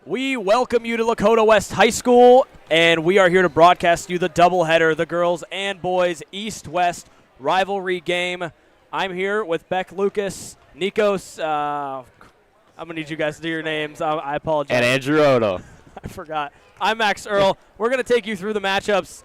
We welcome you to Lakota West High School, and we are here to broadcast you the doubleheader, the girls and boys East-West rivalry game. I'm here with Beck Lucas, Nikos. I'm going to need you guys to do your names. I apologize. And Andrew Odo. I forgot. I'm Max Earl. We're going to take you through the matchups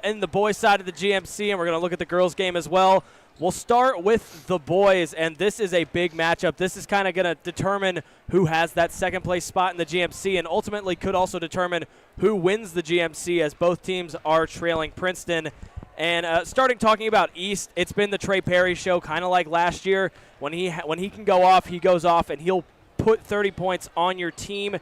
in the boys' side of the GMC, and we're going to look at the girls' game as well. We'll start with the boys, and this is a big matchup. This is kind of going to determine who has that second-place spot in the GMC and ultimately could also determine who wins the GMC, as both teams are trailing Princeton. And starting talking about East, it's been the Trey Perry show, kind of like last year. When he can go off, he goes off, and he'll put 30 points on your team.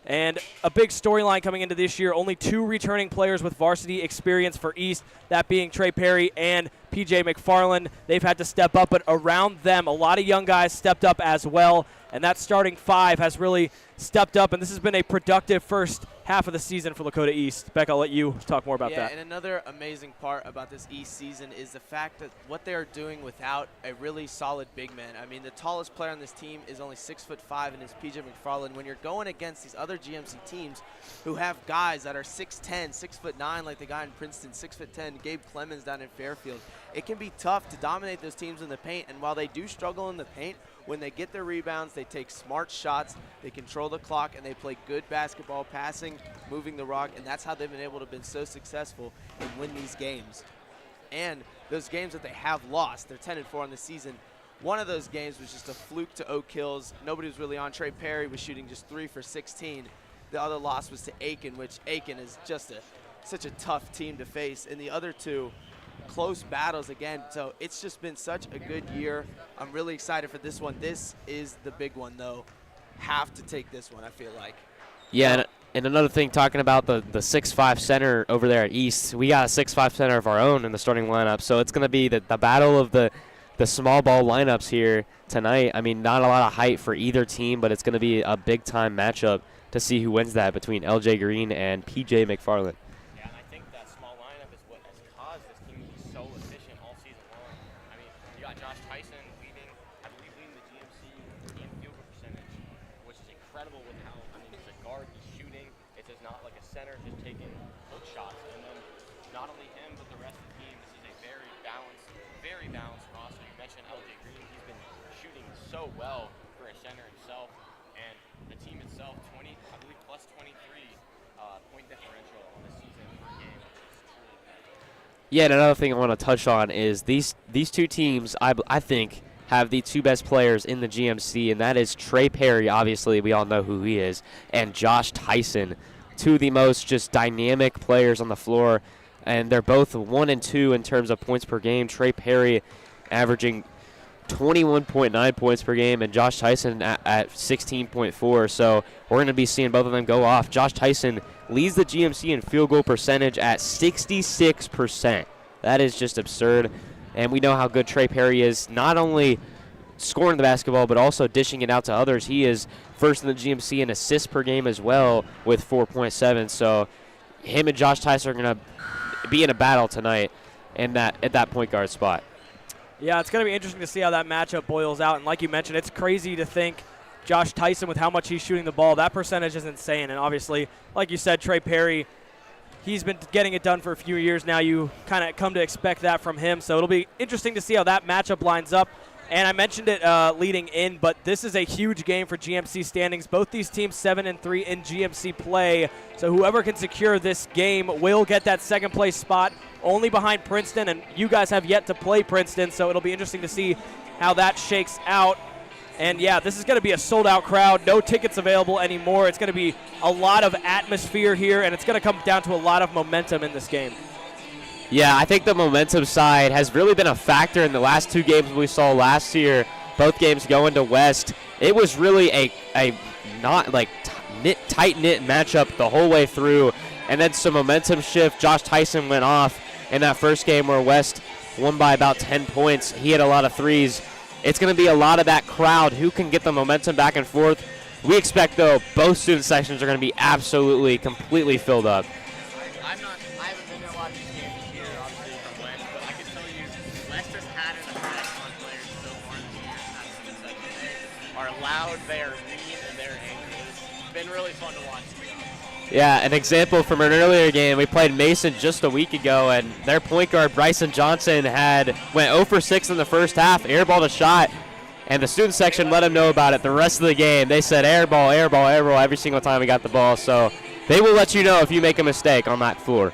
And a big storyline coming into this year, only 2 returning players with varsity experience for East, that being Trey Perry and P.J. McFarland. They've had to step up, but around them, a lot of young guys stepped up as well, and that starting 5 has really stepped up, and this has been a productive first half of the season for Lakota East. Beck, I'll let you talk more about that. Yeah, and another amazing part about this East season is the fact that what they are doing without a really solid big man. I mean, the tallest player on this team is only 6'5", and is P.J. McFarland. When you're going against these other GMC teams who have guys that are 6'10", 6'9", like the guy in Princeton, 6'10", Gabe Clemens down in Fairfield, it can be tough to dominate those teams in the paint. And while they do struggle in the paint, when they get their rebounds, they take smart shots, they control the clock, and they play good basketball, passing, moving the rock, and that's how they've been able to be so successful and win these games. And those games that they have lost, they're 10-4 on the season. One of those games was just a fluke to Oak Hills. Nobody was really on. Trey Perry was shooting just 3 for 16. The other loss was to Aiken, which Aiken is just such a tough team to face. And the other 2, close battles again. So it's just been such a good year. I'm really excited for this one. This is the big one, though. Have to take this one, I feel like. Yeah, and another thing, talking about the 6'5" center over there at East, we got a 6'5" center of our own in the starting lineup. So it's going to be the battle of the small ball lineups here tonight. I mean, not a lot of height for either team, but it's going to be a big-time matchup to see who wins that between LJ Green and P.J. McFarland. Yeah, and I think that small lineup is what has caused this team to be so efficient all season long. I mean, you got Josh Tyson leading the GMC in field goal percentage, which is incredible with how, I mean, he's a guard, he's shooting. It's just not like a center just taking hook shots. And then not only him, but the rest of the team, this is a very balanced roster. You mentioned LJ Green, he's been shooting so well for a center himself. And the team itself, I believe plus 23 point differential on the season per game, which is truly amazing. Yeah, and another thing I want to touch on is these 2 teams, I think, have the 2 best players in the GMC, and that is Trey Perry, obviously, we all know who he is, and Josh Tyson, 2 of the most just dynamic players on the floor, and they're both 1 and 2 in terms of points per game. Trey Perry averaging 21.9 points per game, and Josh Tyson at 16.4. So we're going to be seeing both of them go off. Josh Tyson leads the GMC in field goal percentage at 66%. That is just absurd. And we know how good Trey Perry is, not only scoring the basketball, but also dishing it out to others. He is first in the GMC in assists per game as well with 4.7. So him and Josh Tyson are going to be in a battle tonight at that point guard spot. Yeah, it's going to be interesting to see how that matchup boils out. And like you mentioned, it's crazy to think Josh Tyson, with how much he's shooting the ball, that percentage is insane. And obviously, like you said, Trey Perry, he's been getting it done for a few years now. You kind of come to expect that from him. So it'll be interesting to see how that matchup lines up. And I mentioned it leading in, but this is a huge game for GMC standings. Both these teams 7-3 in GMC play. So whoever can secure this game will get that second-place spot, only behind Princeton. And you guys have yet to play Princeton, so it'll be interesting to see how that shakes out. And, yeah, this is going to be a sold-out crowd. No tickets available anymore. It's going to be a lot of atmosphere here, and it's going to come down to a lot of momentum in this game. Yeah, I think the momentum side has really been a factor in the last 2 games we saw last year. Both games going to West. It was really a not like tight-knit matchup the whole way through. And then some momentum shift. Josh Tyson went off in that first game where West won by about 10 points. He had a lot of threes. It's going to be a lot of that crowd who can get the momentum back and forth. We expect, though, both student sections are going to be absolutely, completely filled up. I haven't been to a lot of these games this year, obviously, from West, but I can tell you West has had an effect on players so far this year. Are loud, they are mean, and they're angry. It's been really fun to watch. Yeah, an example from an earlier game, we played Mason just a week ago, and their point guard, Bryson Johnson, went 0 for 6 in the first half, airballed a shot, and the student section let him know about it the rest of the game. They said airball, airball, airball every single time we got the ball, so they will let you know if you make a mistake on that floor.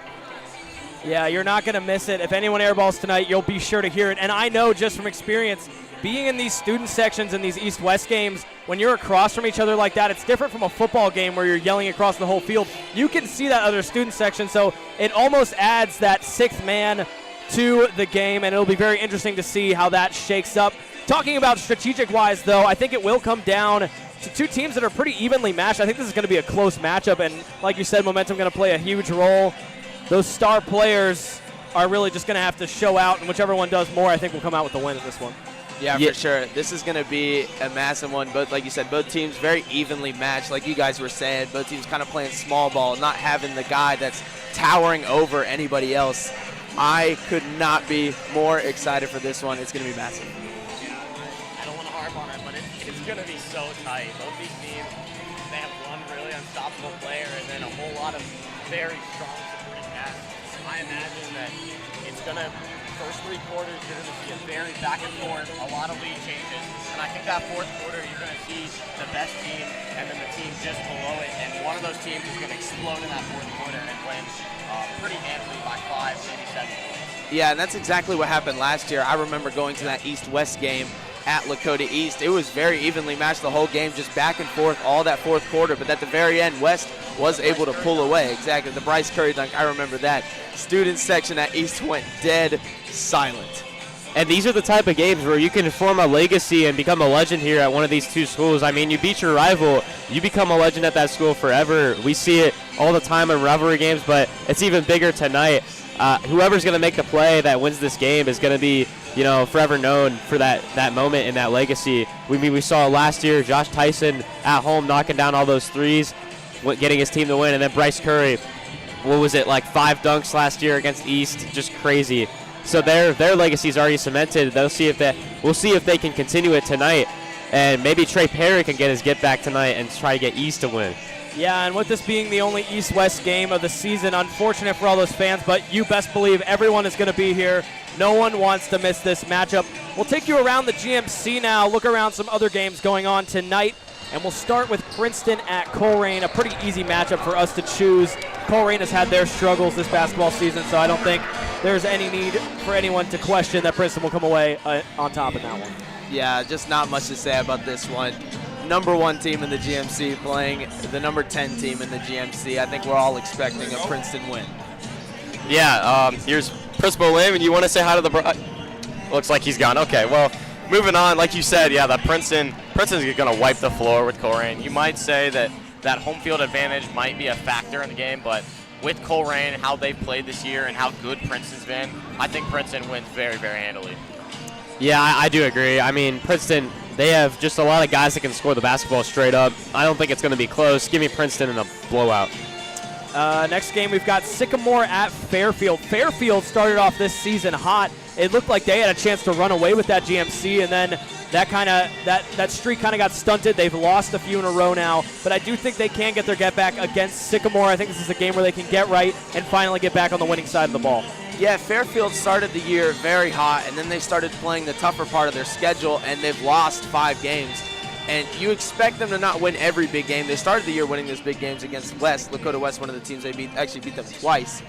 Yeah, you're not going to miss it. If anyone airballs tonight, you'll be sure to hear it. And I know just from experience, being in these student sections in these East-West games, when you're across from each other like that, it's different from a football game where you're yelling across the whole field. You can see that other student section, so it almost adds that sixth man to the game, and it'll be very interesting to see how that shakes up. Talking about strategic-wise, though, I think it will come down to two teams that are pretty evenly matched. I think this is going to be a close matchup, and like you said, momentum going to play a huge role. Those star players are really just going to have to show out, and whichever one does more, I think will come out with the win in this one. Yeah, for sure. This is going to be a massive one. Both, like you said, both teams very evenly matched. Like you guys were saying, both teams kind of playing small ball, not having the guy that's towering over anybody else. I could not be more excited for this one. It's going to be massive. Yeah, I don't want to harp on it, but it's going to be so tight. Both these teams, they have one really unstoppable player and then a whole lot of very strong supporting cast. I imagine that it's going to, first 3 quarters, you're going to see a very back and forth, a lot of lead changes. And I think that 4th quarter, you're going to see the best team and then the team just below it. And one of those teams is going to explode in that 4th quarter and win pretty handily by 5, maybe 7 points. Yeah, and that's exactly what happened last year. I remember going to that East-West game at Lakota East. It was very evenly matched the whole game, just back and forth all that 4th quarter. But at the very end, West was able to pull away. Exactly. The Bryce Curry dunk, I remember that. Student section at East went dead silent. And these are the type of games where you can form a legacy and become a legend here at one of these two schools. I mean, you beat your rival, you become a legend at that school forever. We see it all the time in rivalry games, but it's even bigger tonight. Whoever's going to make the play that wins this game is going to be, forever known for that moment and that legacy. We saw last year Josh Tyson at home knocking down all those threes, getting his team to win, and then Bryce Curry, what was it, like 5 dunks last year against East, just crazy. So their legacy is already cemented. We'll see if they can continue it tonight, and maybe Trey Perry can get his get back tonight and try to get East to win. Yeah, and with this being the only East-West game of the season, unfortunate for all those fans, but you best believe everyone is going to be here. No one wants to miss this matchup. We'll take you around the GMC now, look around some other games going on tonight, and we'll start with Princeton at Colerain, a pretty easy matchup for us to choose. Colerain has had their struggles this basketball season, so I don't think there's any need for anyone to question that Princeton will come away on top in that one. Yeah, just not much to say about this one. Number 1 team in the GMC playing the number 10 team in the GMC. I think we're all expecting a Princeton win. Yeah, here's Principal Lim, and you want to say hi to the looks like he's gone. Okay, well, moving on, like you said, yeah, Princeton's going to wipe the floor with Colerain. You might say that home field advantage might be a factor in the game, but with Colerain, how they've played this year and how good Princeton's been, I think Princeton wins very, very handily. Yeah, I do agree. I mean, Princeton, they have just a lot of guys that can score the basketball straight up. I don't think it's going to be close. Give me Princeton in a blowout. Next game, we've got Sycamore at Fairfield. Fairfield started off this season hot. It looked like they had a chance to run away with that GMC, and then that streak kind of got stunted. They've lost a few in a row now, but I do think they can get their get back against Sycamore. I think this is a game where they can get right and finally get back on the winning side of the ball. Yeah, Fairfield started the year very hot, and then they started playing the tougher part of their schedule, and they've lost 5 games. And you expect them to not win every big game. They started the year winning those big games against West. Lakota West, one of the teams they actually beat them twice.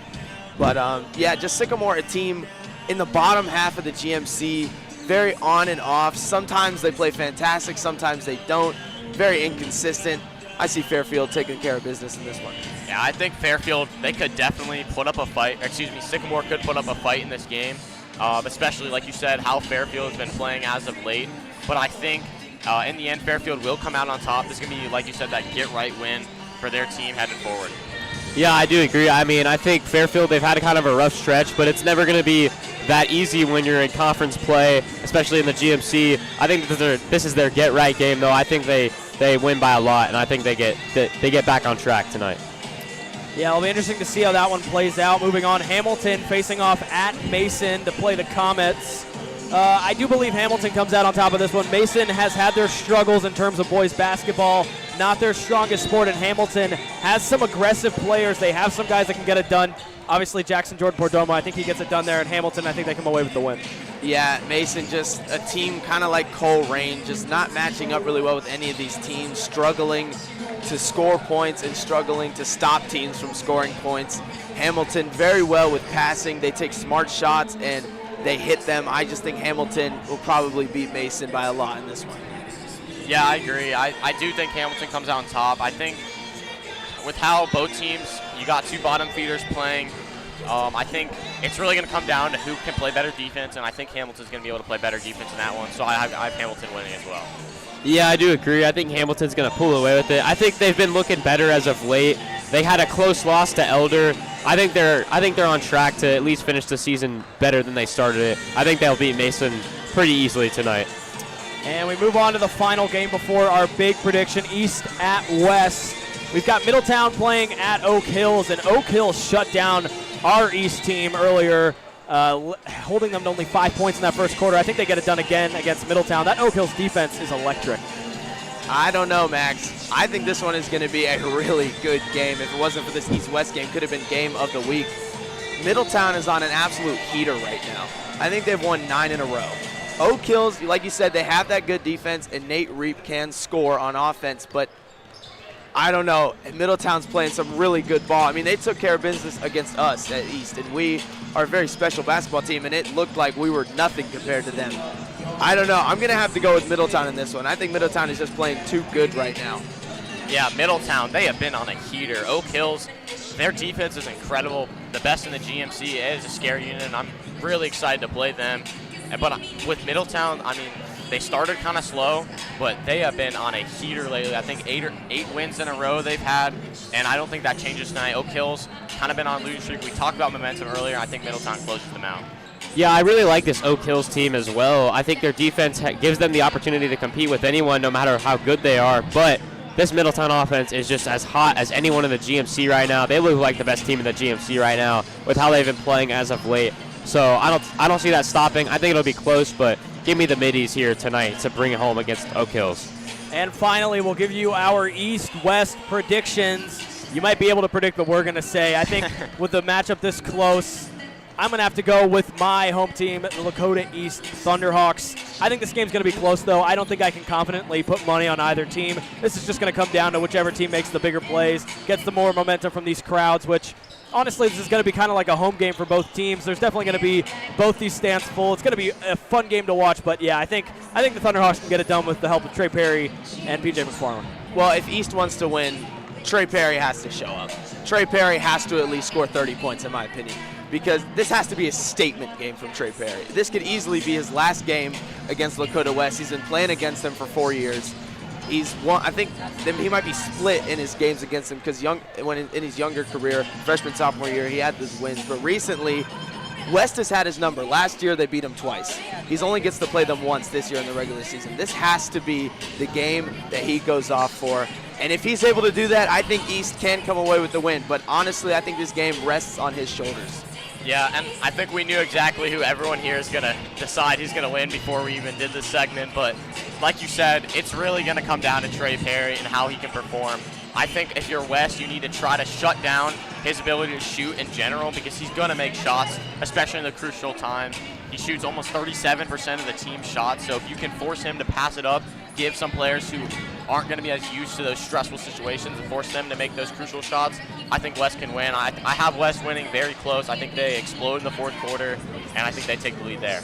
But, yeah, just Sycamore, a team in the bottom half of the GMC, very on and off. Sometimes they play fantastic, sometimes they don't. Very inconsistent. I see Fairfield taking care of business in this one. Yeah, I think Fairfield, they could definitely put up a fight. Sycamore could put up a fight in this game, especially, like you said, how Fairfield has been playing as of late. But I think in the end, Fairfield will come out on top. This is going to be, like you said, that get-right win for their team heading forward. Yeah, I do agree. I mean, I think Fairfield, they've had kind of a rough stretch, but it's never going to be that easy when you're in conference play, especially in the GMC. I think this is their get-right game, though. I think they win by a lot, and I think they get back on track tonight. Yeah, it'll be interesting to see how that one plays out. Moving on, Hamilton facing off at Mason to play the Comets. I do believe Hamilton comes out on top of this one. Mason has had their struggles in terms of boys basketball. not their strongest sport, and Hamilton has some aggressive players. They have some guys that can get it done. Obviously, Jackson Jordan Pordomo, I think he gets it done there. At Hamilton, I think they come away with the win. Yeah, Mason, just a team kind of like Coleraine, just not matching up really well with any of these teams, struggling to score points and struggling to stop teams from scoring points. Hamilton very well with passing. They take smart shots and they hit them. I just think Hamilton will probably beat Mason by a lot in this one. Yeah, I agree. I do think Hamilton comes out on top. I think with how both teams, you got two bottom feeders playing, I think it's really going to come down to who can play better defense, and I think Hamilton's going to be able to play better defense in that one, so I have Hamilton winning as well. Yeah, I do agree. I think Hamilton's going to pull away with it. I think they've been looking better as of late. They had a close loss to Elder. I think they're on track to at least finish the season better than they started it. I think they'll beat Mason pretty easily tonight. And we move on to the final game before our big prediction, East at West. We've got Middletown playing at Oak Hills, and Oak Hills shut down our East team earlier, holding them to only 5 points in that first quarter. I think they get it done again against Middletown. That Oak Hills defense is electric. I don't know, Max. I think this one is going to be a really good game. If it wasn't for this East-West game, could have been game of the week. Middletown is on an absolute heater right now. I think they've won 9 in a row. Oak Hills, like you said, they have that good defense, and Nate Reap can score on offense, but I don't know. Middletown's playing some really good ball. I mean, they took care of business against us at East, and we are a very special basketball team, and it looked like we were nothing compared to them. I don't know. I'm going to have to go with Middletown in this one. I think Middletown is just playing too good right now. Yeah, Middletown, they have been on a heater. Oak Hills, their defense is incredible. The best in the GMC. It is a scary unit, and I'm really excited to play them. But with Middletown, I mean, they started kind of slow, but they have been on a heater lately. I think 8 wins in a row they've had, and I don't think that changes tonight. Oak Hills kind of been on a losing streak. We talked about momentum earlier. I think Middletown closes them out. Yeah, I really like this Oak Hills team as well. I think their defense gives them the opportunity to compete with anyone, no matter how good they are. But this Middletown offense is just as hot as anyone in the GMC right now. They look like the best team in the GMC right now with how they've been playing as of late. So I don't see that stopping. I think it'll be close, but give me the middies here tonight to bring it home against Oak Hills. And finally, we'll give you our East-West predictions. You might be able to predict what we're going to say. I think with the matchup this close, I'm going to have to go with my home team, the Lakota East Thunderhawks. I think this game's going to be close, though. I don't think I can confidently put money on either team. This is just going to come down to whichever team makes the bigger plays, gets the more momentum from these crowds, which honestly, this is going to be kind of like a home game for both teams. There's definitely going to be both these stands full. It's going to be a fun game to watch, but yeah, I think the Thunderhawks can get it done with the help of Trey Perry and PJ McFarland. Well, if East wants to win, Trey Perry has to show up. Trey Perry has to at least score 30 points, in my opinion, because this has to be a statement game from Trey Perry. This could easily be his last game against Lakota West. He's been playing against them for 4 years. He's won. I think he might be split in his games against him because in his younger career, freshman, sophomore year, he had those wins. But recently, West has had his number. Last year, they beat him twice. He's only gets to play them once this year in the regular season. This has to be the game that he goes off for. And if he's able to do that, I think East can come away with the win. But honestly, I think this game rests on his shoulders. Yeah, and I think we knew exactly who everyone here is going to decide who's going to win before we even did this segment. But like you said, it's really going to come down to Trey Perry and how he can perform. I think if you're West, you need to try to shut down his ability to shoot in general because he's going to make shots, especially in the crucial time. He shoots almost 37% of the team's shots, so if you can force him to pass it up, give some players who aren't going to be as used to those stressful situations and force them to make those crucial shots, I think West can win. I have West winning very close. I think they explode in the fourth quarter, and I think they take the lead there.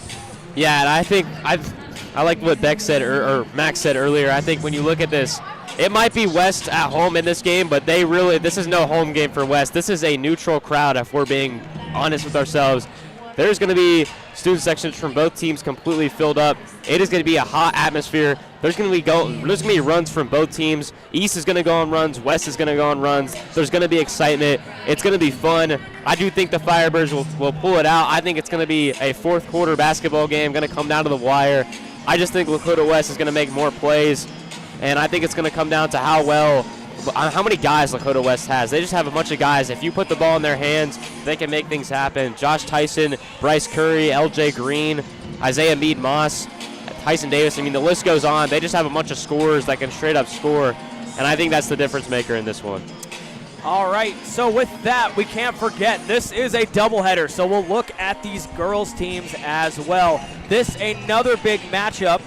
Yeah, and I think I like what Beck said or Max said earlier. I think when you look at this, it might be West at home in this game, but this is no home game for West. This is a neutral crowd if we're being honest with ourselves. There's going to be student sections from both teams completely filled up. It is going to be a hot atmosphere. There's going to be runs from both teams. East is going to go on runs. West is going to go on runs. There's going to be excitement. It's going to be fun. I do think the Firebirds will pull it out. I think it's going to be a fourth quarter basketball game, going to come down to the wire. I just think Lakota West is going to make more plays, and I think it's going to come down to how many guys Lakota West has. They just have a bunch of guys. If you put the ball in their hands, they can make things happen. Josh Tyson, Bryce Curry, LJ Green, Isaiah Meade-Moss, Tyson Davis. I mean, the list goes on. They just have a bunch of scorers that can straight up score. and I think that's the difference maker in this one. All right, so with that, we can't forget this is a doubleheader, so we'll look at these girls' teams as well. This another big matchup.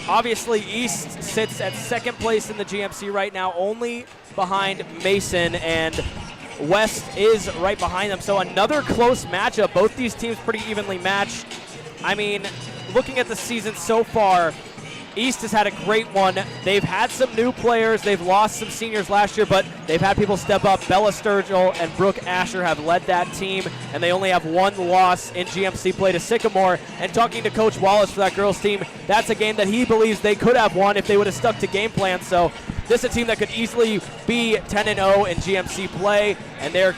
Obviously, East sits at second place in the GMC right now, only behind Mason, and West is right behind them. So another close matchup. Both these teams pretty evenly matched. I mean, looking at the season so far, East has had a great one. They've had some new players. They've lost some seniors last year, but they've had people step up. Bella Sturgill and Brooke Asher have led that team, and they only have one loss in GMC play to Sycamore. And talking to Coach Wallace for that girls team, that's a game that he believes they could have won if they would have stuck to game plan. So this is a team that could easily be 10-0 in GMC play, and they're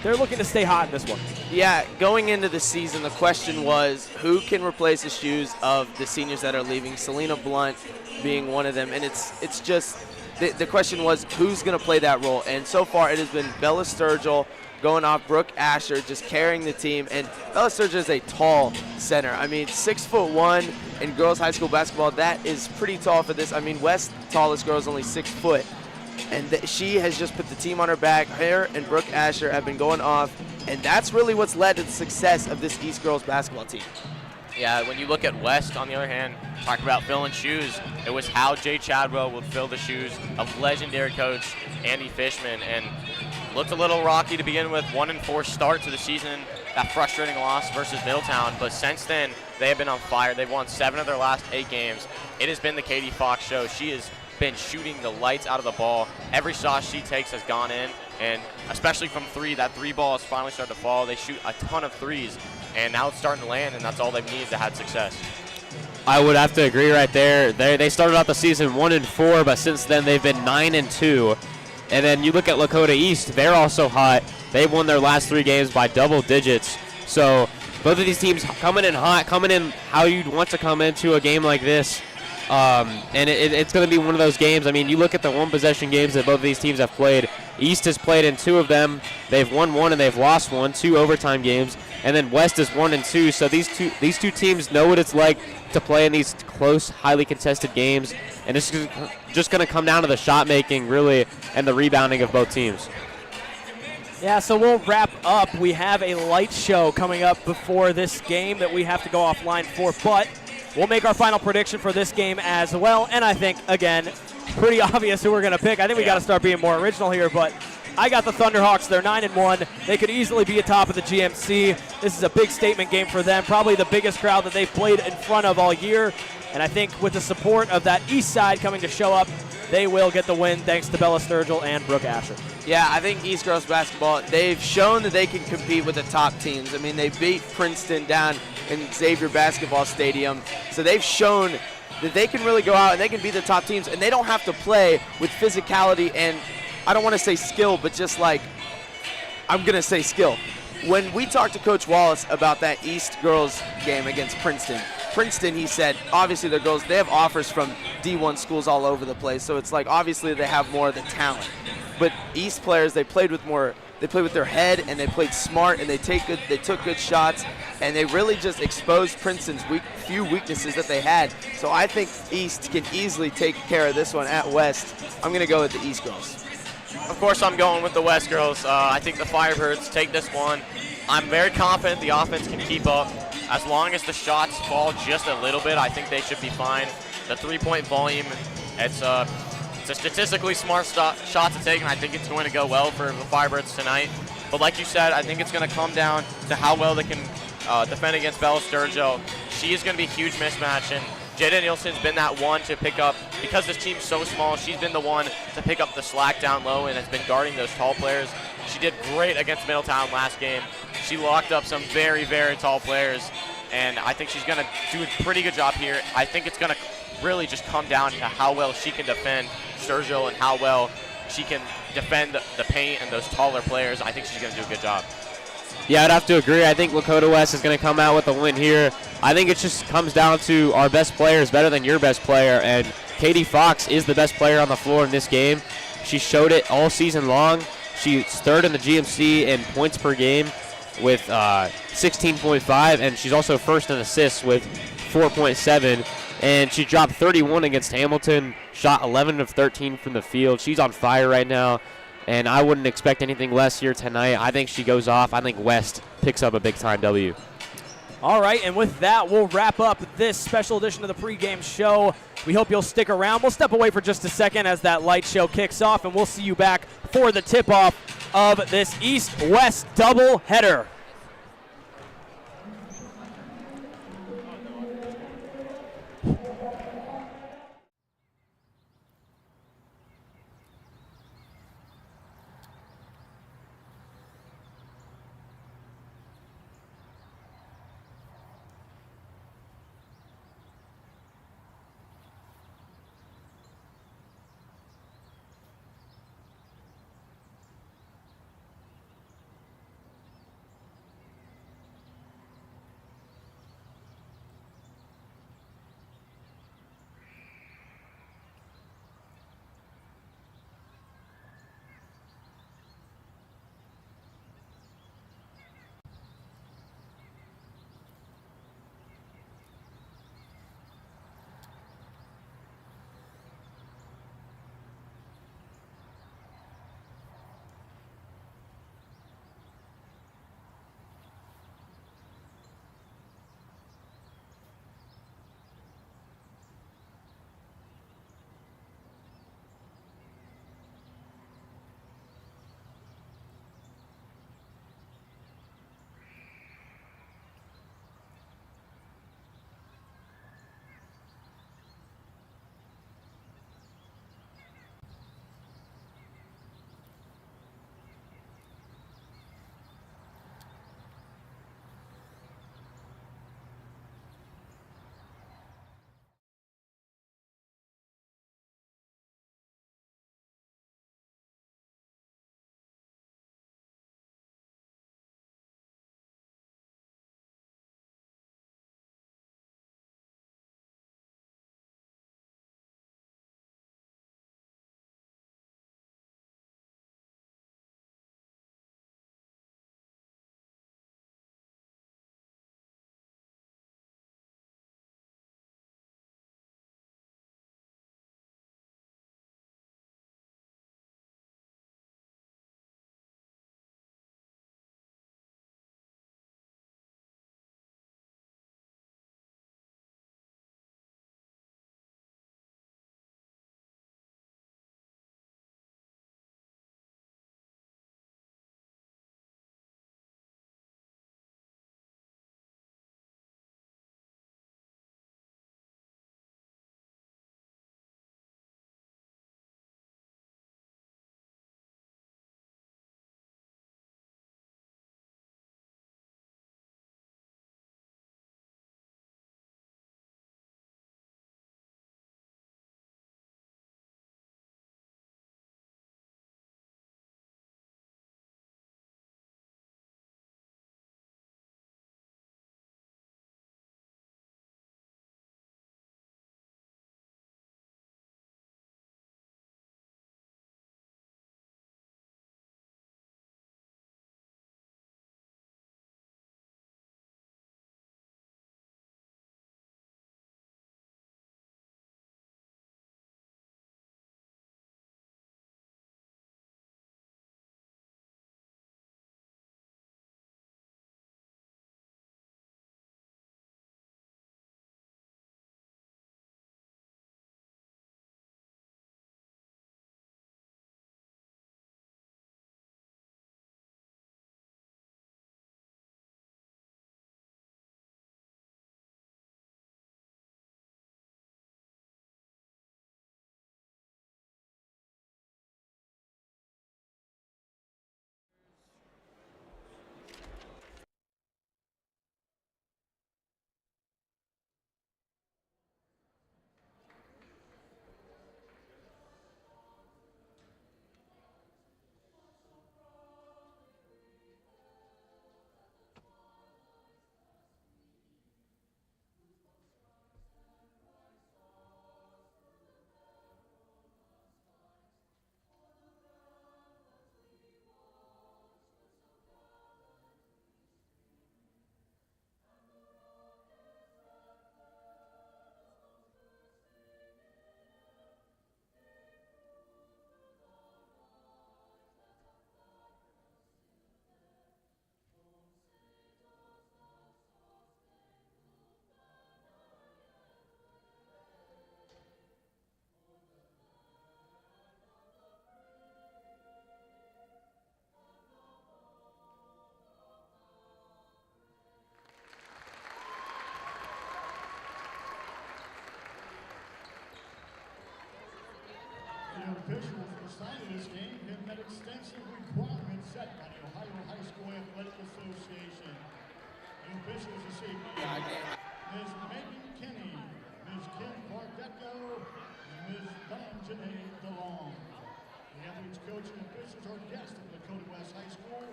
looking to stay hot in this one. Yeah, going into the season, the question was who can replace the shoes of the seniors that are leaving, Selena Blunt being one of them. And it's just, the question was who's going to play that role. And so far it has been Bella Sturgill going off, Brooke Asher just carrying the team. And Bella Sturgill is a tall center. I mean, 6'1" in girls high school basketball, that is pretty tall for this. I mean, West's tallest girl is only 6 foot. And she has just put the team on her back. Her and Brooke Asher have been going off, and that's really what's led to the success of this East girls basketball team. Yeah, when you look at West, on the other hand, talk about filling shoes, it was how Jay Chadwell would fill the shoes of legendary coach Andy Fishman, and looked a little rocky to begin with. 1-4 start to the season, that frustrating loss versus Middletown, but since then, they have been on fire. They've won 7 of their last 8 games. It has been the Katie Fox show. She is been shooting the lights out of the ball. Every shot she takes has gone in, and especially from 3, that 3 ball has finally started to fall. They shoot a ton of threes, and now it's starting to land, and that's all they've needed to have success. I would have to agree right there. They started out the season 1-4, but since then they've been 9-2. And then you look at Lakota East, they're also hot. They've won their last 3 games by double digits. So both of these teams coming in hot, coming in how you'd want to come into a game like this. And it's going to be one of those games. I mean, you look at the one-possession games that both of these teams have played. East has played in 2 of them. They've won 1 and they've lost 1, 2 overtime games. And then West is 1-2. So these two teams know what it's like to play in these close, highly contested games. And it's just going to come down to the shot making, really, and the rebounding of both teams. Yeah, so we'll wrap up. We have a light show coming up before this game that we have to go offline for, but we'll make our final prediction for this game as well. And I think, again, pretty obvious who we're going to pick. I think we got to start being more original here, but I got the Thunderhawks. They're 9-1. They could easily be atop of the GMC. This is a big statement game for them, probably the biggest crowd that they've played in front of all year. And I think with the support of that East side coming to show up, they will get the win thanks to Bella Sturgill and Brooke Asher. Yeah, I think East girls basketball, they've shown that they can compete with the top teams. I mean, they beat Princeton down in Xavier Basketball Stadium. So they've shown that they can really go out and they can beat the top teams, and they don't have to play with physicality and, I don't want to say skill, but just like, I'm going to say skill. When we talked to Coach Wallace about that East girls game against Princeton, he said, obviously their girls, they have offers from D1 schools all over the place, so it's like obviously they have more of the talent. But East players, they played with their head, and they played smart, and they took good shots, and they really just exposed Princeton's few weaknesses that they had. So I think East can easily take care of this one at West. I'm going to go with the East girls. Of course, I'm going with the West girls. I think the Firebirds take this one. I'm very confident the offense can keep up. As long as the shots fall just a little bit, I think they should be fine. The three-point volume, it's a statistically smart shot to take, and I think it's going to go well for the Firebirds tonight. But like you said, I think it's going to come down to how well they can defend against Bella Sturgill. She is going to be a huge mismatch, and Jada Nielsen's been that one to pick up, because this team's so small, she's been the one to pick up the slack down low and has been guarding those tall players. She did great against Middletown last game. She locked up some very, very tall players, and I think she's going to do a pretty good job here. I think it's going to really just come down to how well she can defend Sturgill and how well she can defend the paint and those taller players. I think she's going to do a good job. Yeah, I'd have to agree. I think Lakota West is going to come out with a win here. I think it just comes down to our best player is better than your best player, and Katie Fox is the best player on the floor in this game. She showed it all season long. She's 3rd in the GMC in points per game with 16.5, and she's also 1st in assists with 4.7. And she dropped 31 against Hamilton, shot 11 of 13 from the field. She's on fire right now, and I wouldn't expect anything less here tonight. I think she goes off. I think West picks up a big-time W. All right, and with that, we'll wrap up this special edition of the pregame show. We hope you'll stick around. We'll step away for just a second as that light show kicks off, and we'll see you back for the tip-off of this East-West doubleheader. this game have met extensive requirements set by the Ohio High School Athletic Association. New officials this evening, Ms. Megan Kinney, Ms. Kim Bardecco, and Ms. Vanjanae DeLong. The athletes, coach, and officials are guests of Lakota West High School.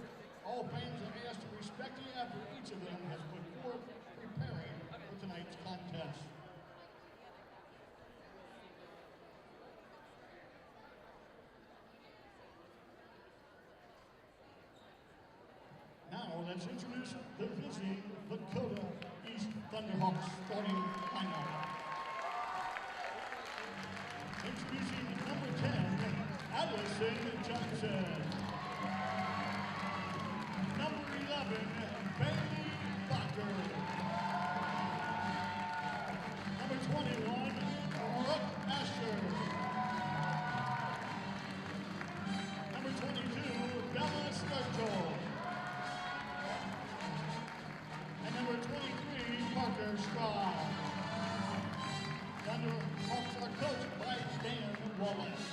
All fans are asked to respect the effort each of them has put forth preparing for tonight's contest. Now let's introduce the visiting Lakota East Thunderhawks starting lineup. Introducing number 10, Allison Johnson. Number 11, Bailey Bacher. Number 21, Brooke Asher. Number 22, Bella Sturgill. And number 23, Parker Straw. Thunderhawks are coached by Dan Wallace.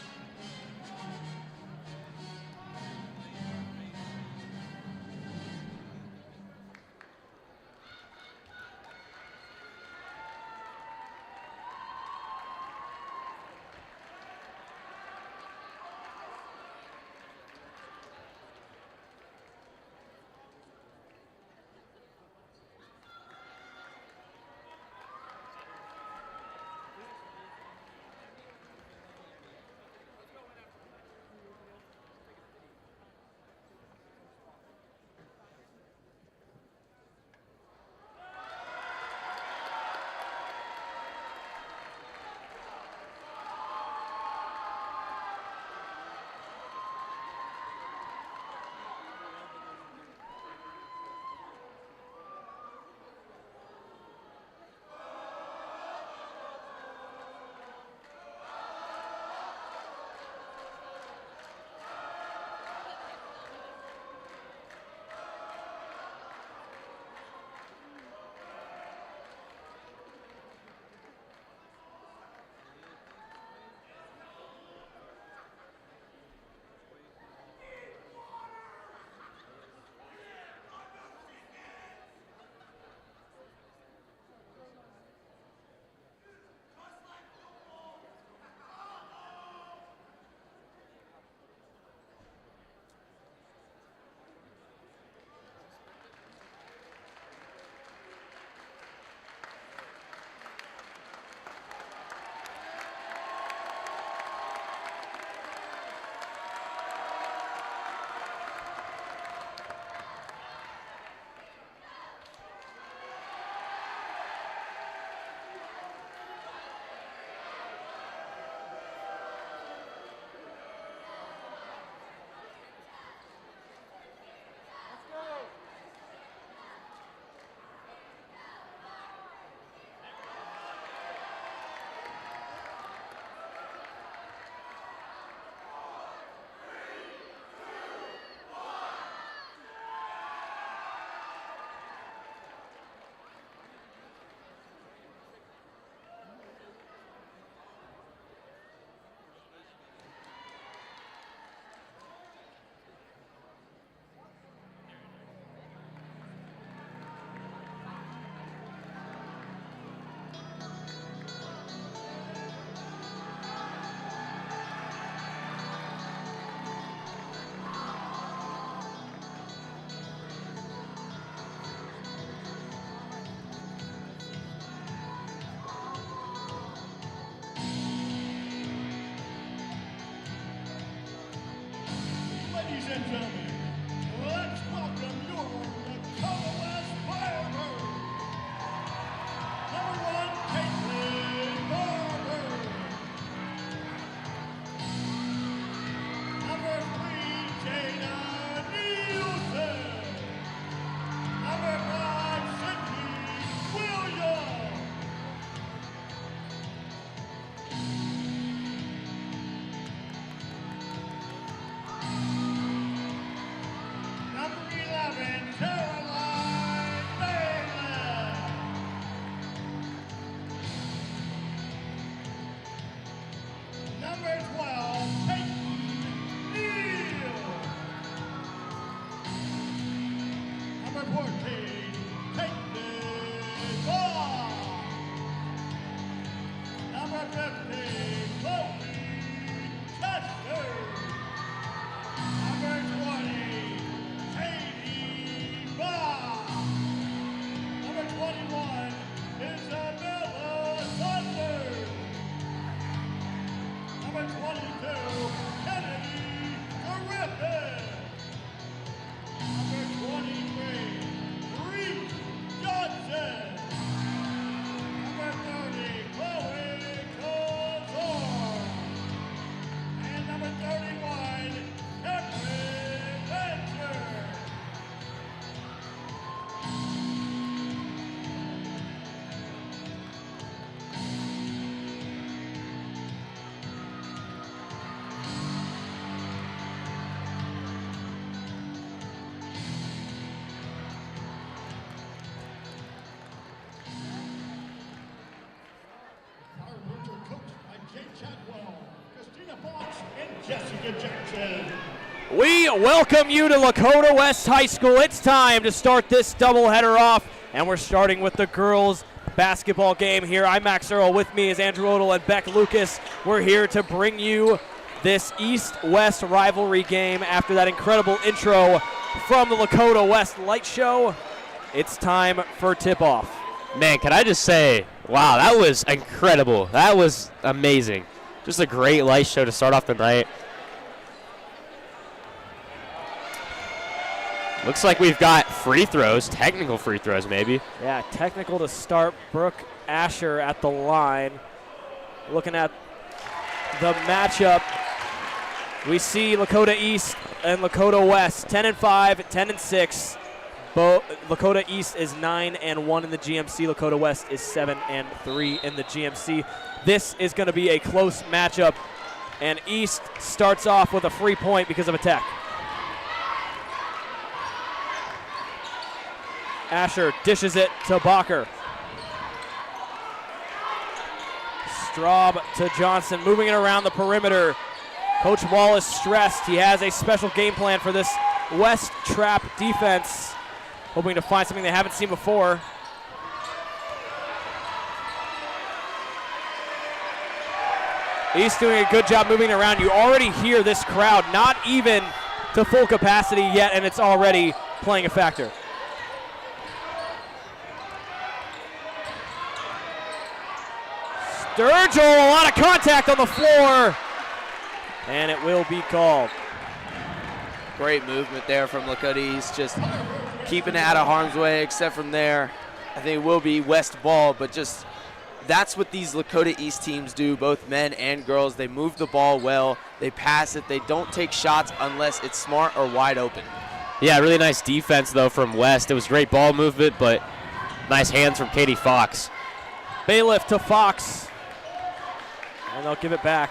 Ladies and gentlemen, let's welcome your Lakota West Firebirds. Number 1, Caitlin Barber. Number 3, Jada Nielsen. Number 5, Sydney Williams. 14, take this ball. Number 15, Chloe Chester. Number 20, Katie Bob. Number 21, Isabella Thunder. Number 22, Kennedy Griffin. Number 23, Reese Johnson. Number 30, Chloe Cozor. And number 31, Erin Venture. Firebirds are coached by Jay Chadwell, Christina Fox, and Jessica Jackson. We welcome you to Lakota West High School. It's time to start this doubleheader off, and we're starting with the girls basketball game here. I'm Max Earl. With me is Andrew Odell and Beck Lucas. We're here to bring you this East-West rivalry game after that incredible intro from the Lakota West Light Show. It's time for tip-off. Man, can I just say, wow, that was incredible. That was amazing. Just a great light show to start off the night. Looks like we've got free throws, technical free throws maybe. Yeah, technical to start. Brooke Asher at the line. Looking at the matchup, we see Lakota East and Lakota West, 10-5, 10-6. Lakota East is 9-1 in the GMC. Lakota West is 7-3 in the GMC. This is going to be a close matchup, and East starts off with a free point because of a tech. Asher dishes it to Bacher. Straub to Johnson, moving it around the perimeter. Coach Wallace stressed he has a special game plan for this West trap defense, hoping to find something they haven't seen before. East doing a good job moving around. You already hear this crowd, not even to full capacity yet, and it's already playing a factor. Sturgill, a lot of contact on the floor, and it will be called. Great movement there from Lakota East, just keeping it out of harm's way, except from there. I think it will be West ball, but just that's what these Lakota East teams do, both men and girls. They move the ball well, they pass it, they don't take shots unless it's smart or wide open. Yeah, really nice defense though from West. It was great ball movement, but nice hands from Katie Fox. Bailiff to Fox, and they'll give it back.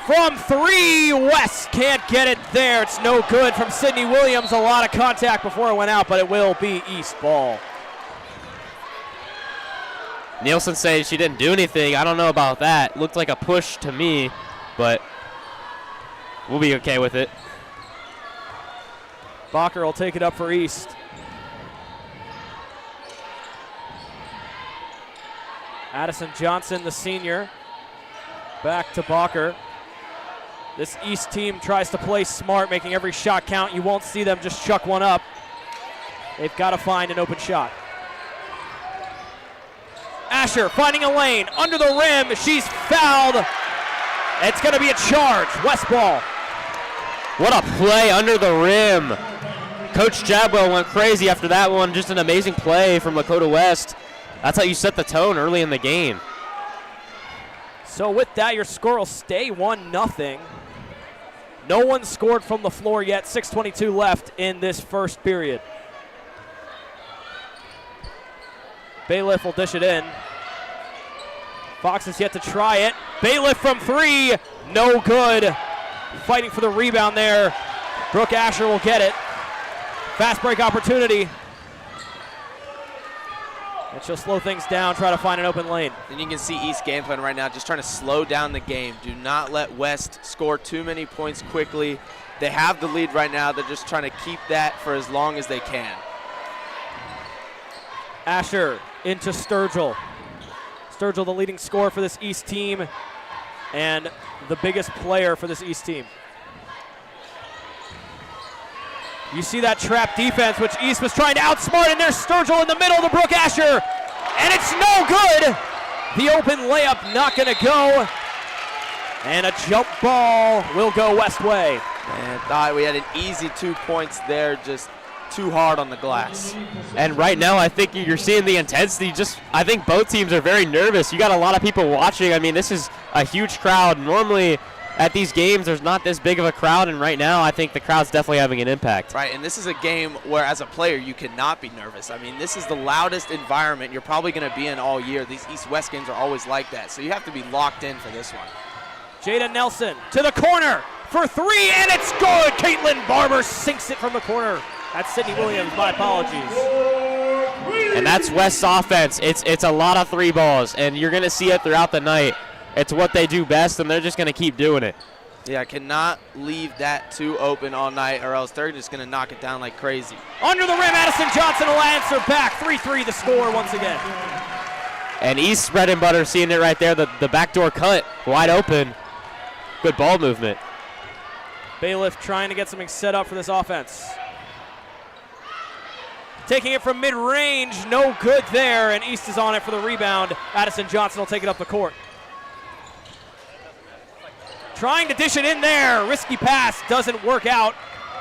From three, West can't get it there. It's no good from Sydney Williams. A lot of contact before it went out, but it will be East ball. Nielsen says she didn't do anything. I don't know about that. Looked like a push to me, but we'll be okay with it. Bacher will take it up for East. Addison Johnson, the senior, back to Bacher. This East team tries to play smart, making every shot count. You won't see them just chuck one up. They've got to find an open shot. Asher finding a lane under the rim. She's fouled. It's going to be a charge. West ball. What a play under the rim. Coach Jabwell went crazy after that one. Just an amazing play from Lakota West. That's how you set the tone early in the game. So with that, your score will stay 1-0. No one scored from the floor yet. 6:22 left in this first period. Bailiff will dish it in. Fox is yet to try it. Bailiff from three, no good. Fighting for the rebound there. Brooke Asher will get it. Fast break opportunity. And she'll slow things down, try to find an open lane. And you can see East game plan right now, just trying to slow down the game. Do not let West score too many points quickly. They have the lead right now. They're just trying to keep that for as long as they can. Asher into Sturgill. Sturgill, the leading scorer for this East team and the biggest player for this East team. You see that trap defense, which East was trying to outsmart, and there's Sturgill in the middle to Brooke Asher, and it's no good. The open layup not going to go, and a jump ball will go West way. Man, thought we had an easy 2 points there, just too hard on the glass. And right now, I think you're seeing the intensity. I think both teams are very nervous. You got a lot of people watching. I mean, this is a huge crowd. Normally, at these games, there's not this big of a crowd, and right now, I think the crowd's definitely having an impact. Right, and this is a game where, as a player, you cannot be nervous. I mean, this is the loudest environment you're probably going to be in all year. These East-West games are always like that, so you have to be locked in for this one. Jada Nelson to the corner for three, and it's good. Caitlin Barber sinks it from the corner. That's Sydney Williams, my apologies. And that's West's offense. It's a lot of three balls, and you're going to see it throughout the night. It's what they do best, and they're just going to keep doing it. Yeah, I cannot leave that too open all night, or else they're just going to knock it down like crazy. Under the rim, Addison Johnson will answer back. 3-3 the score once again. And East bread and butter seeing it right there. The backdoor cut, wide open. Good ball movement. Bailiff trying to get something set up for this offense. Taking it from mid-range, no good there, and East is on it for the rebound. Addison Johnson will take it up the court. Trying to dish it in there. Risky pass doesn't work out.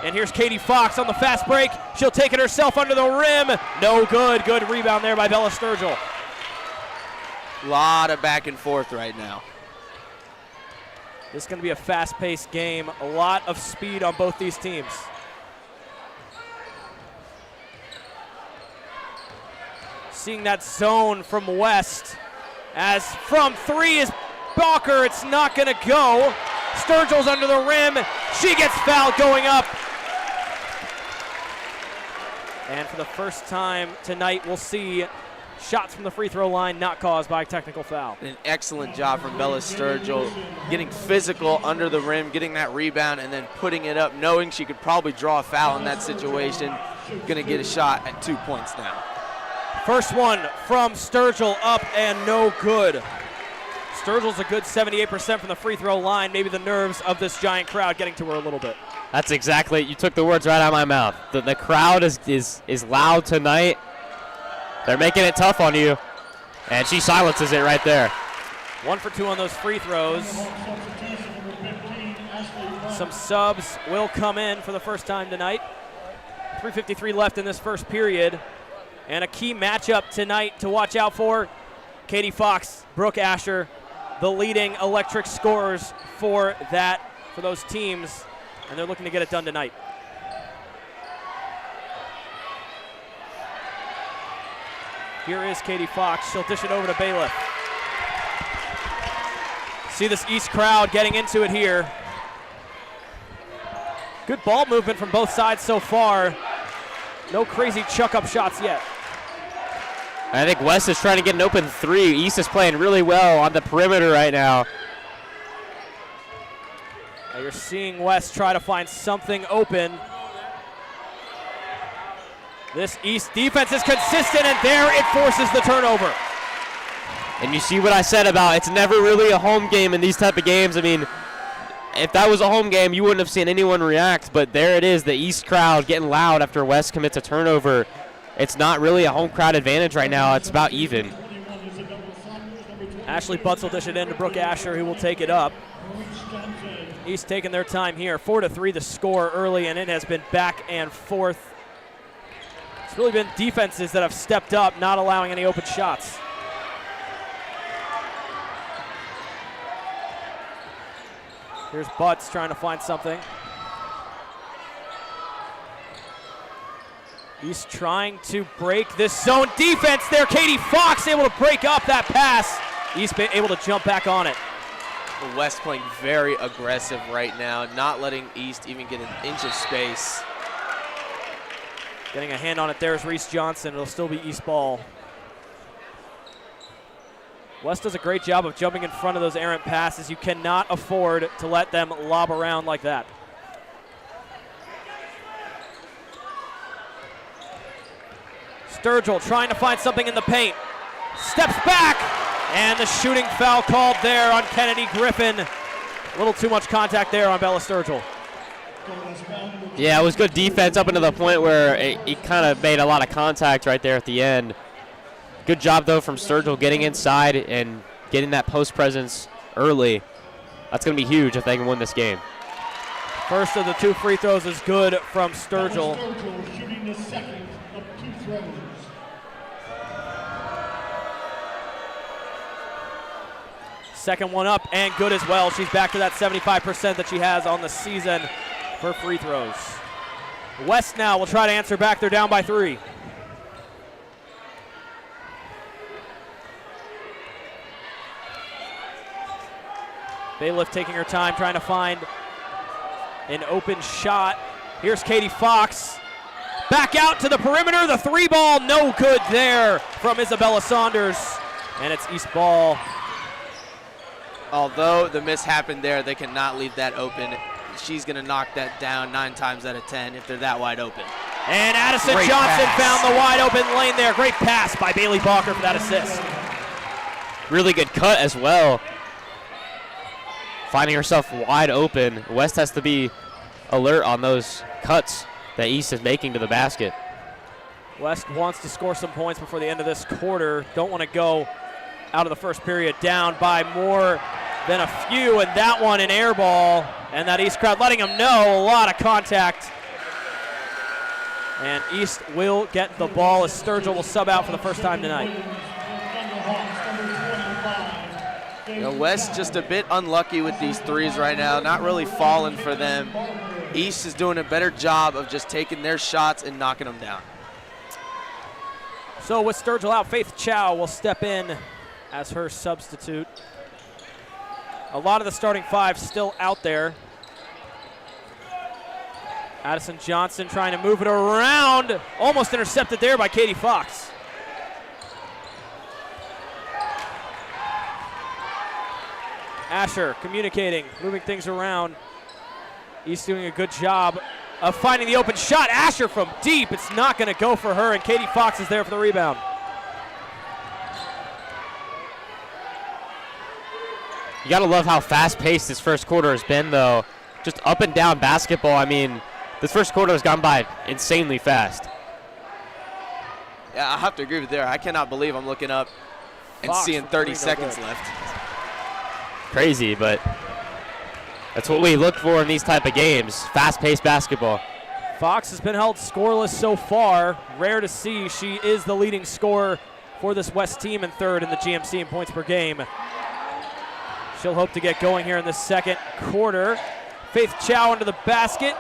And here's Katie Fox on the fast break. She'll take it herself under the rim. No good. Good rebound there by Bella Sturgill. A lot of back and forth right now. This is going to be a fast-paced game. A lot of speed on both these teams. Seeing that zone from West. As from three is Balker, it's not going to go. Sturgill's under the rim. She gets fouled going up. And for the first time tonight, we'll see shots from the free throw line not caused by a technical foul. An excellent job from Bella Sturgill, getting physical under the rim, getting that rebound, and then putting it up, knowing she could probably draw a foul in that situation. Going to get a shot at 2 points now. First one from Sturgill, up and no good. Sturgill's a good 78% from the free throw line. Maybe the nerves of this giant crowd getting to her a little bit. That's exactly, you took the words right out of my mouth. The crowd is loud tonight. They're making it tough on you. And she silences it right there. 1 for 2 on those free throws. Some subs will come in for the first time tonight. 3:53 left in this first period. And a key matchup tonight to watch out for. Katie Fox, Brooke Asher, the leading electric scorers for those teams. And they're looking to get it done tonight. Here is Katie Fox. She'll dish it over to Bailiff. See this East crowd getting into it here. Good ball movement from both sides so far. No crazy chuck-up shots yet. I think West is trying to get an open three. East is playing really well on the perimeter right now. Now you're seeing West try to find something open. This East defense is consistent, and there it forces the turnover. And you see what I said about it's never really a home game in these type of games. I mean, if that was a home game, you wouldn't have seen anyone react, but there it is, the East crowd getting loud after West commits a turnover. It's not really a home crowd advantage right now. It's about even. Ashley Butts will dish it in to Brooke Asher, who will take it up. East taking their time here. 4-3 the score early, and it has been back and forth. It's really been defenses that have stepped up, not allowing any open shots. Here's Butts trying to find something. East trying to break this zone defense there. Katie Fox able to break up that pass. East able to jump back on it. West playing very aggressive right now, not letting East even get an inch of space. Getting a hand on it there is Reese Johnson. It'll still be East ball. West does a great job of jumping in front of those errant passes. You cannot afford to let them lob around like that. Sturgill trying to find something in the paint. Steps back, and the shooting foul called there on Kennedy Griffin. A little too much contact there on Bella Sturgill. Yeah, it was good defense up into the point where he kind of made a lot of contact right there at the end. Good job, though, from Sturgill getting inside and getting that post presence early. That's going to be huge if they can win this game. First of the 2 free throws is good from Sturgill. Shooting the second of 2 throws. Second one up and good as well. She's back to that 75% that she has on the season for free throws. West now will try to answer back. They're down by 3. Bailiff taking her time, trying to find an open shot. Here's Katie Fox. Back out to the perimeter. The 3 ball, no good there from Isabella Saunders. And it's East ball. Although the miss happened there, they cannot leave that open. She's going to knock that down 9 times out of 10 if they're that wide open. And Addison Great Johnson pass. found the wide open lane there. Great pass by Bailey Balker for that assist. Really good cut as well. Finding herself wide open. West has to be alert on those cuts that East is making to the basket. West wants to score some points before the end of this quarter. Don't want to go out of the first period down by more than a few, and that one an air ball, and that East crowd letting them know a lot of contact. And East will get the ball as Sturgill will sub out for the first time tonight. West just a bit unlucky with these threes right now, not really falling for them. East is doing a better job of just taking their shots and knocking them down. So with Sturgill out, Faith Chow will step in as her substitute. A lot of the starting 5 still out there. Addison Johnson trying to move it around. Almost intercepted there by Katie Fox. Asher communicating, moving things around. East doing a good job of finding the open shot. Asher from deep. It's not going to go for her, and Katie Fox is there for the rebound. You got to love how fast-paced this first quarter has been, though. Just up and down basketball. I mean, this first quarter has gone by insanely fast. Yeah, I have to agree with there. I cannot believe I'm looking up and Fox seeing with 30 3, no seconds good. left. Crazy, but that's what we look for in these type of games, fast-paced basketball. Fox has been held scoreless so far. Rare to see. She is the leading scorer for this West team and 3rd in the GMC in points per game. She'll hope to get going here in the second quarter. Faith Chow into the basket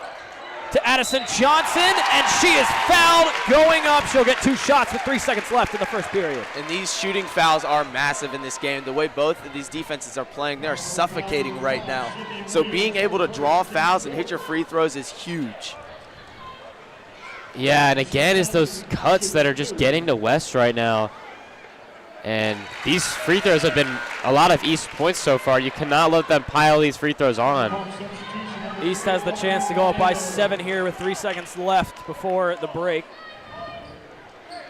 to Addison Johnson, and she is fouled going up. She'll get 2 shots with 3 seconds left in the first period. And these shooting fouls are massive in this game. The way both of these defenses are playing, they're suffocating right now. So being able to draw fouls and hit your free throws is huge. Yeah, and again, it's those cuts that are just getting to West right now. And these free throws have been a lot of East points so far. You cannot let them pile these free throws on. East has the chance to go up by 7 here with 3 seconds left before the break.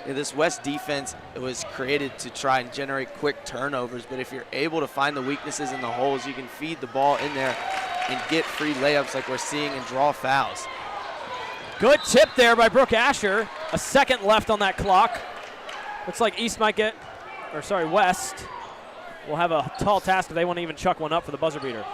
Yeah, this West defense was created to try and generate quick turnovers, but if you're able to find the weaknesses in the holes, you can feed the ball in there and get free layups like we're seeing and draw fouls. Good tip there by Brooke Asher. A second left on that clock. Looks like East might get, or sorry, West will have a tall task if they want to even chuck one up for the buzzer beater.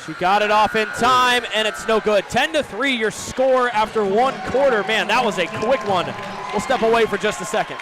She got it off in time, and it's no good. 10-3 your score after 1 quarter. Man, that was a quick one. We'll step away for just a second.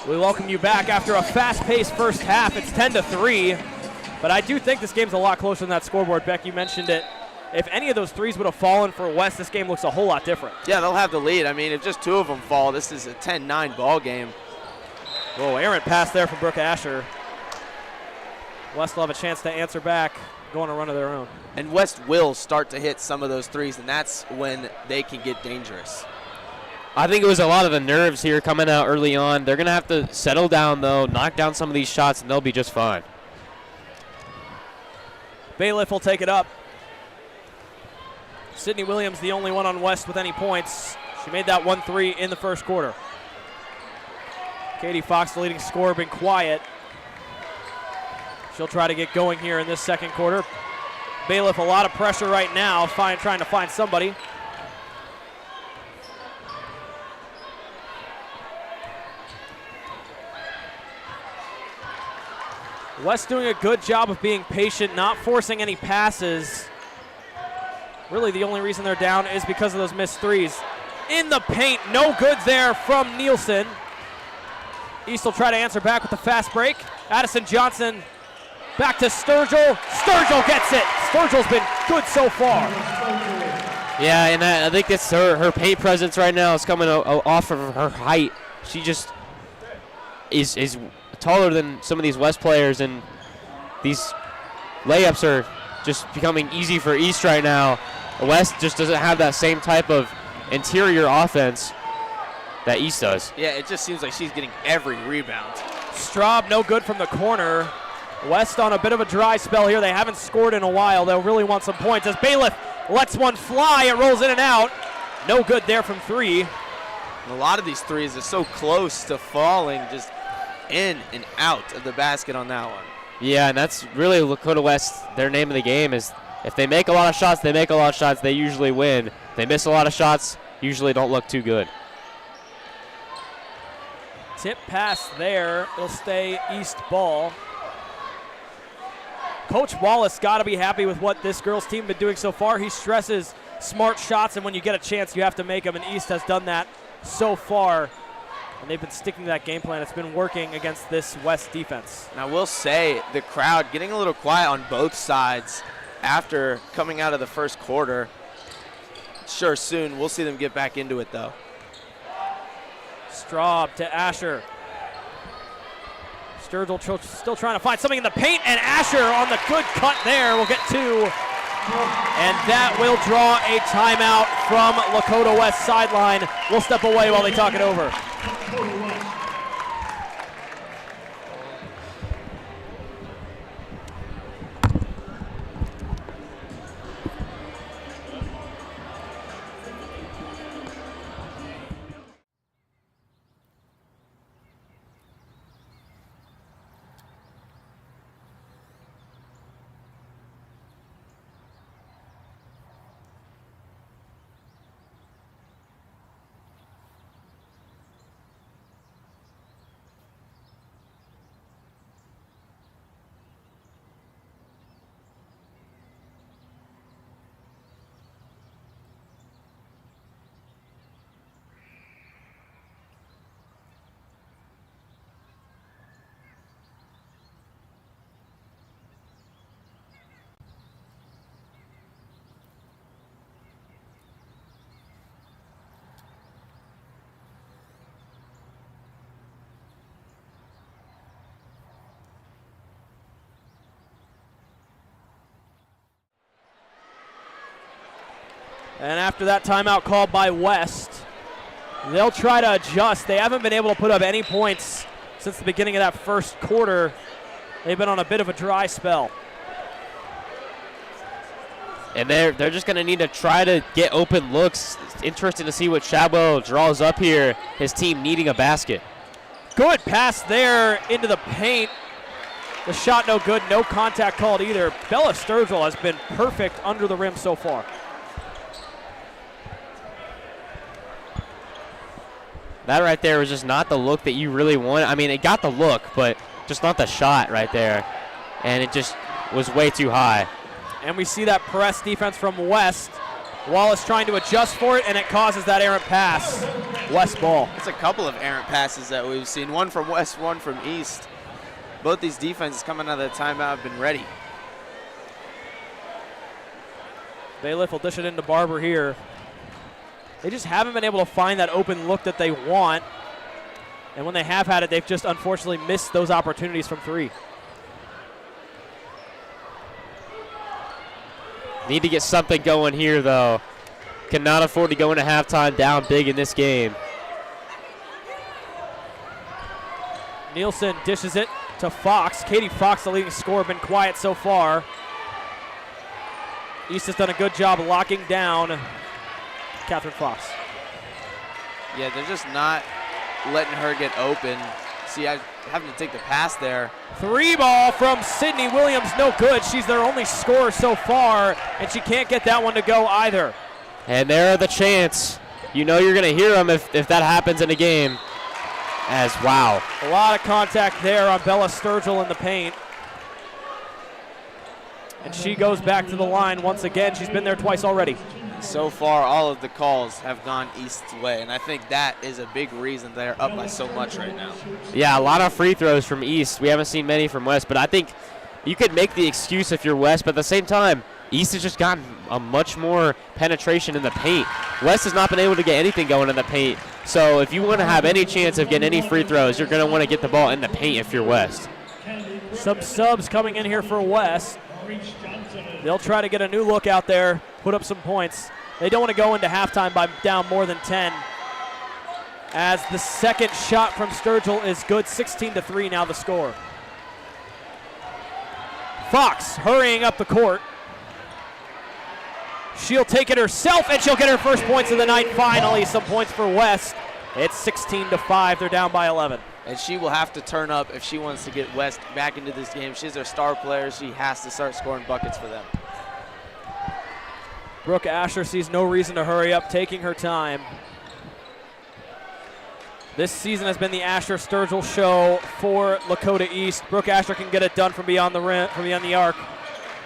We welcome you back after a fast-paced first half. It's 10-3, but I do think this game's a lot closer than that scoreboard. Beck, you mentioned it. If any of those threes would have fallen for West, this game looks a whole lot different. Yeah, they'll have the lead. I mean, if just 2 of them fall, this is a 10-9 ball game. Whoa, errant pass there from Brooke Asher. West will have a chance to answer back, go on a run of their own. And West will start to hit some of those threes, and that's when they can get dangerous. I think it was a lot of the nerves here coming out early on. They're going to have to settle down, though, knock down some of these shots, and they'll be just fine. Bailiff will take it up. Sydney Williams, the only one on West with any points. She made that 1-3 in the first quarter. Katie Fox, the leading scorer, been quiet. She'll try to get going here in this second quarter. Bailiff, a lot of pressure right now, trying to find somebody. West doing a good job of being patient, not forcing any passes. Really, the only reason they're down is because of those missed threes. In the paint, no good there from Nielsen. East will try to answer back with the fast break. Addison Johnson back to Sturgill. Sturgill gets it. Sturgill's been good so far. Yeah, and I think it's her paint presence right now is coming off of her height. She just is taller than some of these West players, and these layups are just becoming easy for East right now. West just doesn't have that same type of interior offense that East does. Yeah, it just seems like she's getting every rebound. Straub no good from the corner. West on a bit of a dry spell here. They haven't scored in a while. They'll really want some points as Bailiff lets one fly. It rolls in and out. No good there from 3. And a lot of these threes are so close to falling, just in and out of the basket on that one. Yeah, and that's really Lakota West. Their name of the game is if they make a lot of shots, they make a lot of shots. They usually win. If they miss a lot of shots, usually don't look too good. Tip pass there. It'll stay East ball. Coach Wallace got to be happy with what this girls' team been doing so far. He stresses smart shots, and when you get a chance, you have to make them, and East has done that so far. And they've been sticking to that game plan. It's been working against this West defense. And I will say the crowd getting a little quiet on both sides after coming out of the first quarter. Sure, soon we'll see them get back into it, though. Straub to Asher. Sturgill still trying to find something in the paint, and Asher on the good cut there will get 2. And that will draw a timeout from Lakota West sideline. We'll step away while they talk it over. And after that timeout called by West, they'll try to adjust. They haven't been able to put up any points since the beginning of that first quarter. They've been on a bit of a dry spell. And they're just going to need to try to get open looks. It's interesting to see what Shadwell draws up here, his team needing a basket. Good pass there into the paint. The shot no good, no contact called either. Bella Sturgill has been perfect under the rim so far. That right there was just not the look that you really want. I mean, it got the look, but just not the shot right there. And it just was way too high. And we see that press defense from West. Wallace trying to adjust for it, and it causes that errant pass. West ball. It's a couple of errant passes that we've seen. One from West, one from East. Both these defenses coming out of the timeout have been ready. Bailiff will dish it into Barber here. They just haven't been able to find that open look that they want. And when they have had it, they've just unfortunately missed those opportunities from three. Need to get something going here, though. Cannot afford to go into halftime down big in this game. Nielsen dishes it to Fox. Katie Fox, the leading scorer, been quiet so far. East has done a good job locking down Catherine Fox. Yeah, they're just not letting her get open. See, I having to take the pass there. Three ball from Sydney Williams, no good. She's their only scorer so far, and she can't get that one to go either. And there are the chants. You know you're going to hear them if that happens in a game. As wow. A lot of contact there on Bella Sturgill in the paint. And she goes back to the line once again. She's been there twice already. So far, all of the calls have gone East's way, and I think that is a big reason they're up by so much right now. Yeah, a lot of free throws from East. We haven't seen many from West, but I think you could make the excuse if you're West, but at the same time, East has just gotten a much more penetration in the paint. West has not been able to get anything going in the paint, so if you want to have any chance of getting any free throws, you're going to want to get the ball in the paint if you're West. Some subs coming in here for West. They'll try to get a new look out there, put up some points. They don't want to go into halftime by down more than 10. As the second shot from Sturgill is good, 16-3 now the score. Fox hurrying up the court. She'll take it herself, and she'll get her first points of the night finally. Some points for West. It's 16-5. They're down by 11. And she will have to turn up if she wants to get West back into this game. She's their star player. She has to start scoring buckets for them. Brooke Asher sees no reason to hurry up, taking her time. This season has been the Asher Sturgill show for Lakota East. Brooke Asher can get it done from beyond the rim, from beyond the arc,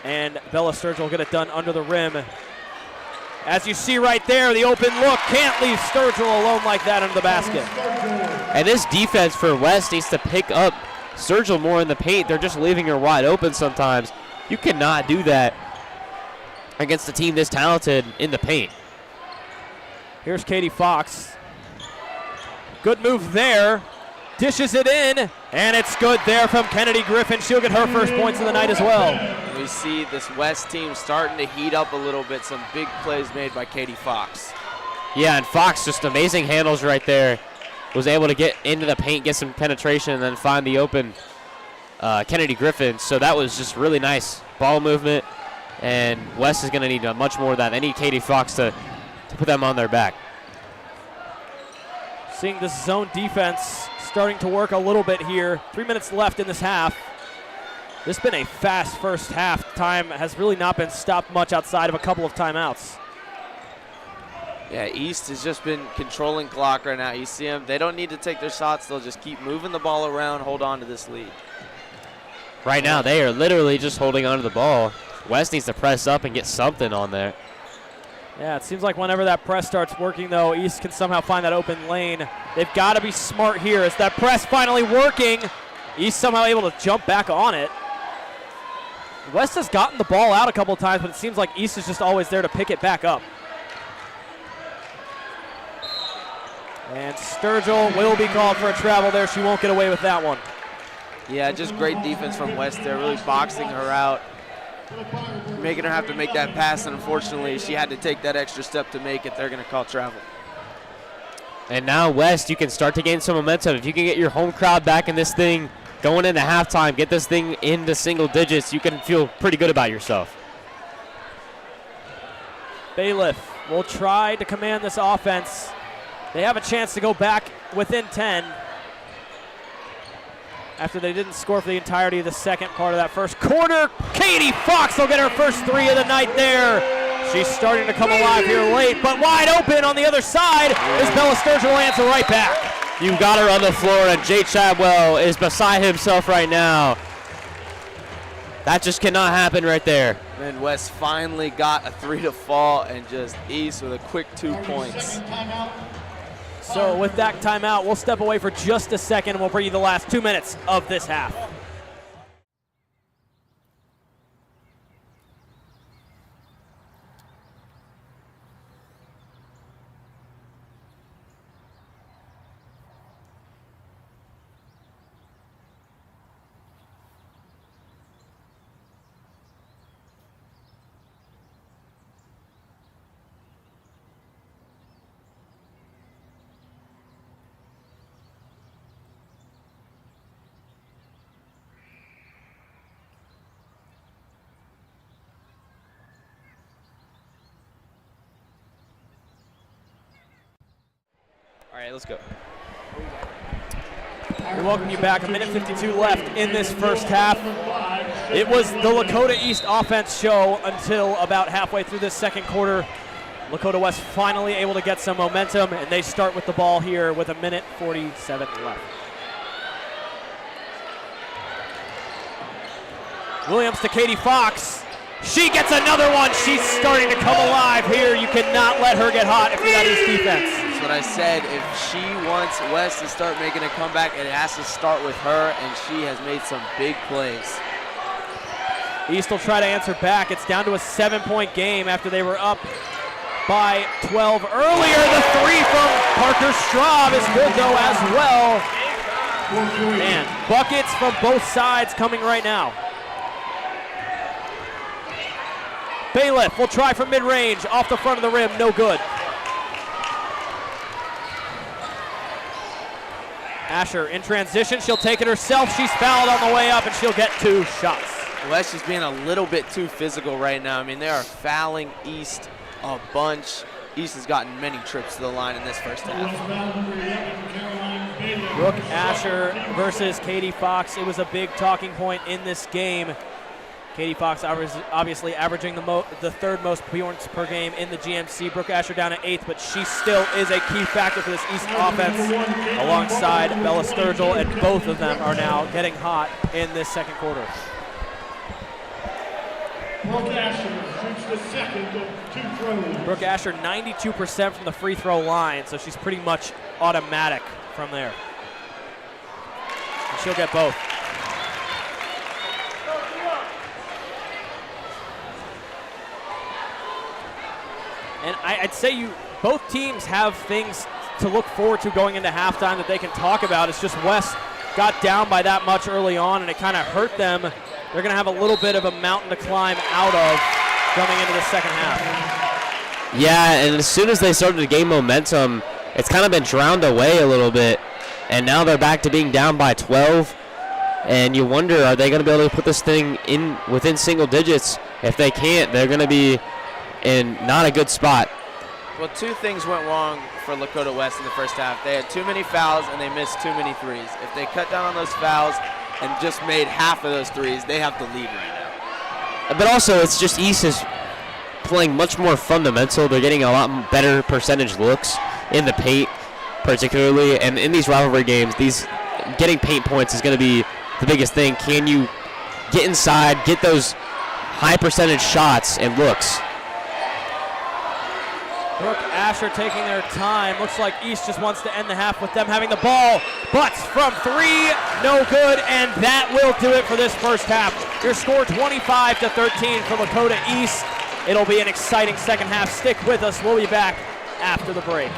and Bella Sturgill will get it done under the rim. As you see right there, the open look, can't leave Sturgill alone like that under the basket. And this defense for West needs to pick up Sturgill more in the paint. They're just leaving her wide open sometimes. You cannot do that against a team this talented in the paint. Here's Katie Fox. Good move there. Dishes it in, and it's good there from Kennedy Griffin. She'll get her first points of the night as well. We see this West team starting to heat up a little bit. Some big plays made by Katie Fox. Yeah, and Fox just amazing handles right there. Was able to get into the paint, get some penetration, and then find the open Kennedy Griffin. So that was just really nice ball movement. And West is going to need much more of that. They need Katie Fox to put them on their back. Seeing this zone defense starting to work a little bit here. 3 minutes left in this half. This has been a fast first half. Time has really not been stopped much outside of a couple of timeouts. Yeah, East has just been controlling clock right now. You see them, they don't need to take their shots. They'll just keep moving the ball around, hold on to this lead. Right now, they are literally just holding on to the ball. West needs to press up and get something on there. Yeah, it seems like whenever that press starts working, though, East can somehow find that open lane. They've got to be smart here. Is that press finally working? East somehow able to jump back on it. West has gotten the ball out a couple of times, but it seems like East is just always there to pick it back up. And Sturgill will be called for a travel there. She won't get away with that one. Yeah, just great defense from West there, really boxing her out, making her have to make that pass, and unfortunately she had to take that extra step to make it. They're going to call travel. And now West, you can start to gain some momentum. If you can get your home crowd back in this thing, going into halftime, get this thing into single digits, you can feel pretty good about yourself. Bailiff will try to command this offense. They have a chance to go back within 10 after they didn't score for the entirety of the second part of that first quarter. Katie Fox will get her first three of the night there. She's starting to come alive here late, but wide open on the other side is Bella Sturgill will answer right back. You got her on the floor, and Jay Chadwell is beside himself right now. That just cannot happen right there. Then West finally got a 3 to fall, and just East with a quick 2 points. So with that timeout, we'll step away for just a second, and we'll bring you the last 2 minutes of this half. All right, let's go. We welcome you back. 1:52 left in this first half. It was the Lakota East offense show until about halfway through this second quarter. Lakota West finally able to get some momentum, and they start with the ball here with 1:47 left. Williams to Katie Fox. She gets another one. She's starting to come alive here. You cannot let her get hot if you're that East defense. That's what I said. If she wants West to start making a comeback, it has to start with her, and she has made some big plays. East will try to answer back. It's down to a 7-point game after they were up by 12 earlier. The 3 from Parker Straub is good though as well. And buckets from both sides coming right now. Bailiff will try from mid-range, off the front of the rim, no good. Asher in transition, she'll take it herself. She's fouled on the way up, and she'll get 2 shots. West is being a little bit too physical right now. I mean, they are fouling East a bunch. East has gotten many trips to the line in this first half. Brooke Asher versus Katie Fox. It was a big talking point in this game. Katie Fox obviously averaging the third most points per game in the GMC. Brooke Asher down at 8th, but she still is a key factor for this East offense alongside Bella Sturgill, and both of them are now getting hot in this second quarter. Brooke Asher shoots the second of 2 throws. Brooke Asher 92% from the free throw line, so she's pretty much automatic from there. And she'll get both. And I'd say both teams have things to look forward to going into halftime that they can talk about. It's just West got down by that much early on, and it kind of hurt them. They're going to have a little bit of a mountain to climb out of coming into the second half. Yeah, and as soon as they started to gain momentum, it's kind of been drowned away a little bit. And now they're back to being down by 12. And you wonder, are they going to be able to put this thing in within single digits? If they can't, they're going to be in not a good spot. Well, 2 things went wrong for Lakota West in the first half. They had too many fouls, and they missed too many threes. If they cut down on those fouls and just made half of those threes, they have the lead right now. But also, it's just East is playing much more fundamental. They're getting a lot better percentage looks in the paint, particularly. And in these rivalry games, getting paint points is going to be the biggest thing. Can you get inside, get those high percentage shots and looks? Brooke Asher taking their time. Looks like East just wants to end the half with them having the ball. Butts from 3, no good, and that will do it for this first half. Your score 25-13 for Lakota East. It'll be an exciting second half. Stick with us. We'll be back after the break.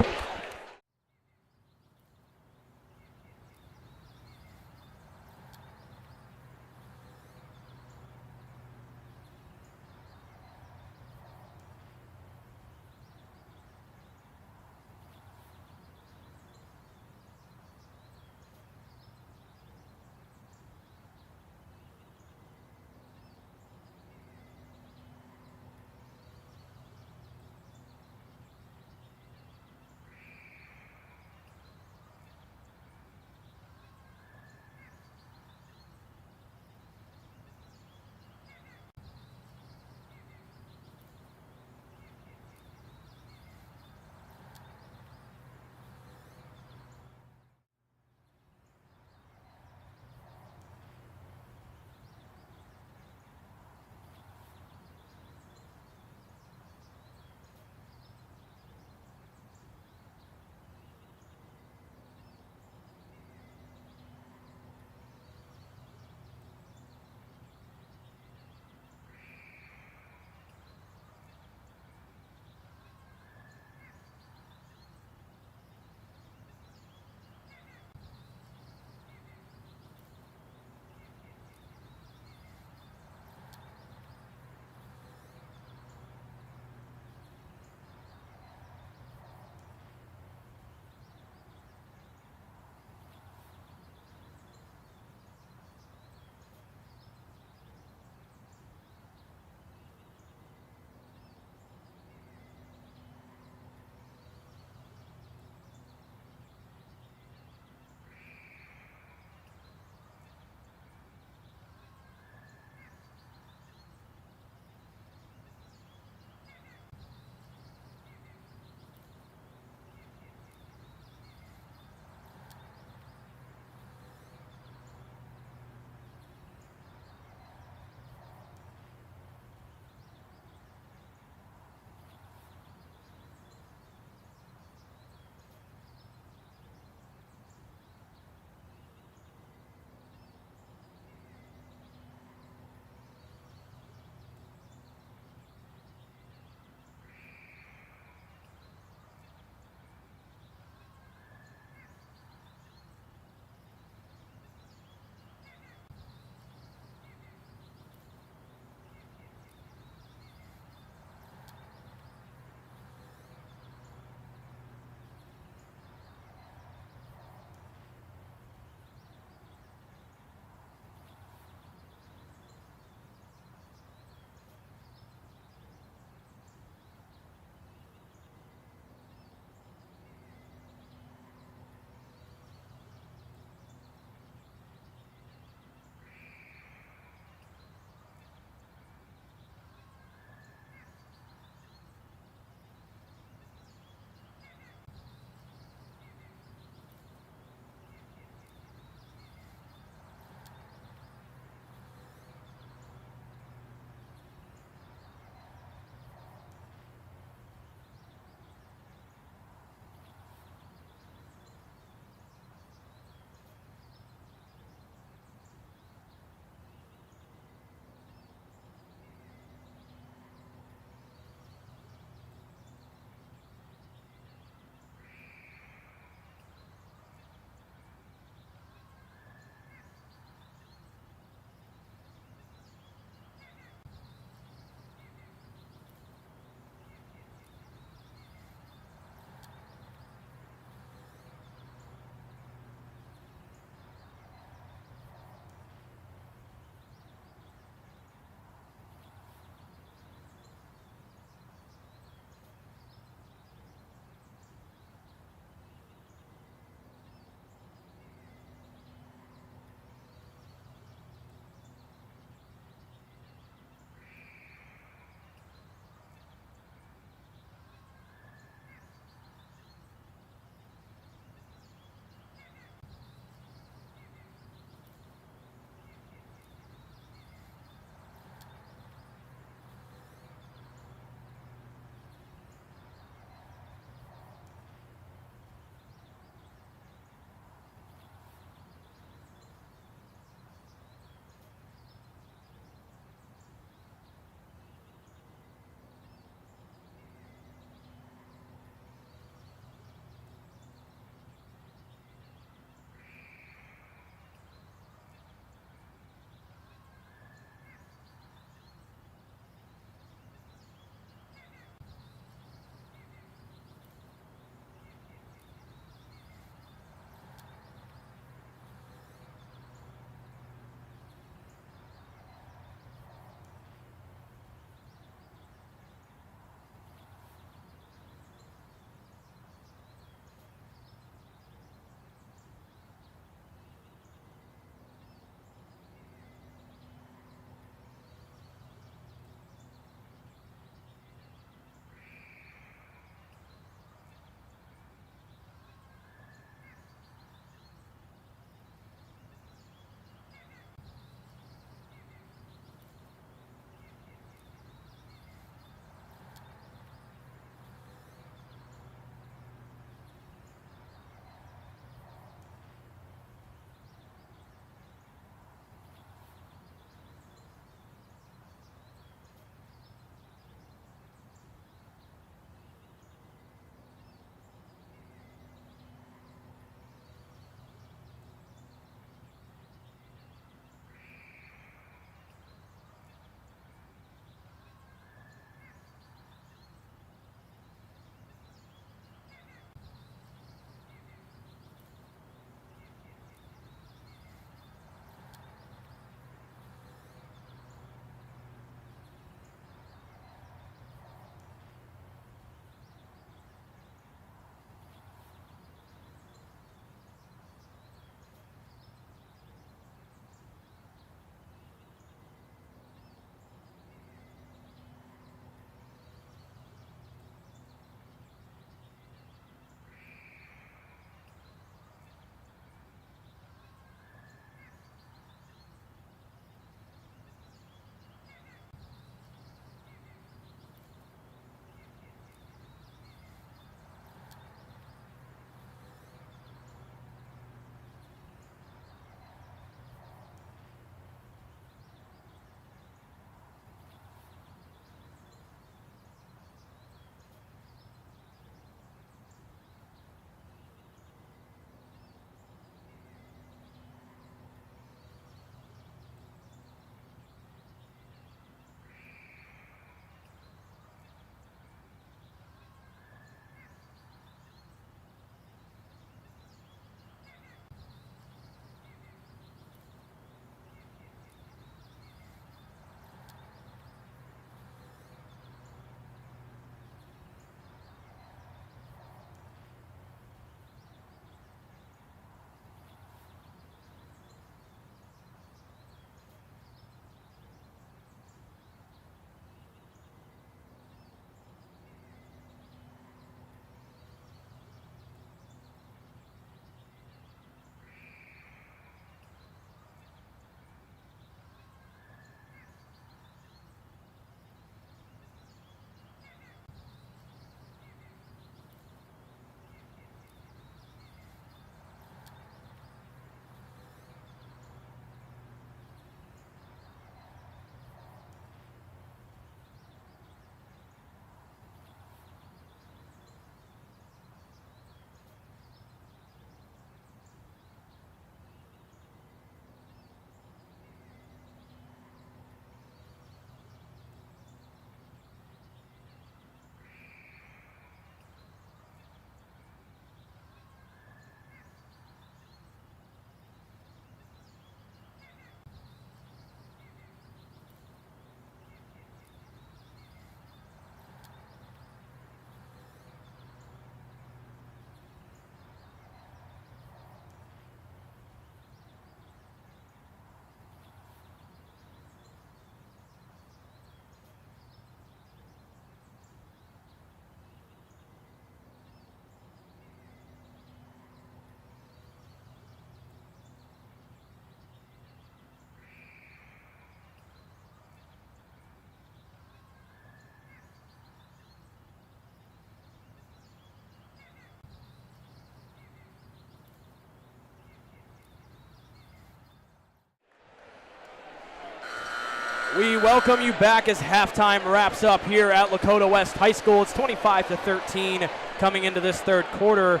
We welcome you back as halftime wraps up here at Lakota West High School. It's 25-13 coming into this third quarter,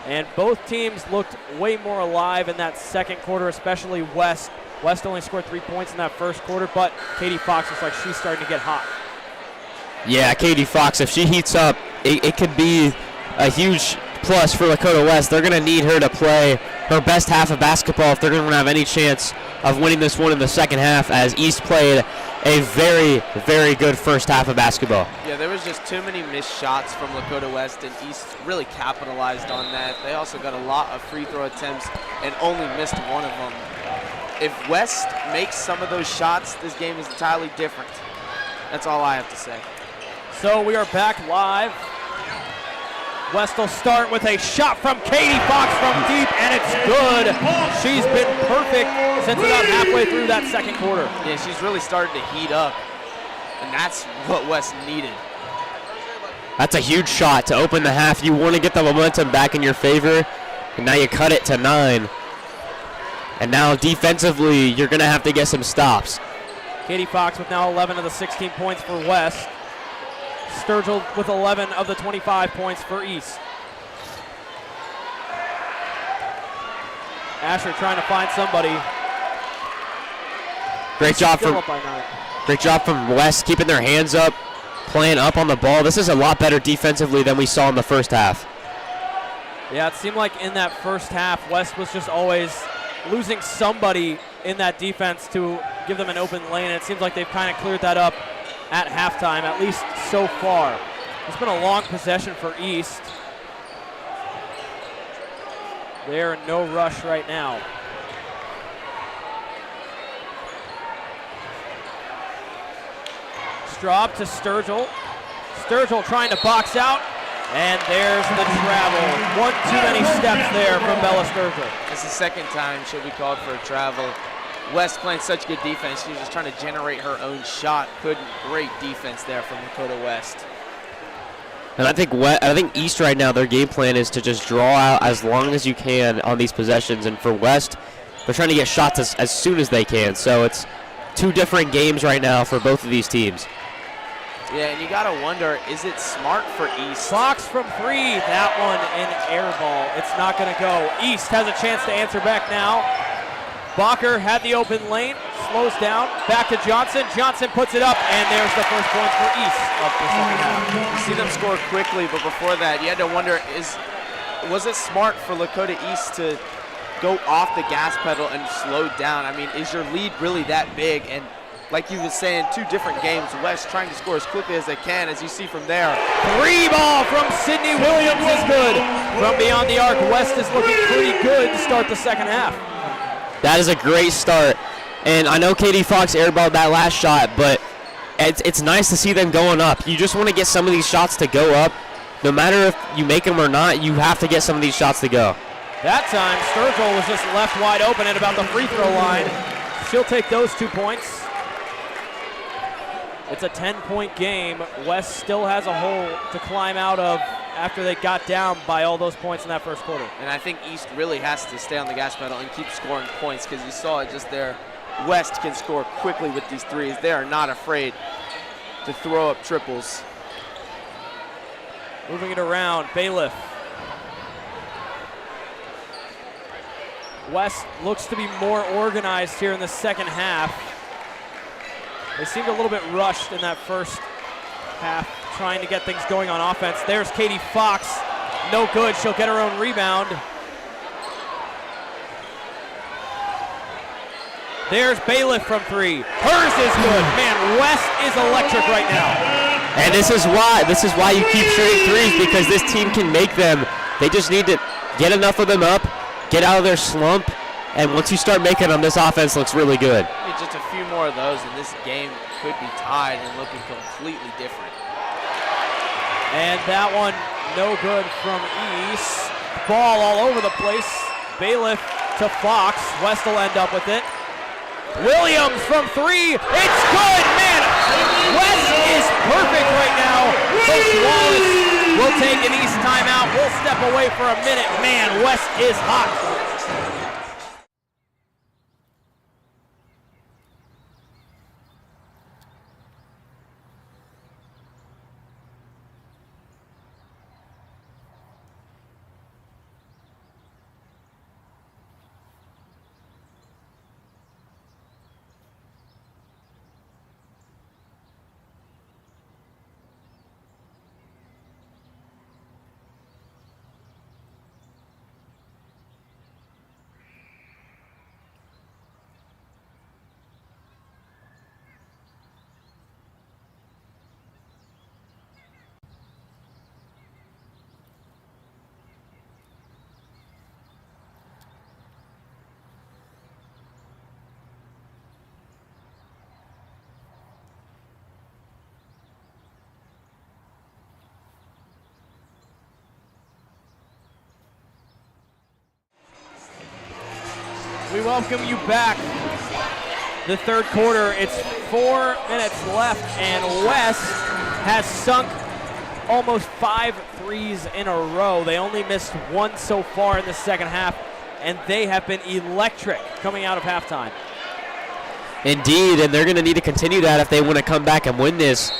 and both teams looked way more alive in that second quarter, especially West. West only scored 3 points in that first quarter, but Katie Fox looks like she's starting to get hot. Yeah, Katie Fox, if she heats up, it could be a huge plus for Lakota West. They're going to need her to play her best half of basketball if they're going to have any chance of winning this one in the second half, as East played a very, very good first half of basketball. Yeah, there was just too many missed shots from Lakota West, and East really capitalized on that. They also got a lot of free throw attempts and only missed one of them. If West makes some of those shots, this game is entirely different. That's all I have to say. So we are back live. West will start with a shot from Katie Fox from deep, and it's good. She's been perfect since about halfway through that second quarter. Yeah, she's really started to heat up, and that's what West needed. That's a huge shot to open the half. You want to get the momentum back in your favor, and now you cut it to 9. And now defensively, you're going to have to get some stops. Katie Fox with now 11 of the 16 points for West. Sturgill with 11 of the 25 points for East. Asher trying to find somebody. Great job from West, keeping their hands up, playing up on the ball. This is a lot better defensively than we saw in the first half. Yeah, it seemed like in that first half, West was just always losing somebody in that defense to give them an open lane, and it seems like they've kind of cleared that up at halftime, at least so far. It's been a long possession for East. They're in no rush right now. Straub to Sturgill. Sturgill trying to box out, and there's the travel. One too many steps there from Bella Sturgill. It's the second time she'll be called for a travel. West playing such good defense. She was just trying to generate her own shot. Great defense there from Lakota West. And I think East right now, their game plan is to just draw out as long as you can on these possessions. And for West, they're trying to get shots as soon as they can. So it's two different games right now for both of these teams. Yeah, and you got to wonder, is it smart for East? Fox from 3, that one an air ball. It's not going to go. East has a chance to answer back now. Bacher had the open lane, slows down, back to Johnson. Johnson puts it up, and there's the first point for East of the second half. You see them score quickly, but before that, you had to wonder, was it smart for Lakota East to go off the gas pedal and slow down? I mean, is your lead really that big? And like you were saying, two different games, West trying to score as quickly as they can, as you see from there. 3 ball from Sydney Williams is good. From beyond the arc, West is looking pretty good to start the second half. That is a great start. And I know Katie Fox airballed that last shot, but it's nice to see them going up. You just want to get some of these shots to go up. No matter if you make them or not, you have to get some of these shots to go. That time, Sturgill was just left wide open at about the free throw line. She'll take those 2 points. It's a 10-point game. West still has a hole to climb out of after they got down by all those points in that first quarter. And I think East really has to stay on the gas pedal and keep scoring points, because you saw it just there. West can score quickly with these threes. They are not afraid to throw up triples. Moving it around, Bailiff. West looks to be more organized here in the second half. They seemed a little bit rushed in that first half, trying to get things going on offense. There's Katie Fox. No good. She'll get her own rebound. There's Bailiff from 3. Hers is good. Man, West is electric right now. And this is why you keep shooting threes, because this team can make them. They just need to get enough of them up, get out of their slump, and once you start making them, this offense looks really good. Just a few more of those, and this game could be tied and looking completely different. And that one, no good from East. Ball all over the place. Bailiff to Fox. West will end up with it. Williams from 3. It's good, man. West is perfect right now. Coach Wallace will take an East timeout. We'll step away for a minute. Man, West is hot. We welcome you back. The third quarter, it's 4 minutes left, and West has sunk almost 5 threes in a row. They only missed 1 so far in the second half, and they have been electric coming out of halftime. Indeed, and they're going to need to continue that if they want to come back and win this.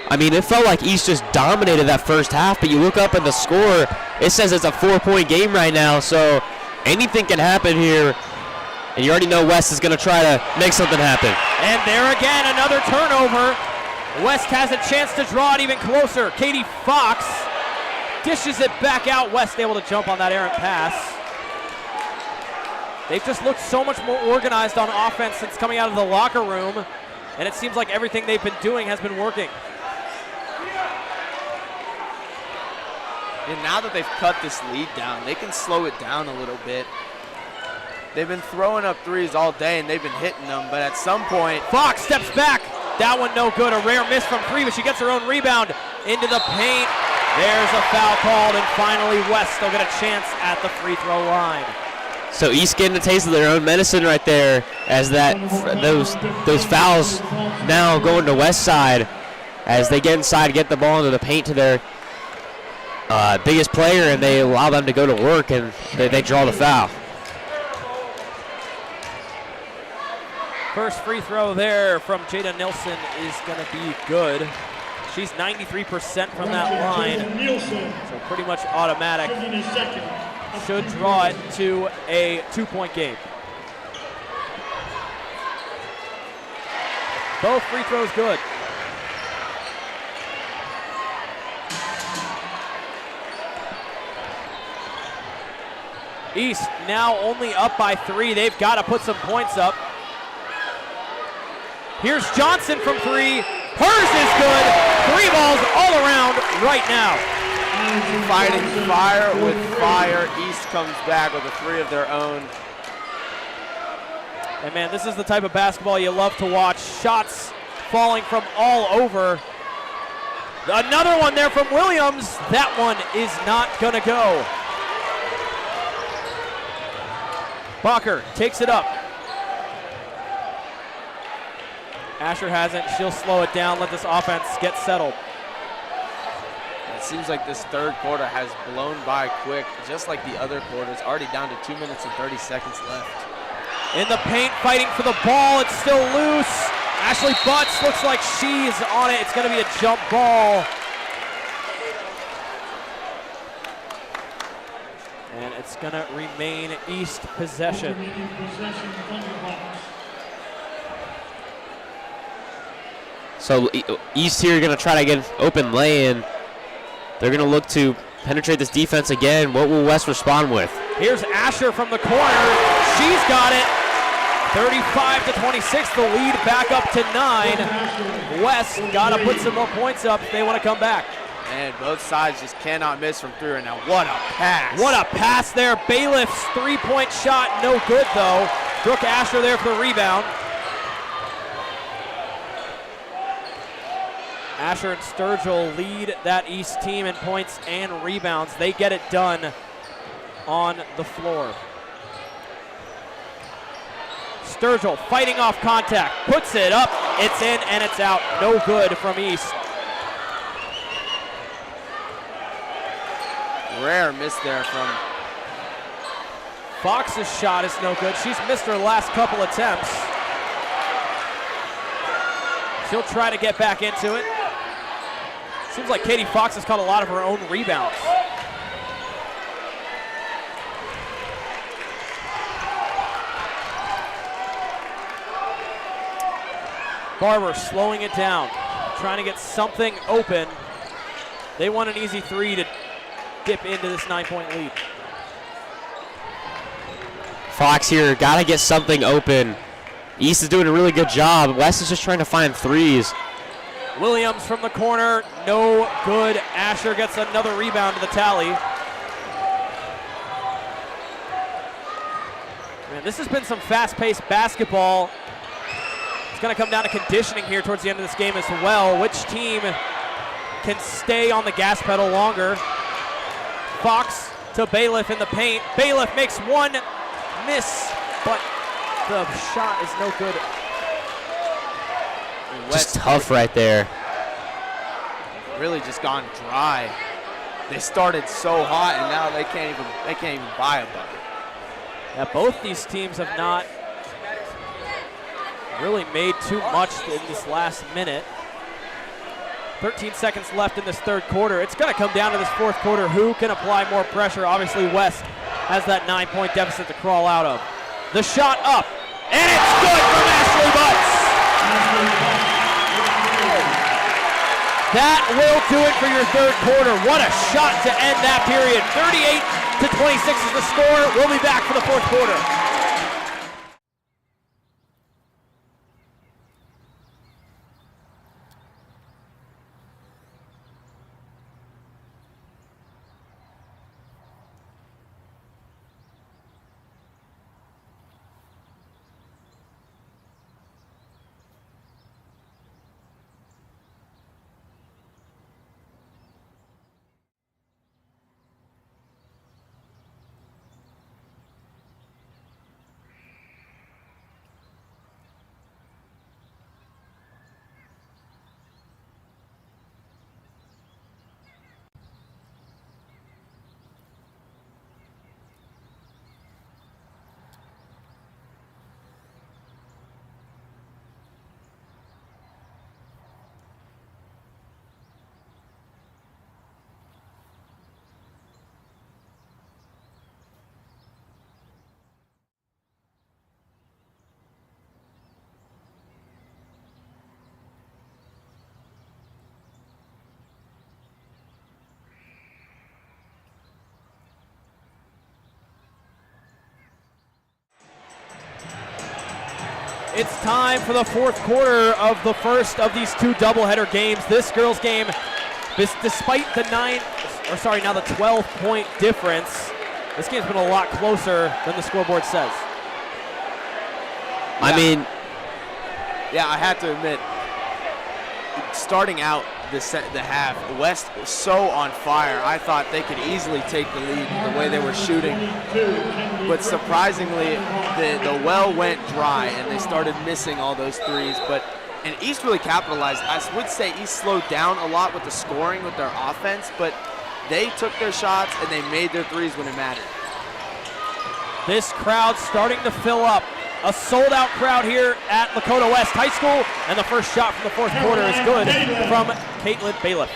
I mean, it felt like East just dominated that first half, but you look up at the score, it says it's a 4-point game right now, so anything can happen here. And you already know West is going to try to make something happen. And there again, another turnover. West has a chance to draw it even closer. Katie Fox dishes it back out. West able to jump on that errant pass. They've just looked so much more organized on offense since coming out of the locker room, and it seems like everything they've been doing has been working. And now that they've cut this lead down, they can slow it down a little bit. They've been throwing up threes all day, and they've been hitting them, but at some point... Fox steps back. That one no good. A rare miss from 3, but she gets her own rebound into the paint. There's a foul called, and finally West will get a chance at the free throw line. So East getting a taste of their own medicine right there, as those fouls now going to West side as they get inside, get the ball into the paint to their biggest player, and they allow them to go to work, and they draw the foul. First free throw there from Jada Nilsson is going to be good. She's 93% from that line, so pretty much automatic. Should draw it to a 2-point game. Both free throws good. East now only up by 3. They've got to put some points up. Here's Johnson from 3. Hers is good. 3 balls all around right now. Fighting fire with fire. East comes back with a 3 of their own. And man, this is the type of basketball you love to watch. Shots falling from all over. Another one there from Williams. That one is not gonna go. Bacher takes it up. Asher hasn't. She'll slow it down, let this offense get settled. It seems like this third quarter has blown by quick, just like the other quarters. Already down to 2 minutes and 30 seconds left. In the paint, fighting for the ball. It's still loose. Ashley Butts looks like she's on it. It's going to be a jump ball. And it's going to remain East possession. So East here going to try to get an open lay-in. They're going to look to penetrate this defense again. What will West respond with? Here's Asher from the corner. She's got it. 35-26, the lead back up to 9. West got to put some more points up if they want to come back. And both sides just cannot miss from 3 right now. What a pass. What a pass there. Bailiff's 3-point shot, no good though. Brooke Asher there for the rebound. Asher and Sturgill lead that East team in points and rebounds. They get it done on the floor. Sturgill fighting off contact, puts it up, it's in and it's out. No good from East. Rare miss there from Fox's shot is no good. She's missed her last couple attempts. She'll try to get back into it. Seems like Katie Fox has caught a lot of her own rebounds. Barber slowing it down, trying to get something open. They want an easy 3 to dip into this 9-point lead. Fox here, got to get something open. East is doing a really good job. West is just trying to find threes. Williams from the corner, no good. Asher gets another rebound to the tally. Man, this has been some fast-paced basketball. It's going to come down to conditioning here towards the end of this game as well. Which team can stay on the gas pedal longer? Fox to Bailiff in the paint. Bailiff makes one miss, but the shot is no good. Just tough right there. Really just gone dry. They started so hot, and now they can't even buy a bucket. Yeah, both these teams have not really made too much in this last minute. 13 seconds left in this third quarter. It's going to come down to this fourth quarter. Who can apply more pressure? Obviously, West has that 9-point deficit to crawl out of. The shot up, and it's good from Ashley Butts. That will do it for your third quarter. What a shot to end that period. 38-26 is the score. We'll be back for the fourth quarter. It's time for the fourth quarter of the first of these two doubleheader games. This girls' game, despite the 12-point difference, this game's been a lot closer than the scoreboard says. I have to admit, starting out the half, West was so on fire. I thought they could easily take the lead the way they were shooting. But surprisingly, the well went dry and they started missing all those threes. And East really capitalized. I would say East slowed down a lot with the scoring with their offense, but they took their shots and they made their threes when it mattered. This crowd starting to fill up. A sold-out crowd here at Lakota West High School, and the first shot from the fourth quarter is good from Caitlin Bailiff.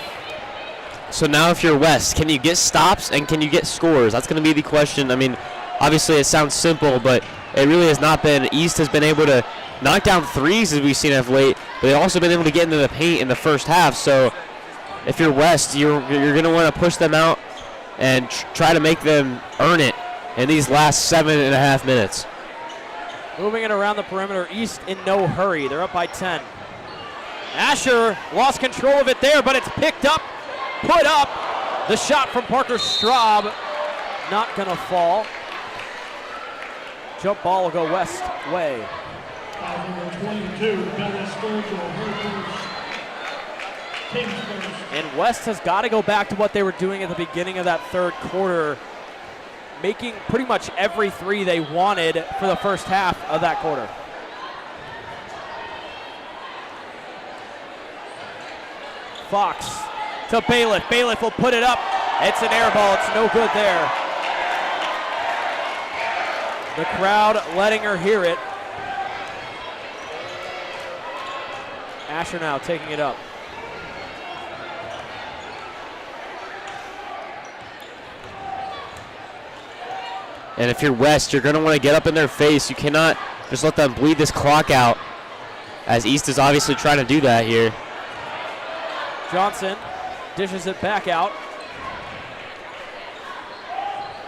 So now if you're West, can you get stops and can you get scores? That's going to be the question. I mean, obviously it sounds simple, but it really has not been. East has been able to knock down threes as we've seen of late, but they've also been able to get into the paint in the first half. So if you're West, you're going to want to push them out and try to make them earn it in these last 7.5 minutes. Moving it around the perimeter, East in no hurry. They're up by 10. Asher lost control of it there, but it's picked up, put up. The shot from Parker Straub, not gonna fall. Jump ball will go West way. And West has got to go back to what they were doing at the beginning of that third quarter, making pretty much every three they wanted for the first half of that quarter. Fox to Bailiff. Bailiff will put it up. It's an air ball. It's no good there. The crowd letting her hear it. Asher now taking it up. And if you're West, you're going to want to get up in their face. You cannot just let them bleed this clock out, as East is obviously trying to do that here. Johnson dishes it back out.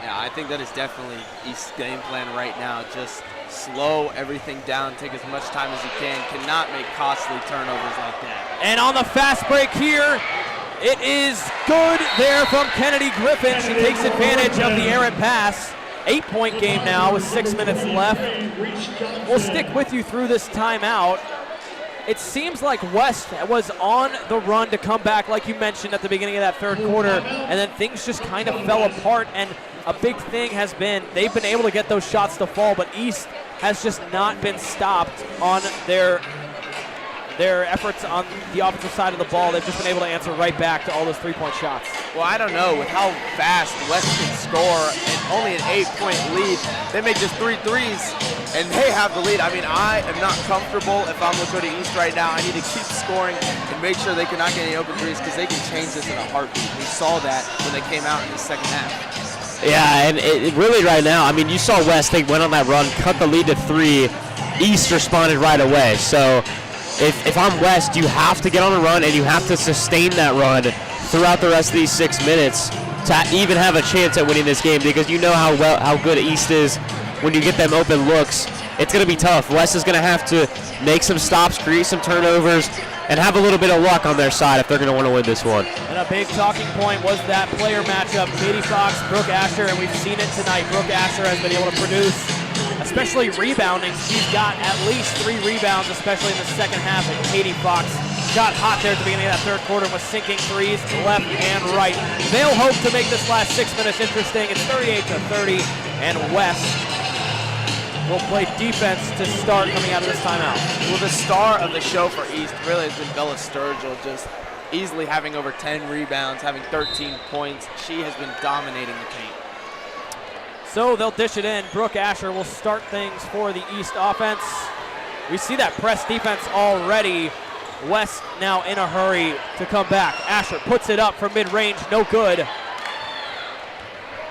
Yeah, I think that is definitely East's game plan right now. Just slow everything down, take as much time as you can. Cannot make costly turnovers like that. And on the fast break here, it is good there from Kennedy Griffin. She takes advantage of the errant pass. 8-point game now with 6 minutes left. We'll stick with you through this timeout. It seems like West was on the run to come back, like you mentioned at the beginning of that third quarter, and then things just kind of fell apart. And a big thing has been they've been able to get those shots to fall, but East has just not been stopped on their efforts on the offensive side of the ball. They've just been able to answer right back to all those three-point shots. Well, I don't know. With how fast West can score and only an 8-point lead, they make just 3 threes, and they have the lead. I mean, I am not comfortable if I'm Lakota East right now. I need to keep scoring and make sure they cannot get any open threes because they can change this in a heartbeat. We saw that when they came out in the second half. Yeah, and it really right now, I mean, you saw West, they went on that run, cut the lead to 3. East responded right away. So if I'm West, you have to get on a run and you have to sustain that run throughout the rest of these 6 minutes to even have a chance at winning this game, because you know how good East is when you get them open looks. It's going to be tough. West is going to have to make some stops, create some turnovers, and have a little bit of luck on their side if they're going to want to win this one. And a big talking point was that player matchup, Katie Fox, Brooke Asher, and we've seen it tonight. Brooke Asher has been able to produce, especially rebounding. She's got at least 3 rebounds, especially in the second half, and Katie Fox got hot there at the beginning of that third quarter and was sinking threes left and right. They'll hope to make this last 6 minutes interesting. It's 38-30, and West will play defense to start coming out of this timeout. Well, the star of the show for East really has been Bella Sturgill, just easily having over 10 rebounds, having 13 points. She has been dominating the paint. So they'll dish it in. Brooke Asher will start things for the East offense. We see that press defense already. West now in a hurry to come back. Asher puts it up from mid-range, no good.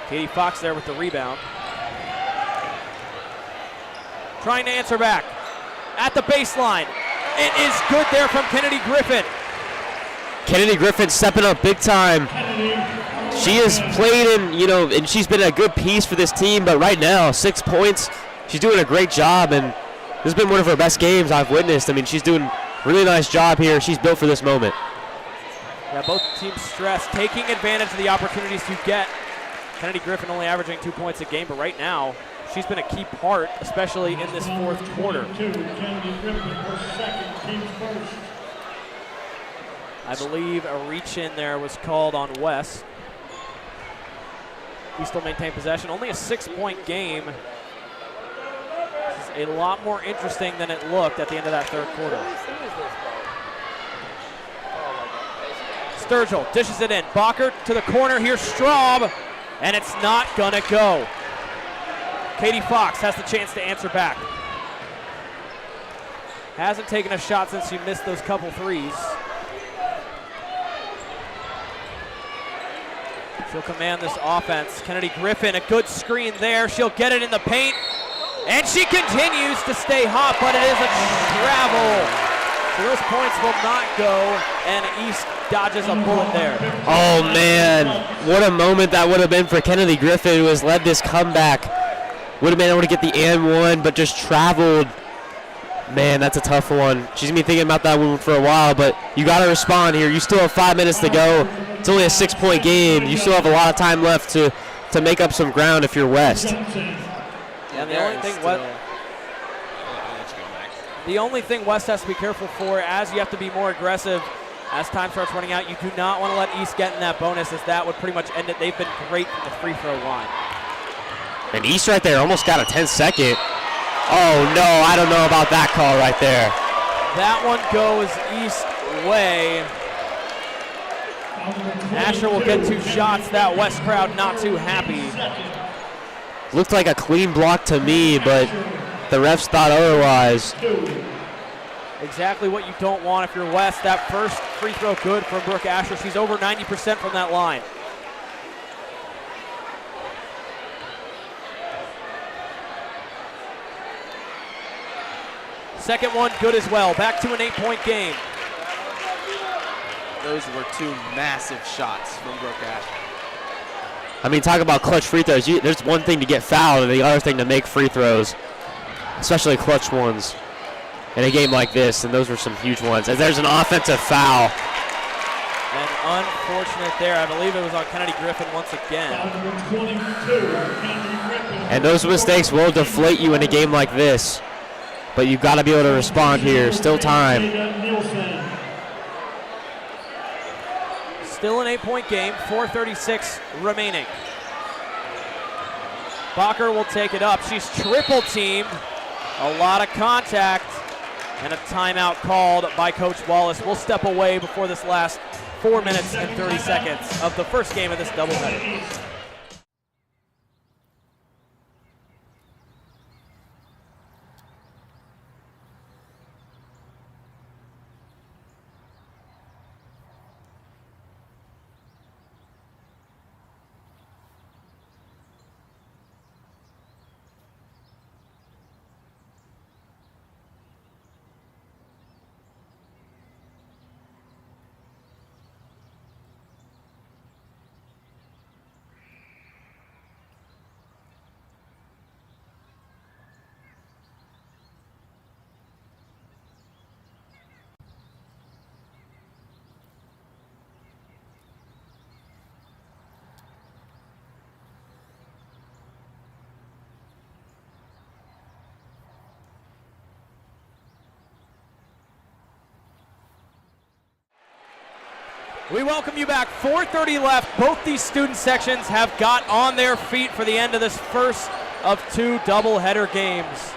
Katie Fox there with the rebound. Trying to answer back. At the baseline. It is good there from Kennedy Griffin. Kennedy Griffin stepping up big time. She has played and she's been a good piece for this team, but right now, 6 points, she's doing a great job, and this has been one of her best games I've witnessed. I mean, she's doing a really nice job here. She's built for this moment. Yeah, both teams stressed, taking advantage of the opportunities to get. Kennedy Griffin only averaging 2 points a game, but right now, she's been a key part, especially in this fourth quarter. I believe a reach in there was called on West. We still maintain possession. Only a 6-point game. This is a lot more interesting than it looked at the end of that third quarter. Sturgill dishes it in. Bacher to the corner. Here's Straub, and it's not gonna go. Katie Fox has the chance to answer back. Hasn't taken a shot since she missed those couple threes. She'll command this offense. Kennedy Griffin, a good screen there. She'll get it in the paint, and she continues to stay hot, but it is a travel. So those points will not go, and East dodges a bullet there. Oh, man. What a moment that would have been for Kennedy Griffin, who has led this comeback. Would have been able to get the and one, but just traveled. Man, that's a tough one. She's going to be thinking about that one for a while, but you got to respond here. You still have 5 minutes to go. It's only a 6-point game. You still have a lot of time left to make up some ground if you're West. Yeah, the only thing West has to be careful for, as you have to be more aggressive as time starts running out, you do not want to let East get in that bonus, as that would pretty much end it. They've been great from the free throw line. And East right there almost got a 10-second. Oh, no, I don't know about that call right there. That one goes East way. Asher will get 2 shots. That West crowd not too happy. Looked like a clean block to me, but the refs thought otherwise. Exactly what you don't want if you're West. That first free throw good from Brooke Asher. She's over 90% from that line. Second one good as well. Back to an 8-point game. Those were 2 massive shots from Brooke Asher. I mean, talk about clutch free throws. There's one thing to get fouled and the other thing to make free throws, especially clutch ones in a game like this, and those were some huge ones. As there's an offensive foul. And unfortunate there. I believe it was on Kennedy Griffin once again. And those mistakes will deflate you in a game like this, but you've got to be able to respond here. Still time. Still an 8-point game, 4:36 remaining. Bacher will take it up. She's triple teamed. A lot of contact and a timeout called by Coach Wallace. We'll step away before this last 4 minutes and 30 seconds of the first game of this doubleheader. We welcome you back. 4:30 left. Both these student sections have got on their feet for the end of this first of two doubleheader games.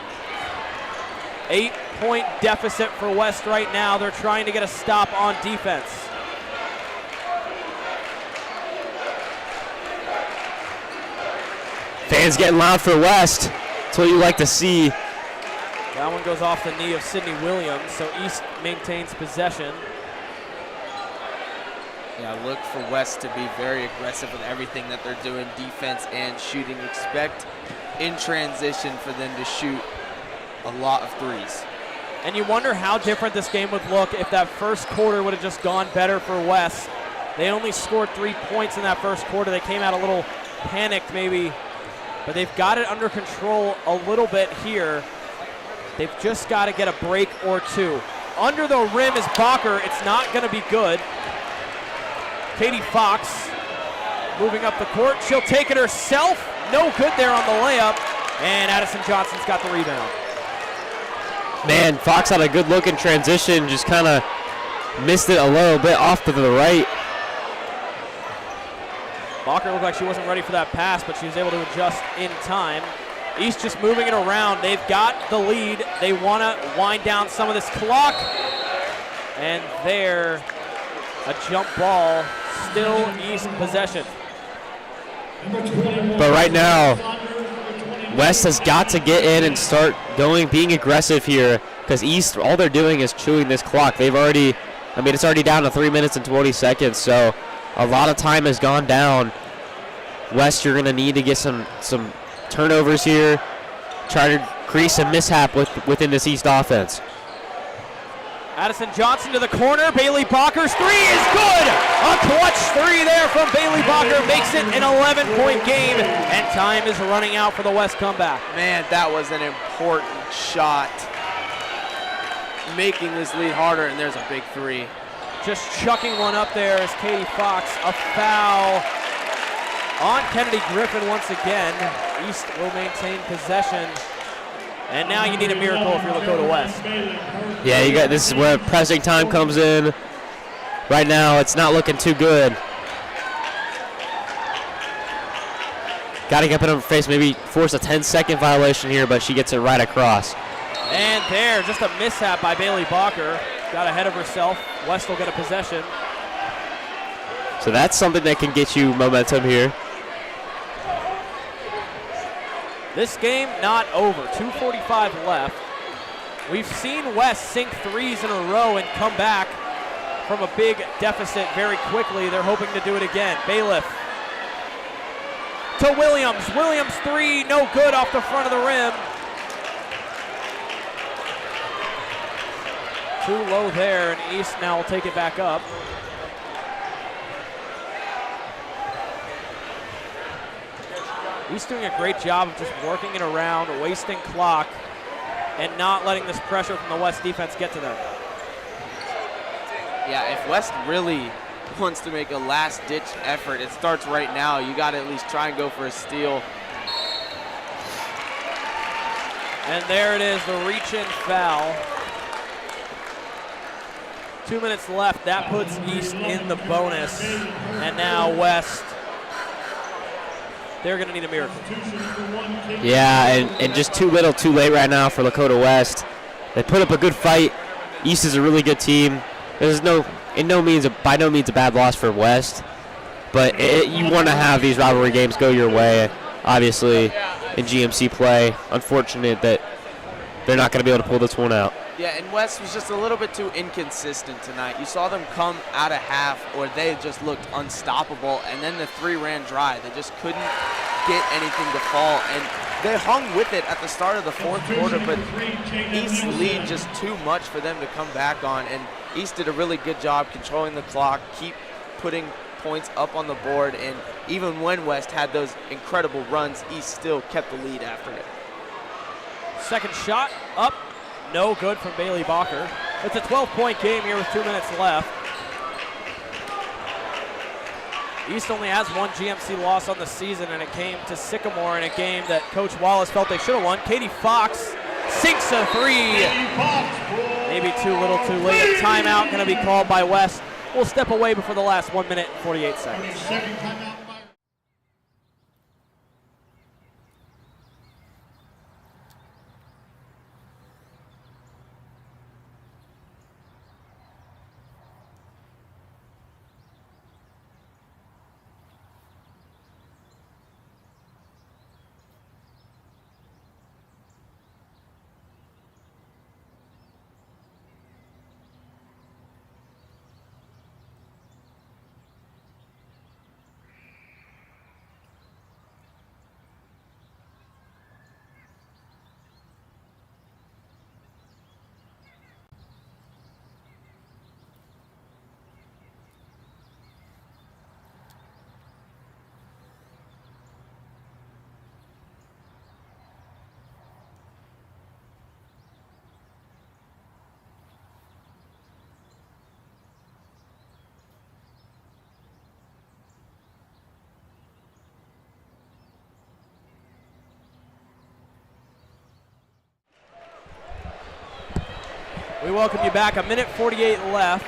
8-point deficit for West right now. They're trying to get a stop on defense. Fans getting loud for West. That's what you like to see. That one goes off the knee of Sydney Williams, so East maintains possession. Yeah, look for West to be very aggressive with everything that they're doing, defense and shooting. Expect in transition for them to shoot a lot of threes. And you wonder how different this game would look if that first quarter would have just gone better for West. They only scored 3 points in that first quarter. They came out a little panicked maybe, but they've got it under control a little bit here. They've just got to get a break or two. Under the rim is Bacher. It's not going to be good. Katie Fox moving up the court. She'll take it herself. No good there on the layup. And Addison Johnson's got the rebound. Man, Fox had a good look in transition, just kind of missed it a little bit off to the right. Bacher looked like she wasn't ready for that pass, but she was able to adjust in time. East just moving it around. They've got the lead. They want to wind down some of this clock. And there, a jump ball, still East possession. But right now, West has got to get in and start being aggressive here, because East, all they're doing is chewing this clock. They've already, it's already down to 3 minutes and 20 seconds, so a lot of time has gone down. West, you're going to need to get some turnovers here, try to create some mishap within this East offense. Addison Johnson to the corner. Bailey Bacher's three is good. A clutch three there from Bailey Bacher makes it an 11-point game, and time is running out for the West comeback. Man, that was an important shot, making this lead harder, and there's a big three. Just chucking one up there is Katie Fox. A foul on Kennedy Griffin once again. East will maintain possession. And now you need a miracle if you're Lakota West. Yeah, this is where pressing time comes in. Right now, it's not looking too good. Got to get up in her face, maybe force a 10-second violation here, but she gets it right across. And there, just a mishap by Bailey Bacher. Got ahead of herself. West will get a possession. So that's something that can get you momentum here. This game not over. 2:45 left. We've seen West sink threes in a row and come back from a big deficit very quickly. They're hoping to do it again. Bailiff to Williams. Williams three, no good off the front of the rim. Too low there, and East now will take it back up. East doing a great job of just working it around, wasting clock, and not letting this pressure from the West defense get to them. Yeah, if West really wants to make a last-ditch effort, it starts right now. You got to at least try and go for a steal. And there it is, the reach-in foul. 2 minutes left. That puts East in the bonus. And now West they're going to need a miracle. Yeah, and just too little, too late right now for Lakota West. They put up a good fight. East is a really good team. There's by no means a bad loss for West, but you want to have these rivalry games go your way. Obviously, in GMC play, unfortunate that they're not going to be able to pull this one out. Yeah, and West was just a little bit too inconsistent tonight. You saw them come out of half, or they just looked unstoppable, and then the 3 ran dry. They just couldn't get anything to fall, and they hung with it at the start of the 4th quarter, but East lead just too much for them to come back on, and East did a really good job controlling the clock, keep putting points up on the board, and even when West had those incredible runs, East still kept the lead after it. Second shot up. No good from Bailey Bacher. It's a 12-point game here with 2 minutes left. East only has 1 GMC loss on the season, and it came to Sycamore in a game that Coach Wallace felt they should have won. Katie Fox sinks a 3. Maybe too little too late. A timeout going to be called by West. We'll step away before the last 1 minute and 48 seconds. We welcome you back. 1:48 left.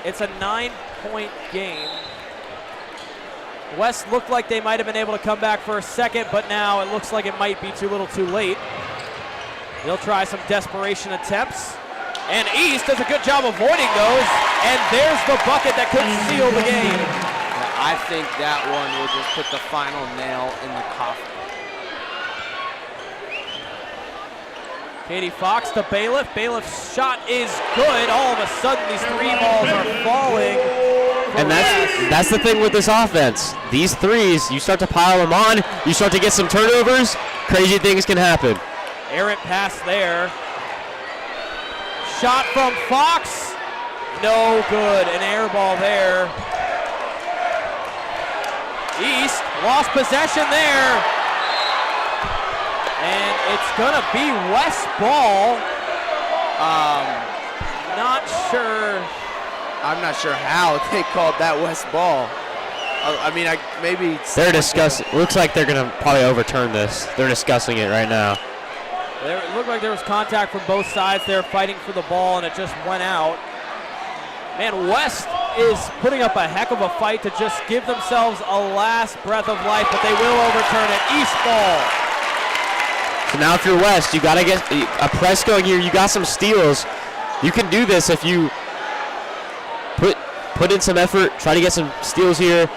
It's a 9-point game. West looked like they might have been able to come back for a second, but now it looks like it might be too little too late. They'll try some desperation attempts. And East does a good job avoiding those. And there's the bucket that could seal the game. I think that one will just put the final nail in the coffin. Katie Fox to Bailiff. Bailiff's shot is good. All of a sudden, these 3 balls are falling. And that's the thing with this offense. These 3s, you start to pile them on, you start to get some turnovers, crazy things can happen. Errant pass there. Shot from Fox. No good. An air ball there. East lost possession there. And it's going to be West ball. Not sure. I'm not sure how they called that West ball. I mean, maybe. They're discussing. Looks like they're going to probably overturn this. They're discussing it right now. It looked like there was contact from both sides. They were fighting for the ball, and it just went out. Man, West is putting up a heck of a fight to just give themselves a last breath of life, but they will overturn it. East ball. So now if you're West, you got to get a press going here. You got some steals. You can do this if you put in some effort, try to get some steals here.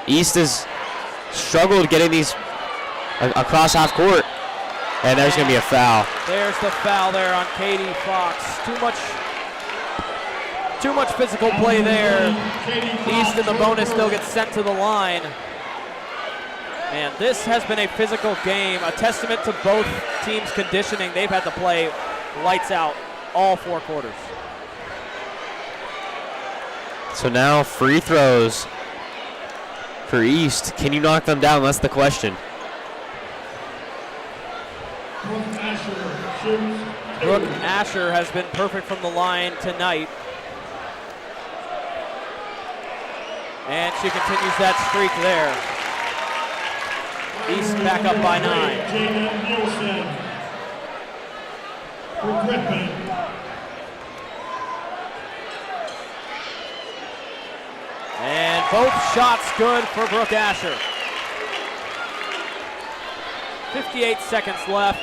East has struggled getting these across half court. And there's going to be a foul. There's the foul there on Katie Fox. Too much physical play there. East in the bonus still gets sent to the line. Man, this has been a physical game, a testament to both teams' conditioning. They've had to play lights out all 4 quarters. So now free throws for East. Can you knock them down? That's the question. Brooke Asher has been perfect from the line tonight. And she continues that streak there. East back up by 9. And both shots good for Brooke Asher. 58 seconds left.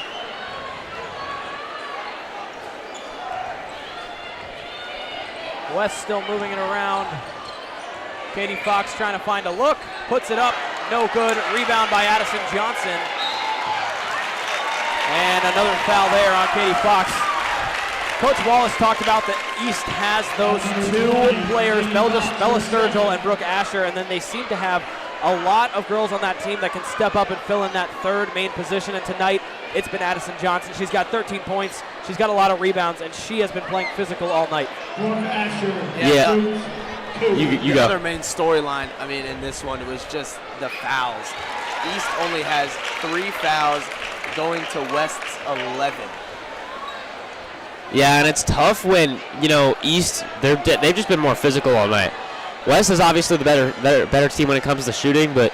West still moving it around. Katie Fox trying to find a look, puts it up, no good. Rebound by Addison Johnson. And another foul there on Katie Fox. Coach Wallace talked about that East has those two players, Bella Sturgill and Brooke Asher, and then they seem to have a lot of girls on that team that can step up and fill in that third main position. And tonight, it's been Addison Johnson. She's got 13 points. She's got a lot of rebounds, and she has been playing physical all night. Yeah. You the go. other main storyline, I mean, in this one, was just the fouls. East only has 3 fouls going to West's 11. Yeah, and it's tough when, you know, East, they've just been more physical all night. West is obviously the better team when it comes to shooting, but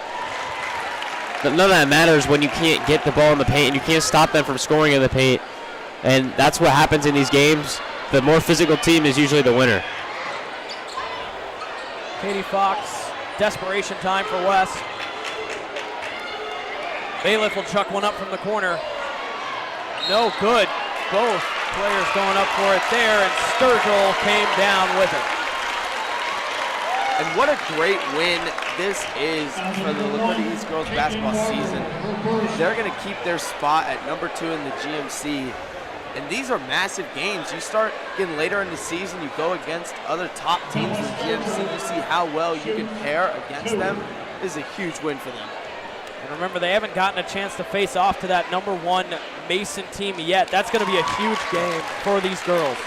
none of that matters when you can't get the ball in the paint and you can't stop them from scoring in the paint. And that's what happens in these games. The more physical team is usually the winner. Katie Fox, desperation time for West. Bailiff will chuck one up from the corner. No good. Both players going up for it there, and Sturgill came down with it. And what a great win this is for the Lakota East girls basketball season. They're going to keep their spot at number 2 in the GMC. And these are massive games. You start getting later in the season, you go against other top teams in the GMC, you see how well you can pair against them. This is a huge win for them. And remember, they haven't gotten a chance to face off to that number 1 Mason team yet. That's going to be a huge game for these girls.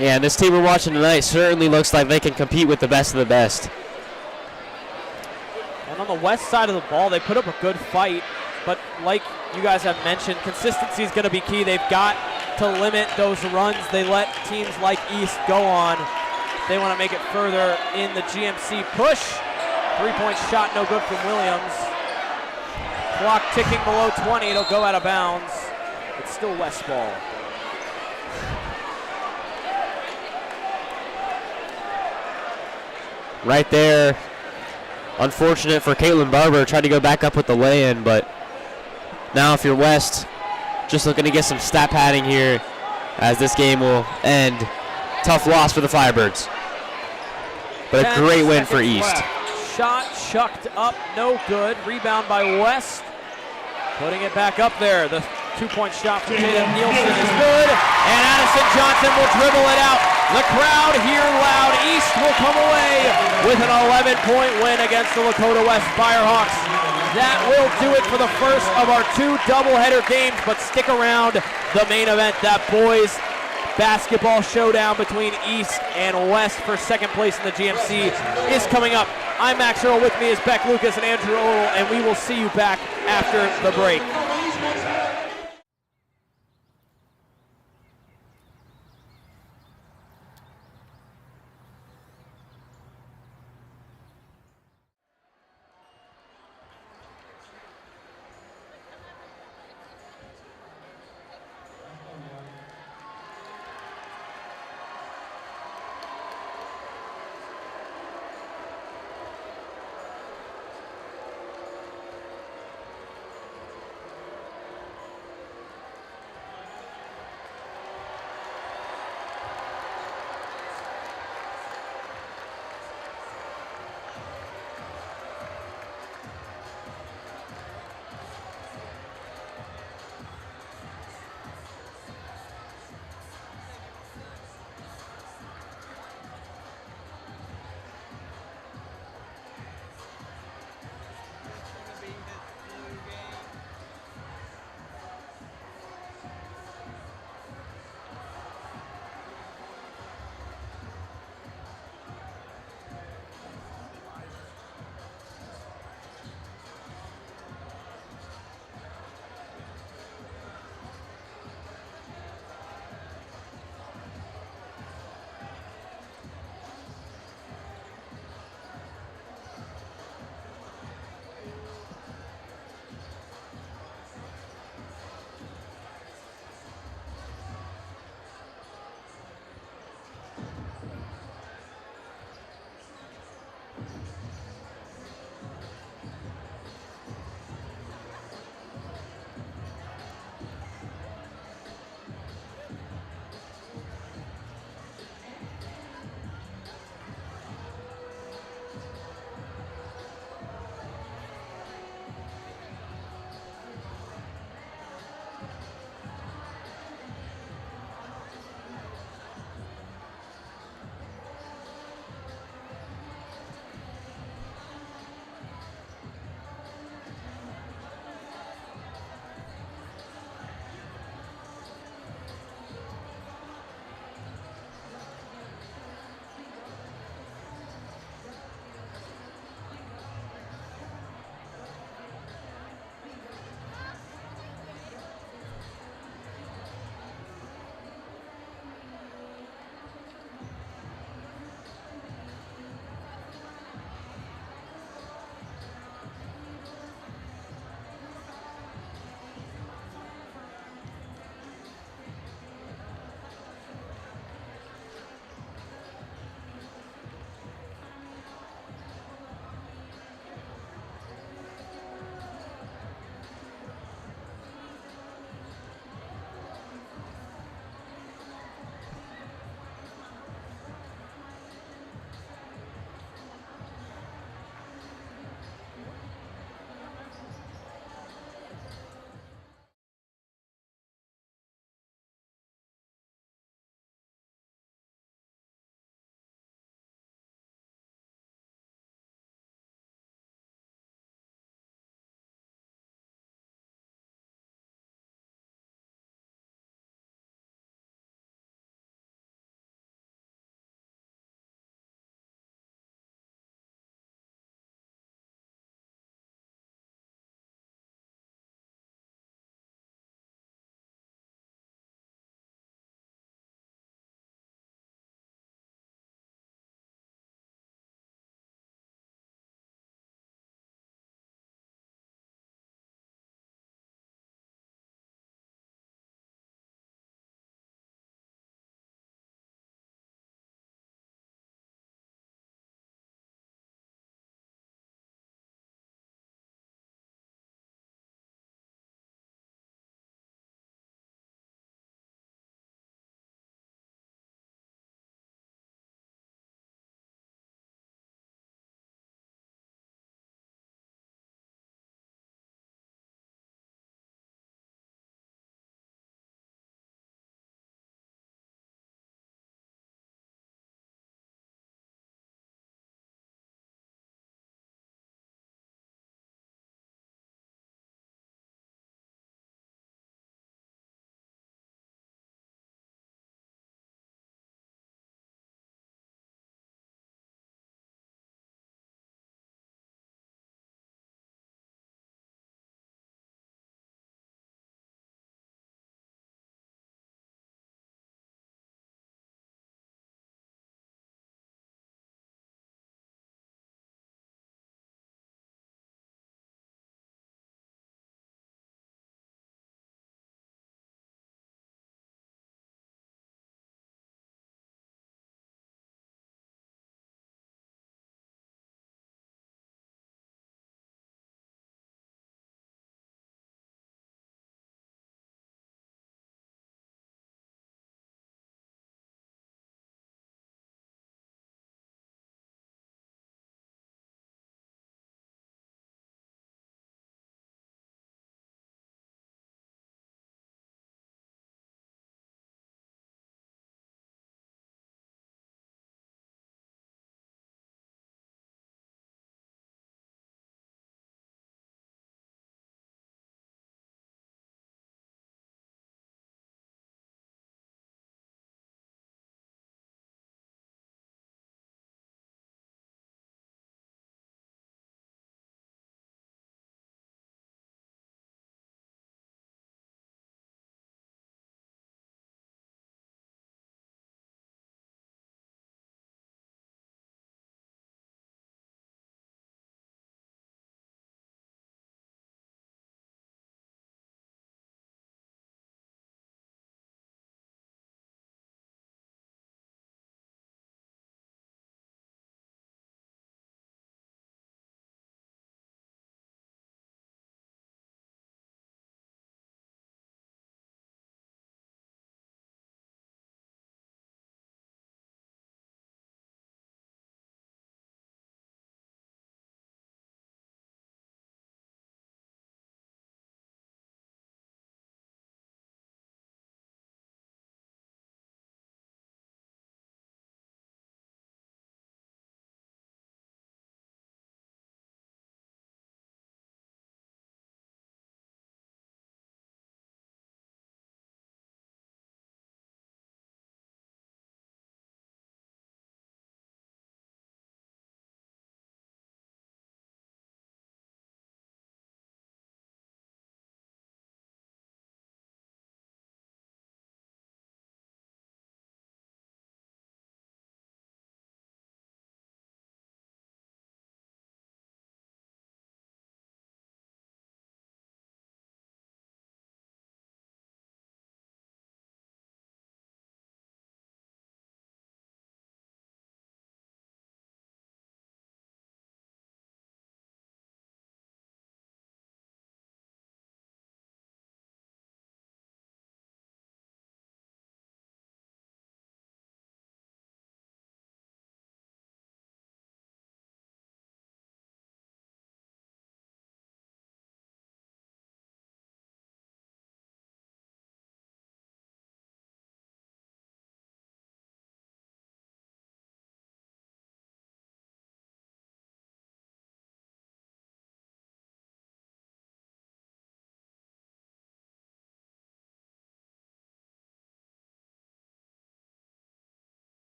Yeah, and this team we're watching tonight certainly looks like they can compete with the best of the best. And on the West side of the ball, they put up a good fight. But like you guys have mentioned, consistency is going to be key. They've got to limit those runs they let teams like East go on. They want to make it further in the GMC push. 3-point shot, no good from Williams. Clock ticking below 20, it'll go out of bounds. It's still West ball. Right there, unfortunate for Caitlin Barber, tried to go back up with the lay-in, but now if you're West, just looking to get some stat padding here as this game will end. Tough loss for the Firebirds, but a great win for East. Left. Shot chucked up, no good. Rebound by West. Putting it back up there. The 2-point shot from Jada Nielsen is good. And Addison Johnson will dribble it out. The crowd here loud. East will come away with an 11-point win against the Lakota West Firehawks. That will do it for the first of our 2 doubleheader games, but stick around. The main event, that boys basketball showdown between East and West for second place in the GMC is coming up. I'm Max Earl. With me is Beck Lucas and Andrew Odell, and we will see you back after the break.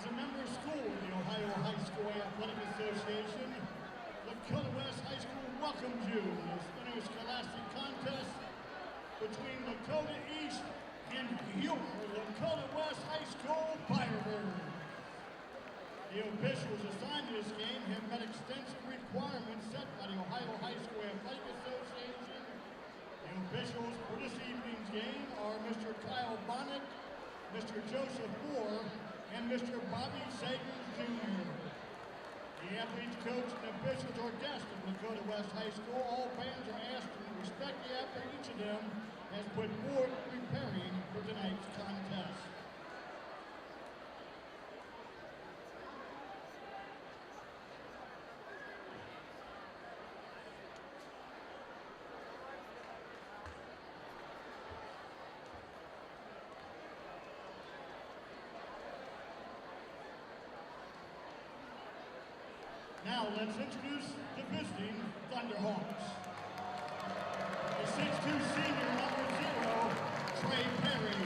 As a member school of the Ohio High School Athletic Association, Lakota West High School welcomes you to this interscholastic contest between Lakota East and your Lakota West High School Firebirds. The officials assigned to this game have met extensive requirements set by the Ohio High School Athletic Association. The officials for this evening's game are Mr. Kyle Bonnet, Mr. Joseph Moore, and Mr. Bobby Sagers Jr. The athletes, coach, and officials are guests of Lakota West High School. All fans are asked to respect the effort each of them has put forth preparing for tonight's contest. Now let's introduce the visiting Thunderhawks. The 6'2" senior, number 0, Trey Perry.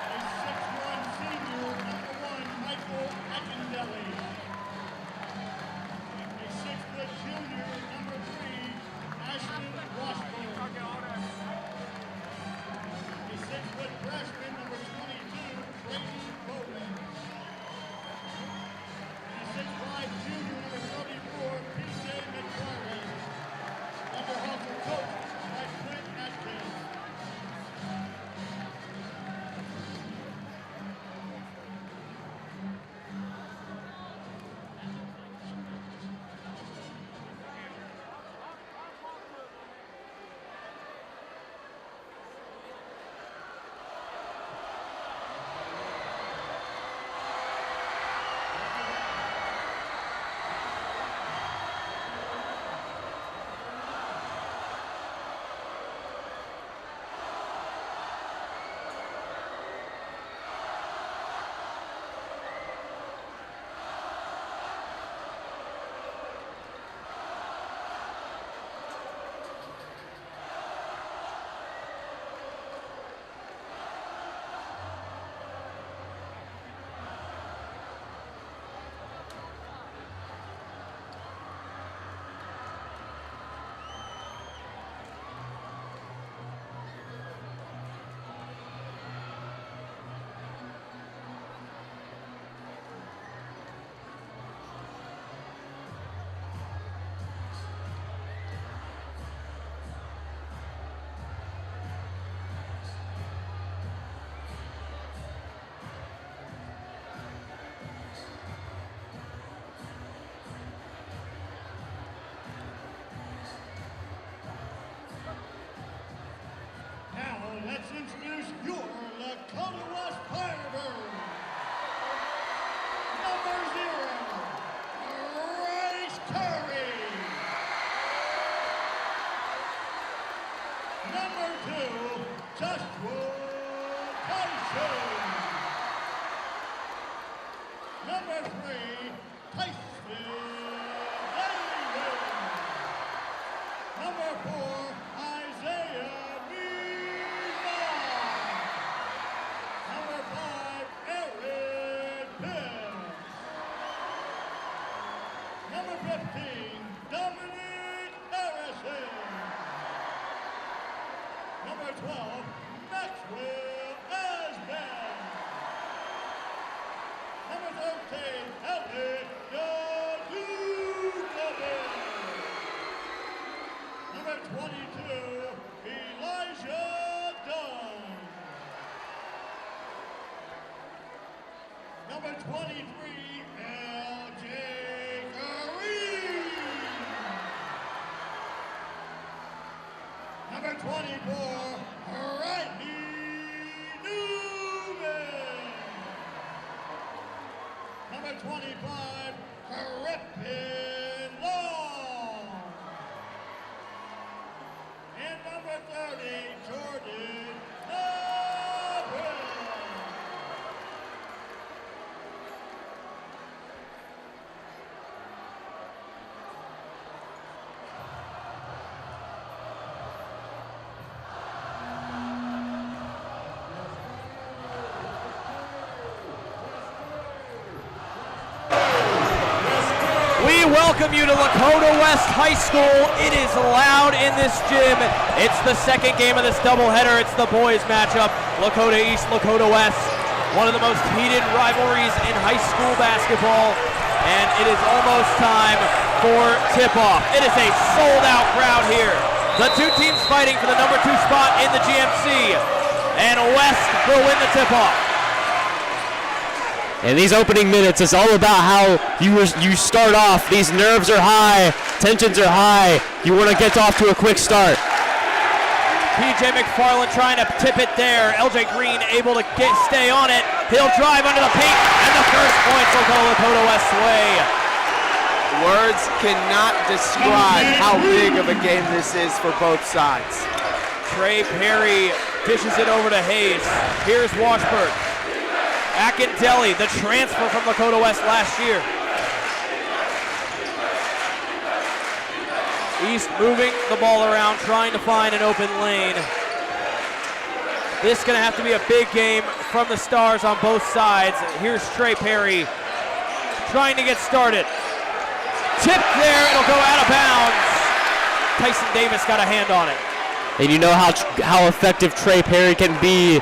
The 6'1" senior, number 1, Michael Ekendelli. A 6' junior, number 3, Ashton Washburn. A 6' freshman, number 22, Brady Bowman. 6'5" junior, number 34, P.J. McFarland. Thunderhawks are coached by Clint Atkins. Let's introduce your Lakota West Firebirds. Number 0, Bryce Curry. Number 2, Joshua Tyson. Number 3, Tyson Davis. Number 4, Isaiah Dominic Harrison. Number 12, Maxwell Asben. Number 13, Elliot Yadukovic. Number 22, Elijah Dunn. Number 23, L.J. Number 24, Rodney Newman. Number 25, Griffin Long. And number 30, Jordan Aubrey. welcome you to Lakota West High School. It is loud in this gym. It's the second game of this doubleheader. It's the boys matchup, Lakota East, Lakota West. One of the most heated rivalries in high school basketball, and it is almost time for tip-off. It is a sold-out crowd here. The two teams fighting for the number 2 spot in the GMC, and West will win the tip-off. In these opening minutes, it's all about how you start off. These nerves are high, tensions are high. You want to get off to a quick start. PJ McFarland trying to tip it there. LJ Green able to stay on it. He'll drive under the paint, and the first points will go Lakota West's way. Words cannot describe how big of a game this is for both sides. Trey Perry dishes it over to Hayes. Here's Washburn. Akindelli, the transfer from Lakota West last year. East moving the ball around, trying to find an open lane. This is going to have to be a big game from the Stars on both sides. Here's Trey Perry trying to get started. Tipped there, it'll go out of bounds. Tyson Davis got a hand on it. And you know how effective Trey Perry can be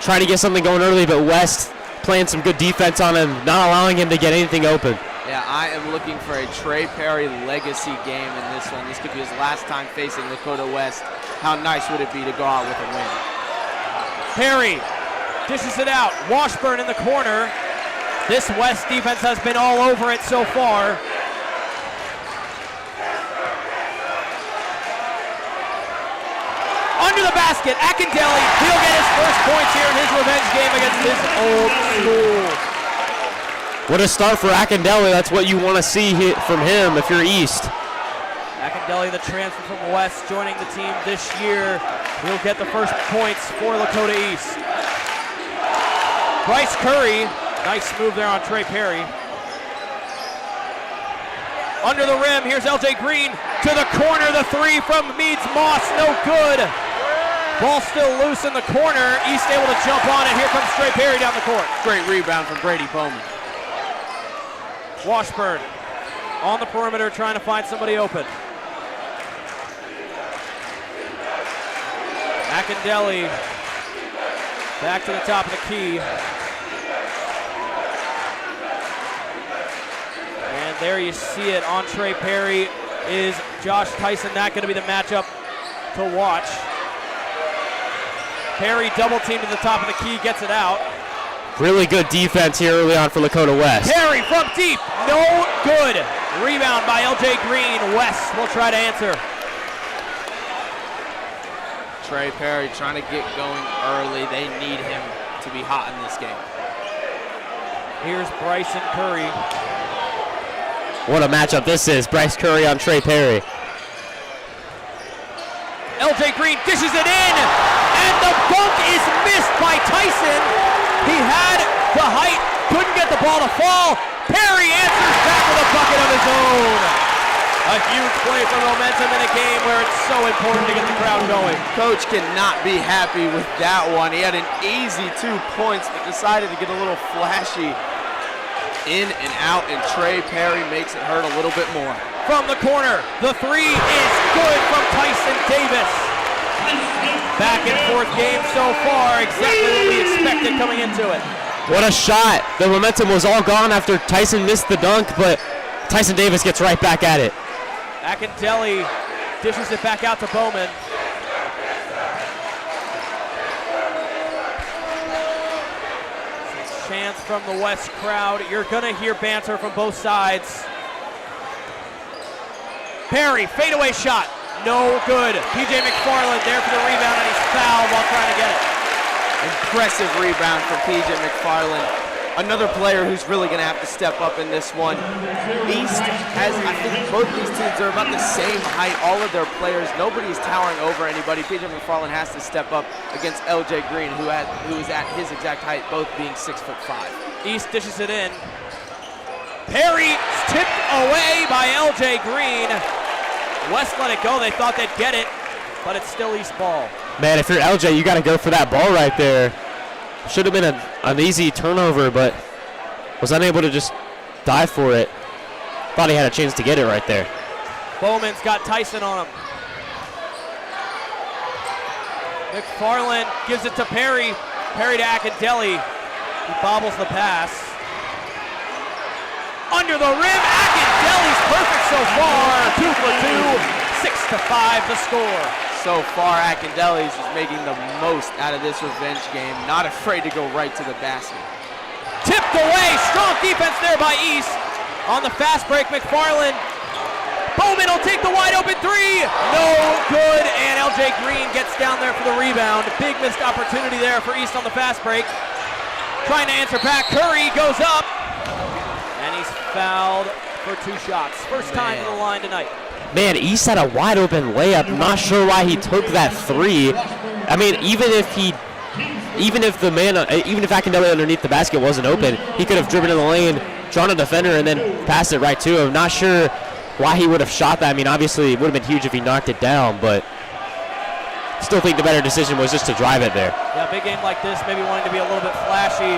trying to get something going early, but West playing some good defense on him, not allowing him to get anything open. Yeah, I am looking for a Trey Perry legacy game in this one. This could be his last time facing Lakota West. How nice would it be to go out with a win? Perry dishes it out. Washburn in the corner. This West defense has been all over it so far. Under the basket, Akindelli, he'll get his first points here in his revenge game against his old school. What a start for Akindelli. That's what you want to see from him if you're East. Akindelli, the transfer from West, joining the team this year. He'll get the first points for Lakota East. Bryce Curry, nice move there on Trey Perry. Under the rim, here's LJ Green to the corner. The three from Meads Moss, no good. Ball still loose in the corner. East able to jump on it. Here comes Trey Perry down the court. Great rebound from Brady Bowman. Washburn on the perimeter trying to find somebody open. Akindelli back to the top of the key. And there you see it on Trey Perry is Josh Tyson. Not going to be the matchup to watch. Perry double teamed to the top of the key, gets it out. Really good defense here early on for Lakota West. Perry from deep, no good. Rebound by LJ Green. West will try to answer. Trey Perry trying to get going early. They need him to be hot in this game. Here's Bryson Curry. What a matchup this is. Bryce Curry on Trey Perry. LJ Green dishes it in, and the bunk is missed by Tyson. He had the height, couldn't get the ball to fall. Perry answers back with a bucket of his own. A huge play for momentum in a game where it's so important to get the crowd going. Coach cannot be happy with that one. He had an easy 2 points, but decided to get a little flashy in and out, and Trey Perry makes it hurt a little bit more. From the corner, the three is good from Tyson Davis. Back and forth game so far, exactly what we expected coming into it. What a shot. The momentum was all gone after Tyson missed the dunk, but Tyson Davis gets right back at it. Akindelli dishes it back out to Bowman. Chance from the West crowd. You're going to hear banter from both sides. Perry, fadeaway shot, no good. PJ McFarland there for the rebound, and he's fouled while trying to get it. Impressive rebound from PJ McFarland. Another player who's really going to have to step up in this one. East has, I think both these teams are about the same height, all of their players. Nobody's towering over anybody. PJ McFarland has to step up against LJ Green, who is at his exact height, both being 6'5". East dishes it in. Perry tipped away by LJ Green. West let it go. They thought they'd get it, but it's still East ball. Man, if you're LJ, you got to go for that ball right there. Should have been an easy turnover, but was unable to just dive for it. thought he had a chance to get it right there. Bowman's got Tyson on him. McFarland gives it to Perry. Perry to Akindelli. He bobbles the pass. Under the rim, Akindelli's perfect so far. 2 for 2, 6-5 the score. So far, Akindelli's is making the most out of this revenge game. Not afraid to go right to the basket. Tipped away, strong defense there by East. On the fast break, McFarland. Bowman will take the wide open three. No good, and LJ Green gets down there for the rebound. Big missed opportunity there for East on the fast break. Trying to answer back, Curry goes up, and he's fouled for 2 shots. First time to the line tonight. Man, East had a wide open layup. I'm not sure why he took that 3. I mean, even if Akindelli underneath the basket wasn't open, he could have driven in the lane, drawn a defender, and then passed it right to him. Not sure why he would have shot that. I mean, obviously it would have been huge if he knocked it down, but still think the better decision was just to drive it there. Yeah, big game like this, maybe wanting to be a little bit flashy.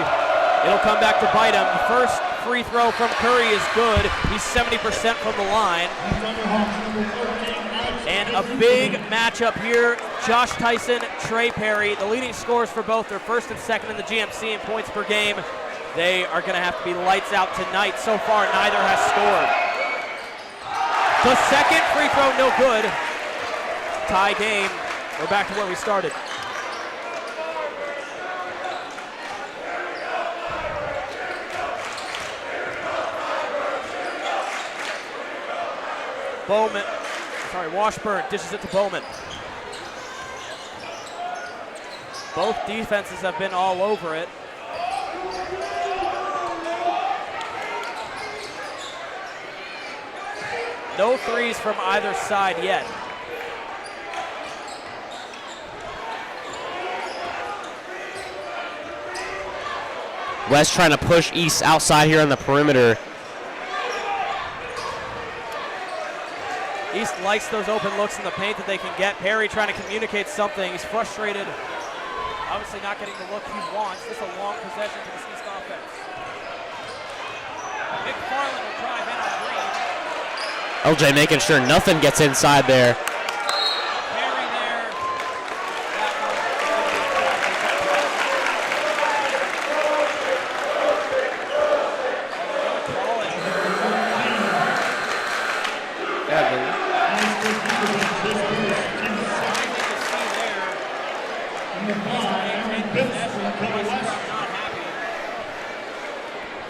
It'll come back to bite him. The first free throw from Curry is good. He's 70% from the line. And a big matchup here. Josh Tyson, Trey Perry, the leading scorers for both. They're first and second in the GMC in points per game. They are going to have to be lights out tonight. So far, neither has scored. The second free throw, no good. Tie game. We're back to where we started. Washburn dishes it to Bowman. Both defenses have been all over it. No threes from either side yet. West trying to push East outside here on the perimeter. East likes those open looks in the paint that they can get. Perry trying to communicate something. He's frustrated. Obviously not getting the look he wants. This is a long possession for this East offense. McFarland will drive in on Green. LJ making sure nothing gets inside there. Perry there. That one is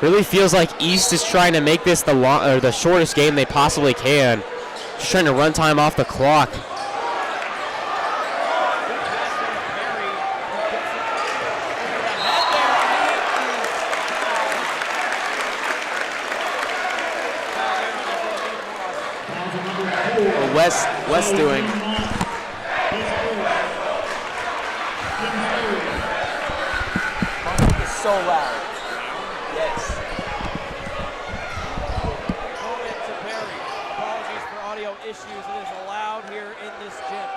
Really feels like East is trying to make this the shortest game they possibly can. Just trying to run time off the clock. West doing. It's so loud. Yes. Moment to Perry. Apologies for audio issues. It is allowed here in this gym.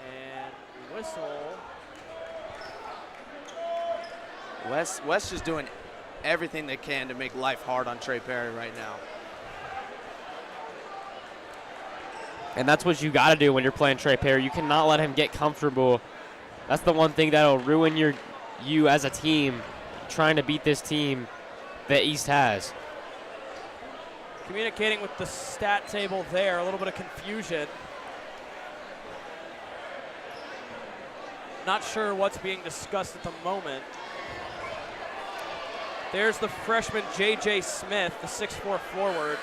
And whistle. West just doing everything they can to make life hard on Trey Perry right now. And that's what you got to do when you're playing Trey Perry. You cannot let him get comfortable. That's the one thing that'll ruin you as a team trying to beat this team that East has. Communicating with the stat table there, a little bit of confusion. Not sure what's being discussed at the moment. There's the freshman J.J. Smith, the 6'4" forward.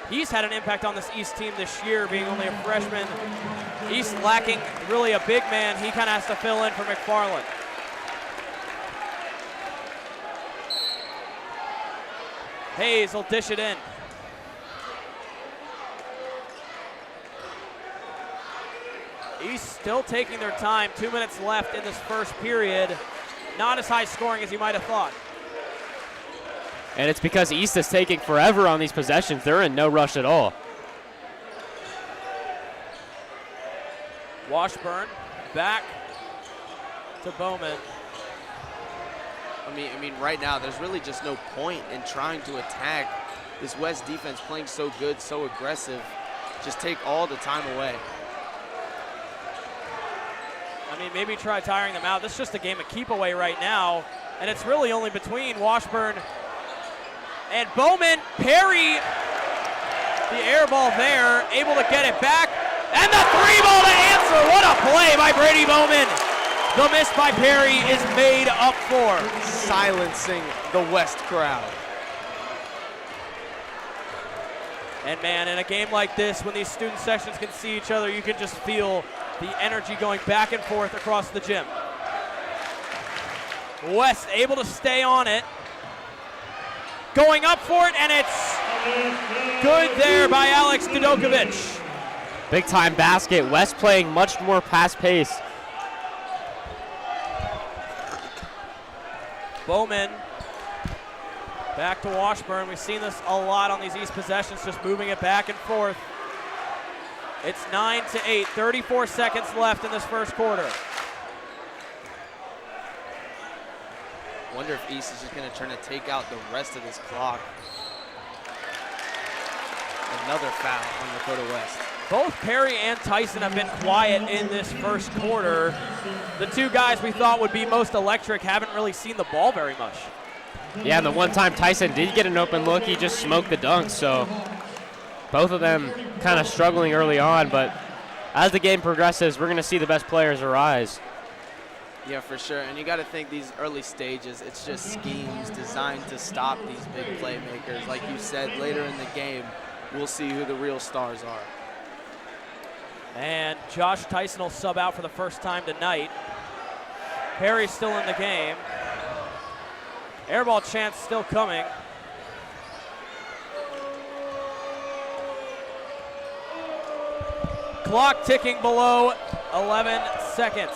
He's had an impact on this East team this year, being only a freshman. East lacking really a big man. He kind of has to fill in for McFarland. Hayes will dish it in. East still taking their time. 2 minutes left in this first period. Not as high scoring as you might have thought. And it's because East is taking forever on these possessions. They're in no rush at all. Washburn back to Bowman. I mean, right now there's really just no point in trying to attack this West defense playing so good, so aggressive. Just take all the time away. I mean, maybe try tiring them out. This is just a game of keep away right now, and it's really only between Washburn and Bowman. Perry, the air ball there, able to get it back, and the 3-ball to answer. What a play by Brady Bowman. The miss by Perry is made up for. Silencing the West crowd. And man, in a game like this, when these student sections can see each other, you can just feel the energy going back and forth across the gym. West able to stay on it. Going up for it, and it's good there by Alex Dudokovic. Big time basket. West playing much more fast pace. Bowman back to Washburn. We've seen this a lot on these East possessions, just moving it back and forth. It's 9-8, 34 seconds left in this first quarter. Wonder if East is just going to try to take out the rest of this clock. Another foul on Lakota West. Both Perry and Tyson have been quiet in this first quarter. The two guys we thought would be most electric haven't really seen the ball very much. Yeah, and the one time Tyson did get an open look, he just smoked the dunk, so both of them kind of struggling early on, but as the game progresses, we're going to see the best players arise. Yeah, for sure. And you got to think these early stages, it's just schemes designed to stop these big playmakers. Like you said, later in the game, we'll see who the real stars are. And Josh Tyson will sub out for the first time tonight. Perry's still in the game. Airball chance still coming. Clock ticking below 11 seconds.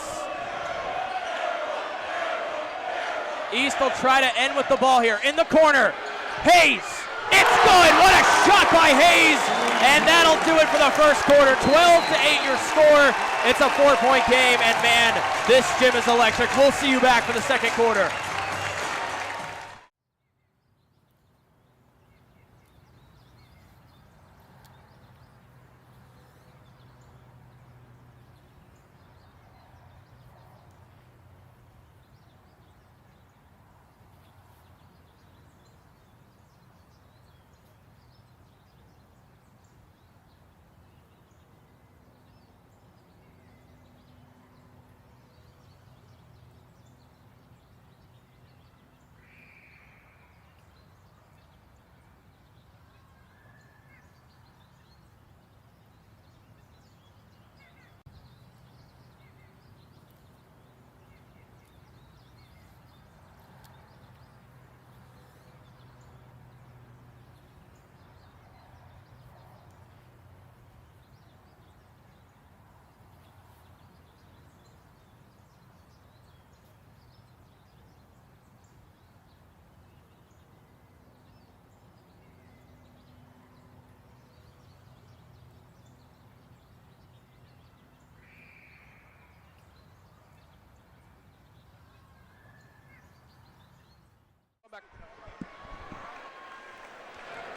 East will try to end with the ball here in the corner. Hayes, it's good. What a shot by Hayes. And that'll do it for the first quarter. 12-8 your score. It's a 4-point game, and man, this gym is electric. We'll see you back for the second quarter.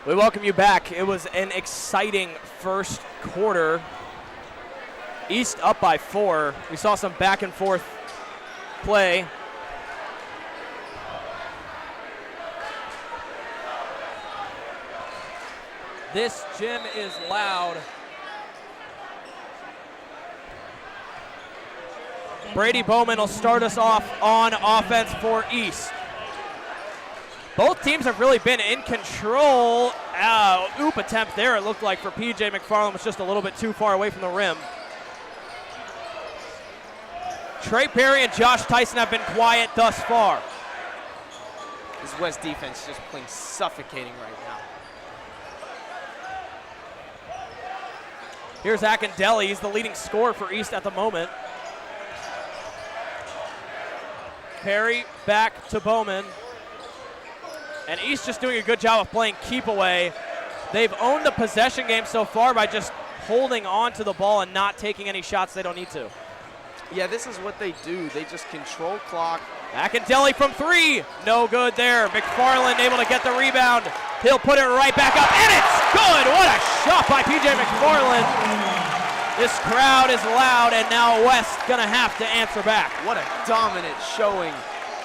We welcome you back. It was an exciting first quarter. East up by 4. We saw some back and forth play. This gym is loud. Brady Bowman will start us off on offense for East. Both teams have really been in control. Oop attempt there, it looked like, for P.J. McFarland. Was just a little bit too far away from the rim. Trey Perry and Josh Tyson have been quiet thus far. This West defense just playing suffocating right now. Here's Akindelli. He's the leading scorer for East at the moment. Perry back to Bowman. And East just doing a good job of playing keep away. They've owned the possession game so far by just holding on to the ball and not taking any shots they don't need to. Yeah, this is what they do. They just control clock, Akintelli from 3. No good there. McFarland able to get the rebound. He'll put it right back up, and it's good. What a shot by P.J. McFarland. This crowd is loud, and now West going to have to answer back. What a dominant showing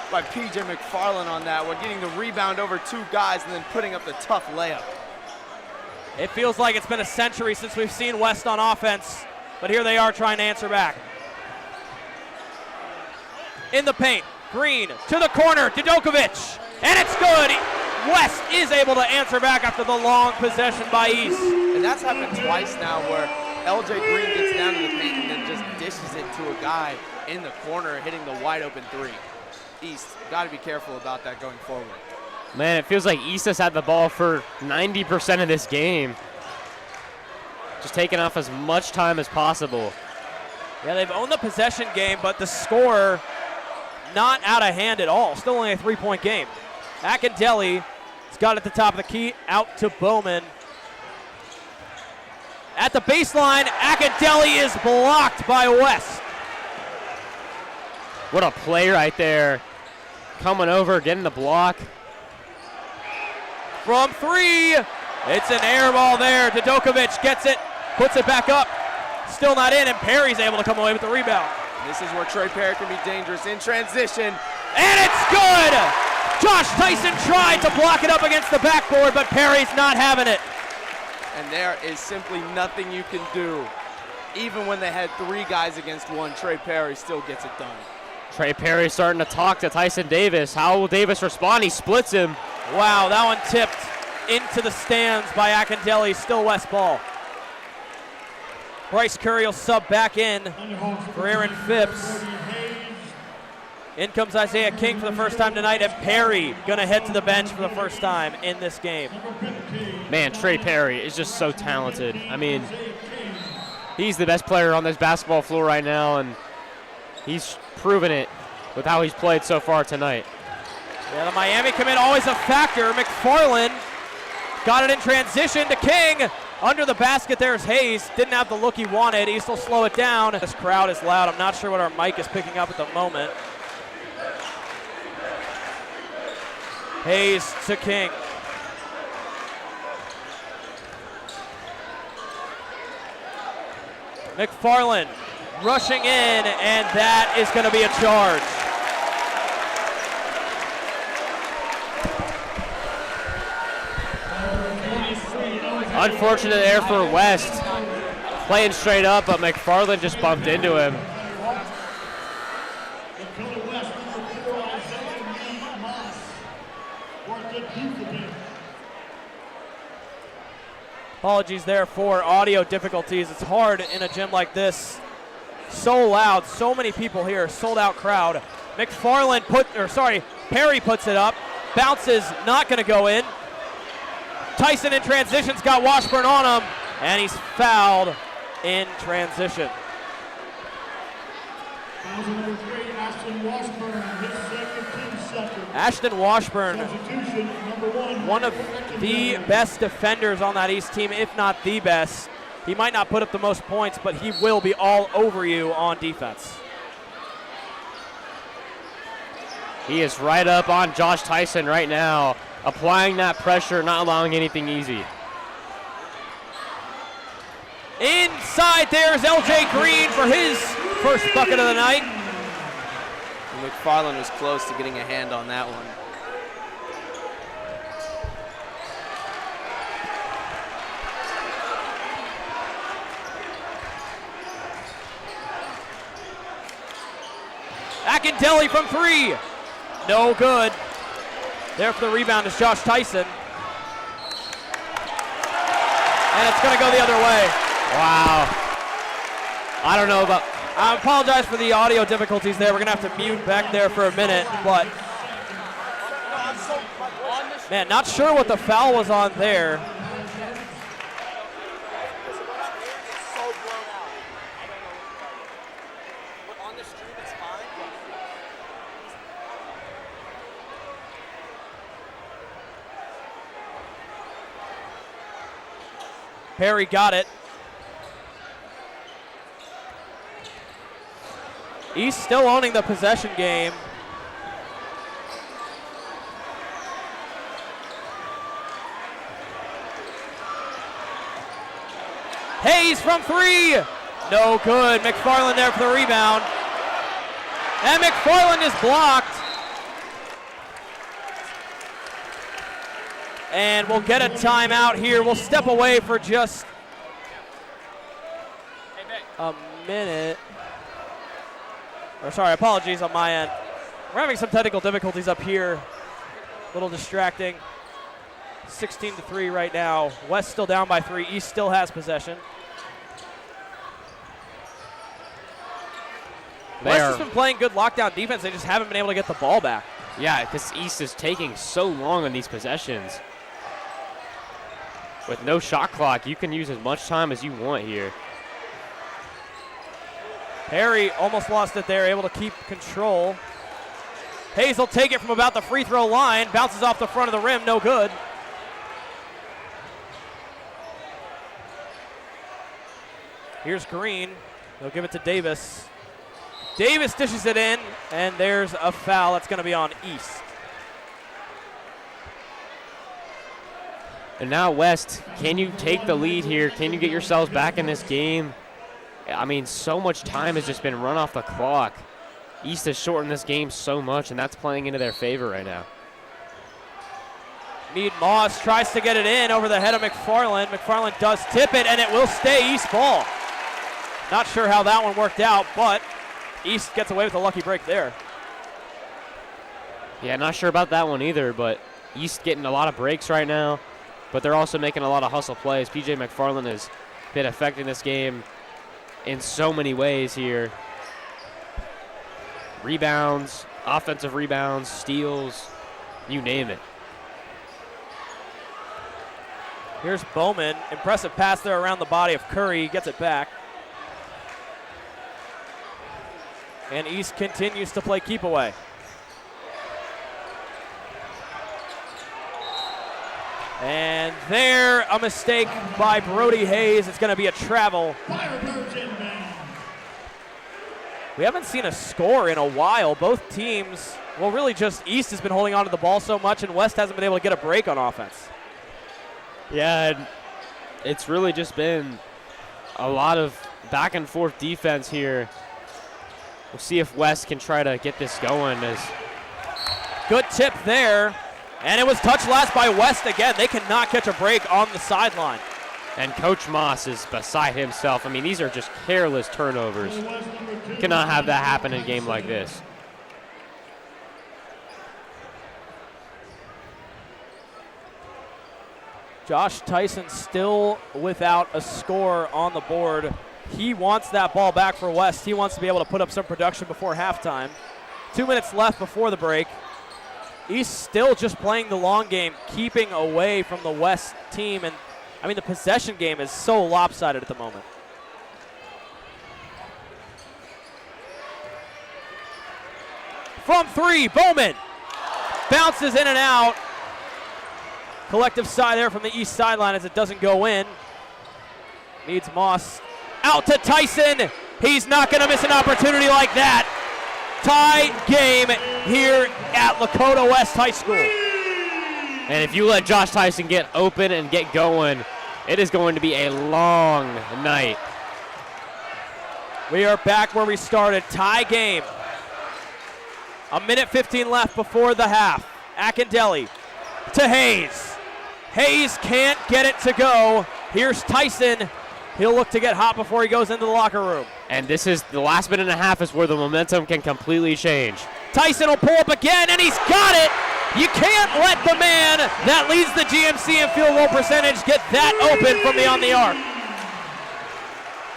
by P.J. McFarland on that one, getting the rebound over 2 guys and then putting up the tough layup. It feels like it's been a century since we've seen West on offense, but here they are trying to answer back. In the paint, Green to the corner, Dudokovic, and it's good. West is able to answer back after the long possession by East. And that's happened twice now where LJ Green gets down to the paint and then just dishes it to a guy in the corner, hitting the wide open 3. East, got to be careful about that going forward. Man, it feels like East has had the ball for 90% of this game. Just taking off as much time as possible. Yeah, they've owned the possession game, but the score not out of hand at all. Still only a 3-point game. Akintelli has got it at the top of the key, out to Bowman. At the baseline, Akintelli is blocked by West. What a play right there. Coming over, getting the block. From 3, it's an air ball there. Dudokovic gets it, puts it back up. Still not in, and Perry's able to come away with the rebound. This is where Trey Perry can be dangerous in transition. And it's good! Josh Tyson tried to block it up against the backboard, but Perry's not having it. And there is simply nothing you can do. Even when they had 3 guys against 1, Trey Perry still gets it done. Trey Perry starting to talk to Tyson Davis. How will Davis respond? He splits him. Wow, that one tipped into the stands by Akintelli, still West ball. Bryce Curry will sub back in for Aaron Phipps. In comes Isaiah King for the first time tonight, and Perry gonna head to the bench for the first time in this game. Man, Trey Perry is just so talented. I mean, he's the best player on this basketball floor right now, and he's proven it with how he's played so far tonight. Yeah, the Miami commit always a factor. McFarland got it in transition to King. Under the basket, there's Hayes. Didn't have the look he wanted. East will slow it down. This crowd is loud. I'm not sure what our mic is picking up at the moment. Hayes to King. McFarland rushing in, and that is going to be a charge. Unfortunate there for West. Playing straight up, but McFarland just bumped into him. Lakota West number 4, Isaiah Moss. Worked it beautifully. Apologies there for audio difficulties. It's hard in a gym like this. So loud, so many people here, sold out crowd. Perry puts it up. Bounces, not gonna go in. Tyson in transition's got Washburn on him, and he's fouled in transition. Foul number 3, Ashton Washburn, his second, team second. Ashton Washburn, Substitution, number 1. one of the best defenders on that East team, if not the best. He might not put up the most points, but he will be all over you on defense. He is right up on Josh Tyson right now, applying that pressure, not allowing anything easy. Inside there's LJ Green for his first bucket of the night. McFarland was close to getting a hand on that one. Akintelli from 3. No good. There for the rebound is Josh Tyson. And it's going to go the other way. Wow. I don't know about... I apologize for the audio difficulties there. We're going to have to mute back there for a minute. But, man, not sure what the foul was on there. Perry got it. East still owning the possession game. Hayes from 3. No good. McFarland there for the rebound. And McFarland is blocked. And we'll get a timeout here. We'll step away for just a minute. Or sorry, apologies on my end. We're having some technical difficulties up here. A little distracting. 16-3 right now. West still down by 3. East still has possession. West has been playing good lockdown defense. They just haven't been able to get the ball back. Yeah, because East is taking so long on these possessions. With no shot clock, you can use as much time as you want here. Perry almost lost it there, able to keep control. Hayes will take it from about the free throw line. Bounces off the front of the rim, no good. Here's Green. They'll give it to Davis. Davis dishes it in, and there's a foul that's going to be on East. And now West, can you take the lead here? Can you get yourselves back in this game? I mean, so much time has just been run off the clock. East has shortened this game so much, and that's playing into their favor right now. Mead Moss tries to get it in over the head of McFarland. McFarland does tip it, and it will stay East ball. Not sure how that one worked out, but East gets away with a lucky break there. Yeah, not sure about that one either, but East getting a lot of breaks right now, but they're also making a lot of hustle plays. PJ McFarland has been affecting this game in so many ways here. Rebounds, offensive rebounds, steals, you name it. Here's Bowman. Impressive pass there around the body of Curry. Gets it back. And East continues to play keep away. And there, a mistake by Brody Hayes. It's going to be a travel. We haven't seen a score in a while. Both teams, well, really just East has been holding on to the ball so much, and West hasn't been able to get a break on offense. Yeah, and it's really just been a lot of back and forth defense here. We'll see if West can try to get this going. Good tip there, and it was touched last by West again. They cannot catch a break on the sideline. And Coach Moss is beside himself. I mean, these are just careless turnovers. Cannot have that happen in a game like this. Josh Tyson still without a score on the board. He wants that ball back for West. He wants to be able to put up some production before halftime. 2 minutes left before the break. East still just playing the long game, keeping away from the West team. And, I mean, the possession game is so lopsided at the moment. From 3, Bowman. Bounces in and out. Collective sigh there from the East sideline as it doesn't go in. Needs Moss. Out to Tyson. He's not going to miss an opportunity like that. Tie game here at Lakota West High School. And if you let Josh Tyson get open and get going, it is going to be a long night. We are back where we started. Tie game. A minute 15 left before the half. Akindelli to Hayes. Hayes can't get it to go. Here's Tyson. He'll look to get hot before he goes into the locker room. And this is the last minute and a half is where the momentum can completely change. Tyson will pull up again, and he's got it. You can't let the man that leads the GMC in field goal percentage get that open from beyond the arc.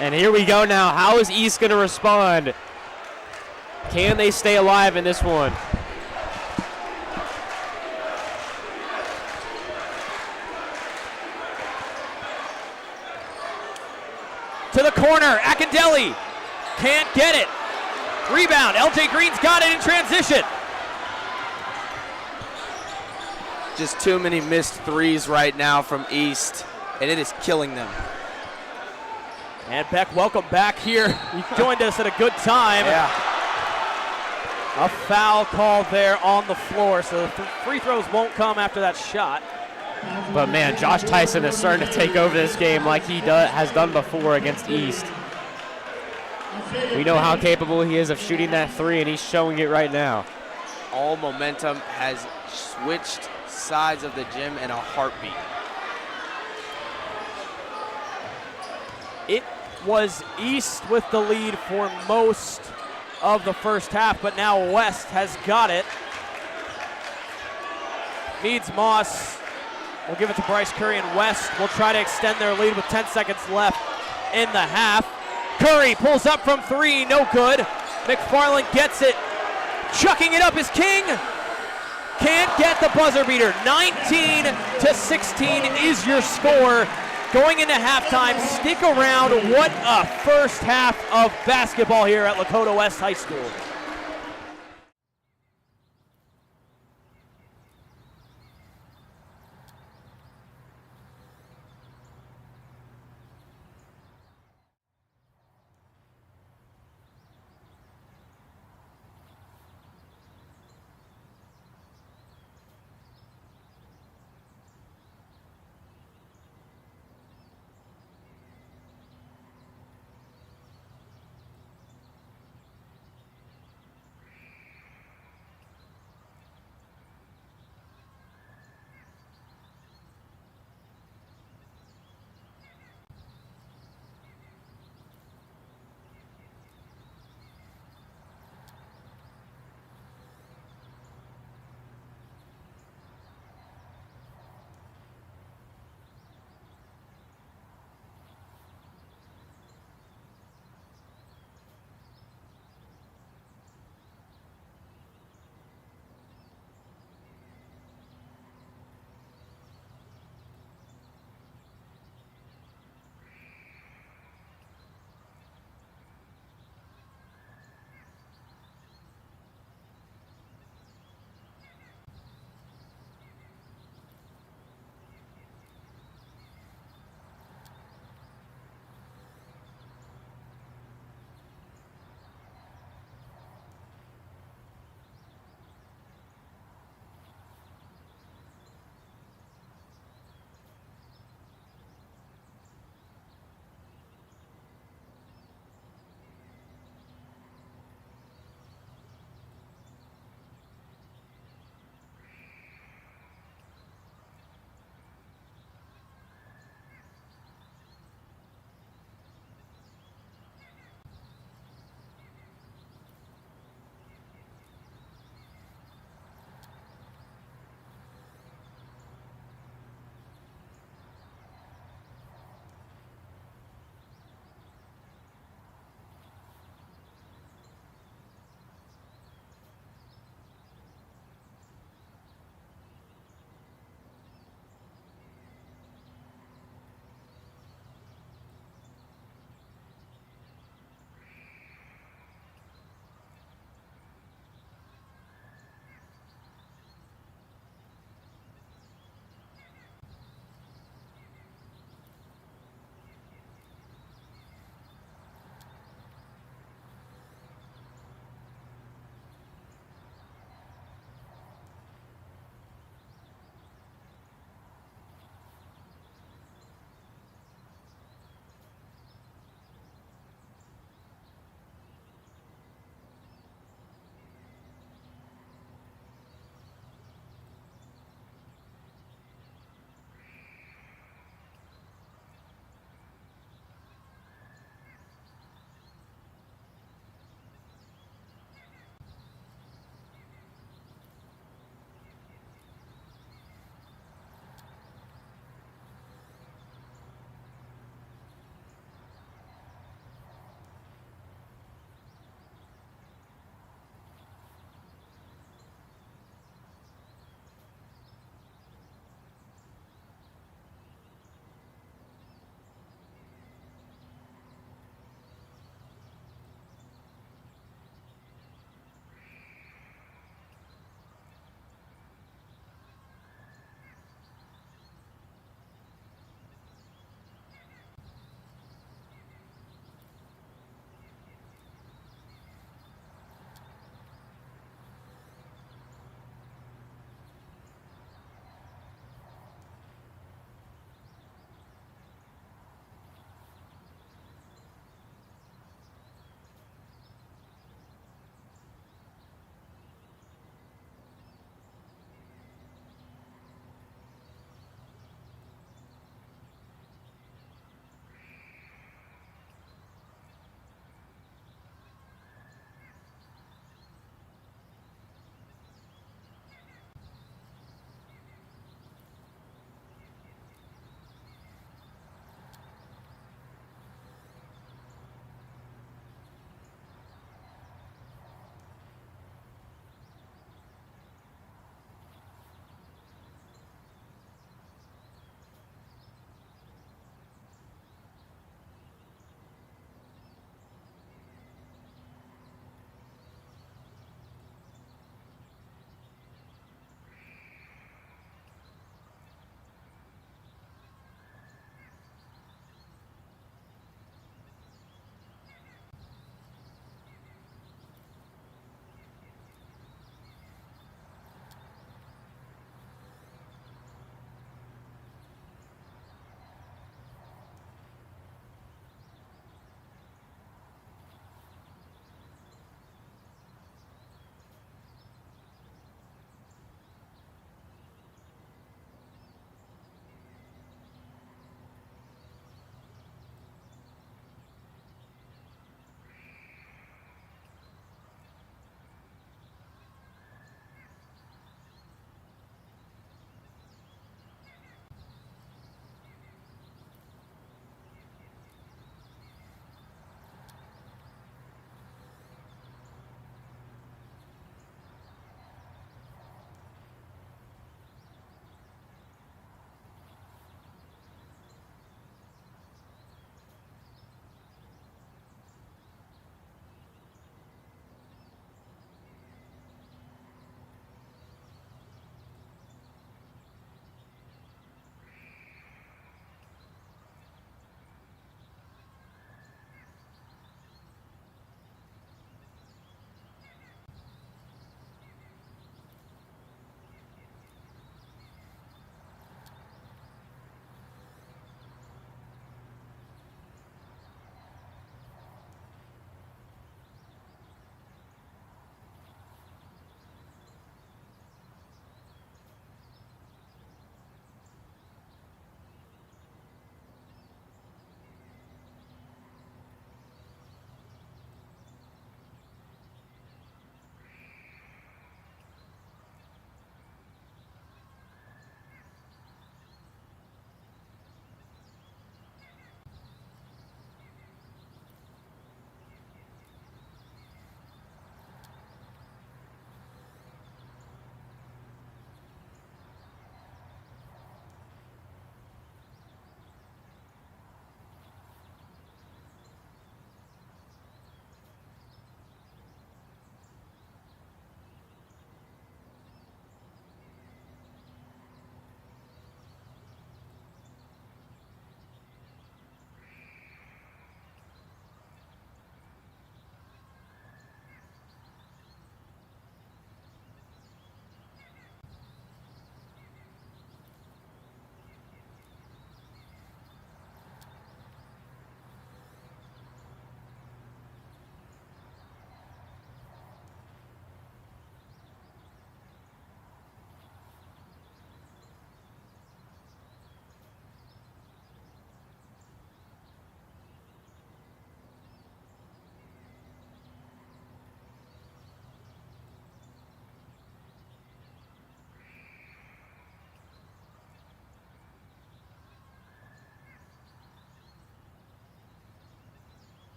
And here we go now. How is East going to respond? Can they stay alive in this one? To the corner, Akindelli can't get it. Rebound, LJ Green's got it in transition. Just too many missed threes right now from East, and it is killing them. And Beck, welcome back here. You joined us at a good time. Yeah. A foul call there on the floor, so the free throws won't come after that shot. But man, Josh Tyson is starting to take over this game like he has done before against East. We know how capable he is of shooting that three, and he's showing it right now. All momentum has switched sides of the gym in a heartbeat. It was East with the lead for most of the first half, but now West has got it. Meads Moss will give it to Bryce Curry, and West will try to extend their lead with 10 seconds left in the half. Curry pulls up from three, no good. McFarland gets it. Chucking it up is King. Can't get the buzzer beater. 19-16 is your score. Going into halftime, stick around. What a first half of basketball here at Lakota West High School.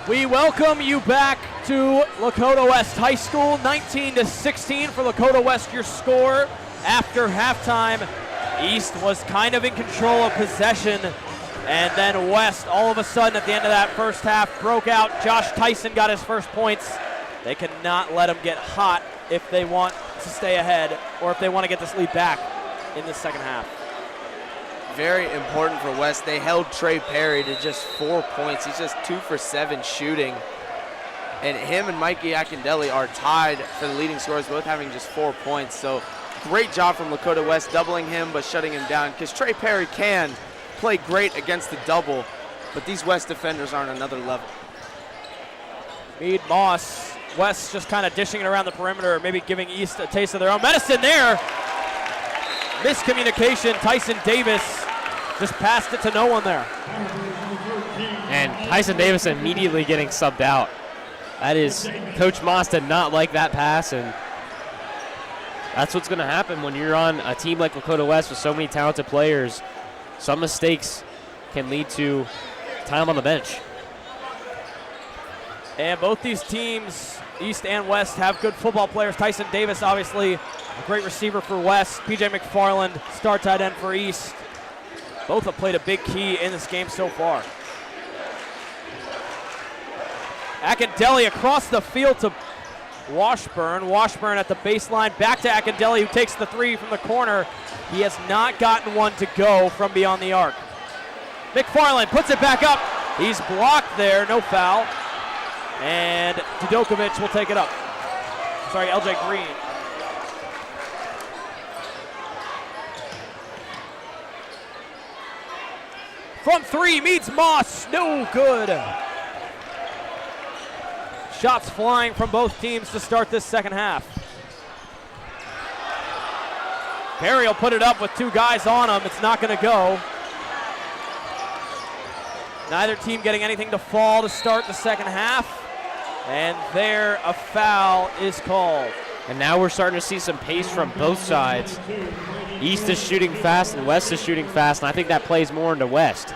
We welcome you back to Lakota West High School. 19-16 for Lakota West, your score after halftime. East was kind of in control of possession, and then West all of a sudden at the end of that first half broke out. Josh Tyson got his first points. They cannot let him get hot if they want to stay ahead or if they want to get this lead back in the second half. Very important for West. They held Trey Perry to just 4 points. He's just 2 for 7 shooting. And him and Mikey Akindelli are tied for the leading scorers, both having just 4 points. So great job from Lakota West doubling him but shutting him down, because Trey Perry can play great against the double, but these West defenders are on another level. Meade Moss, West just kind of dishing it around the perimeter, maybe giving East a taste of their own medicine there. Miscommunication, Tyson Davis just passed it to no one there. And Tyson Davis immediately getting subbed out. That is, Coach Moss did not like that pass, and that's what's going to happen when you're on a team like Lakota West with so many talented players. Some mistakes can lead to time on the bench. And both these teams, East and West, have good football players. Tyson Davis, obviously, a great receiver for West. PJ McFarland, star tight end for East. Both have played a big key in this game so far. Akindelli across the field to Washburn. Washburn at the baseline, back to Akindelli, who takes the three from the corner. He has not gotten one to go from beyond the arc. McFarland puts it back up. He's blocked there, no foul. And Dudokovic will take it up. Sorry, LJ Green. From three, meets Moss, no good. Shots flying from both teams to start this second half. Perry will put it up with two guys on him. It's not going to go. Neither team getting anything to fall to start the second half. And there, a foul is called. And now we're starting to see some pace from both sides. East is shooting fast and West is shooting fast, and I think that plays more into West.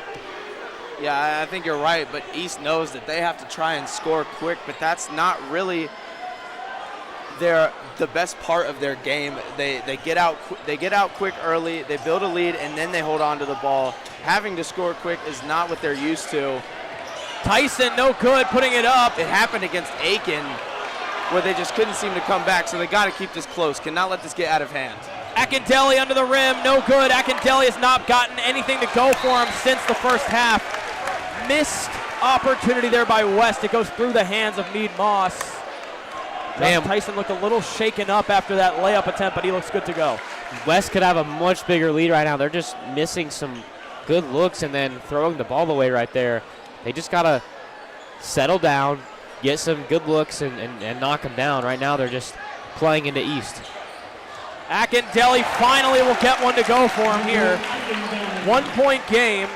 Yeah, I think you're right, but East knows that they have to try and score quick, but that's not really the best part of their game. They get out quick early, they build a lead, and then they hold on to the ball. Having to score quick is not what they're used to. Tyson, no good, putting it up. It happened against Aiken, where they just couldn't seem to come back, so they got to keep this close, cannot let this get out of hand. Akindelli under the rim, no good. Akindelli has not gotten anything to go for him since the first half. Missed opportunity there by West. It goes through the hands of Meade Moss. Tyson looked a little shaken up after that layup attempt, but he looks good to go. West could have a much bigger lead right now. They're just missing some good looks and then throwing the ball away right there. They just got to settle down, get some good looks, and knock them down. Right now they're just playing into East. Akindelli finally will get one to go for him here. 1 point game.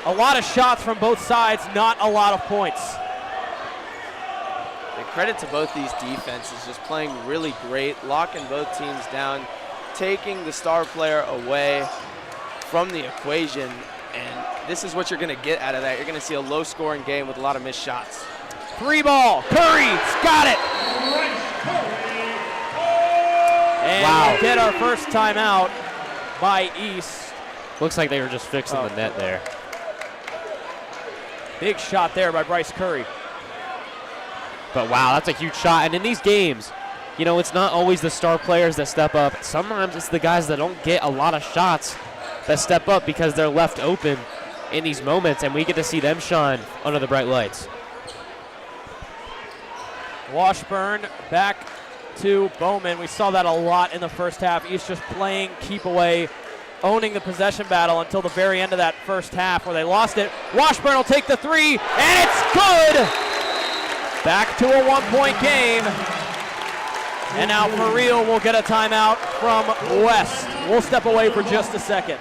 A lot of shots from both sides, not a lot of points. The credit to both these defenses, just playing really great, locking both teams down, taking the star player away from the equation, and this is what you're going to get out of that. You're going to see a low-scoring game with a lot of missed shots. Three ball, Curry's got it! And we'll get our first timeout by East. Looks like they were just fixing the net there. Big shot there by Bryce Curry. But wow, that's a huge shot. And in these games, you know, it's not always the star players that step up. Sometimes it's the guys that don't get a lot of shots that step up because they're left open in these moments, and we get to see them shine under the bright lights. Washburn back to Bowman. We saw that a lot in the first half. East just playing keep away, owning the possession battle until the very end of that first half where they lost it. Washburn will take the three, and it's good! Back to a 1 point game. And now for real, we'll get a timeout from West. We'll step away for just a second.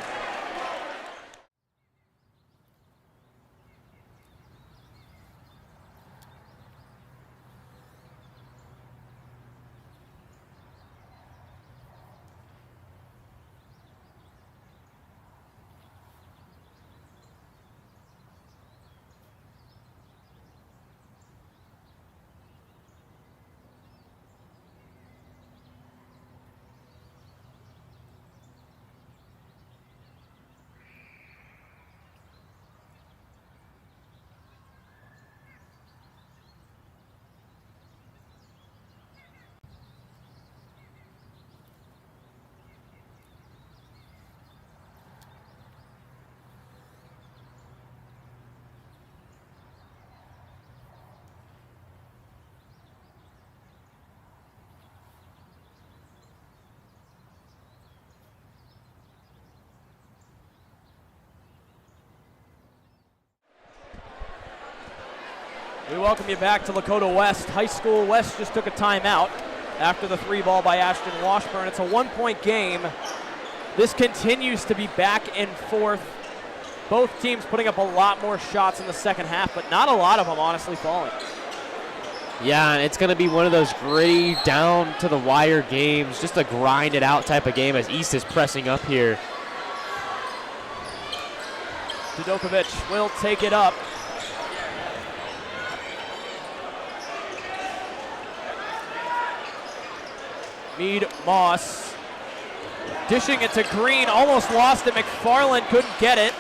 We welcome you back to Lakota West High School. West just took a timeout after the 3-ball by Ashton Washburn. It's a 1-point game. This continues to be back and forth. Both teams putting up a lot more shots in the second half, but not a lot of them honestly falling. Yeah, and it's going to be one of those gritty, down-to-the-wire games, just a grind-it-out type of game as East is pressing up here. Dudokovic will take it up. Mead Moss dishing it to Green, almost lost it. McFarland couldn't get it.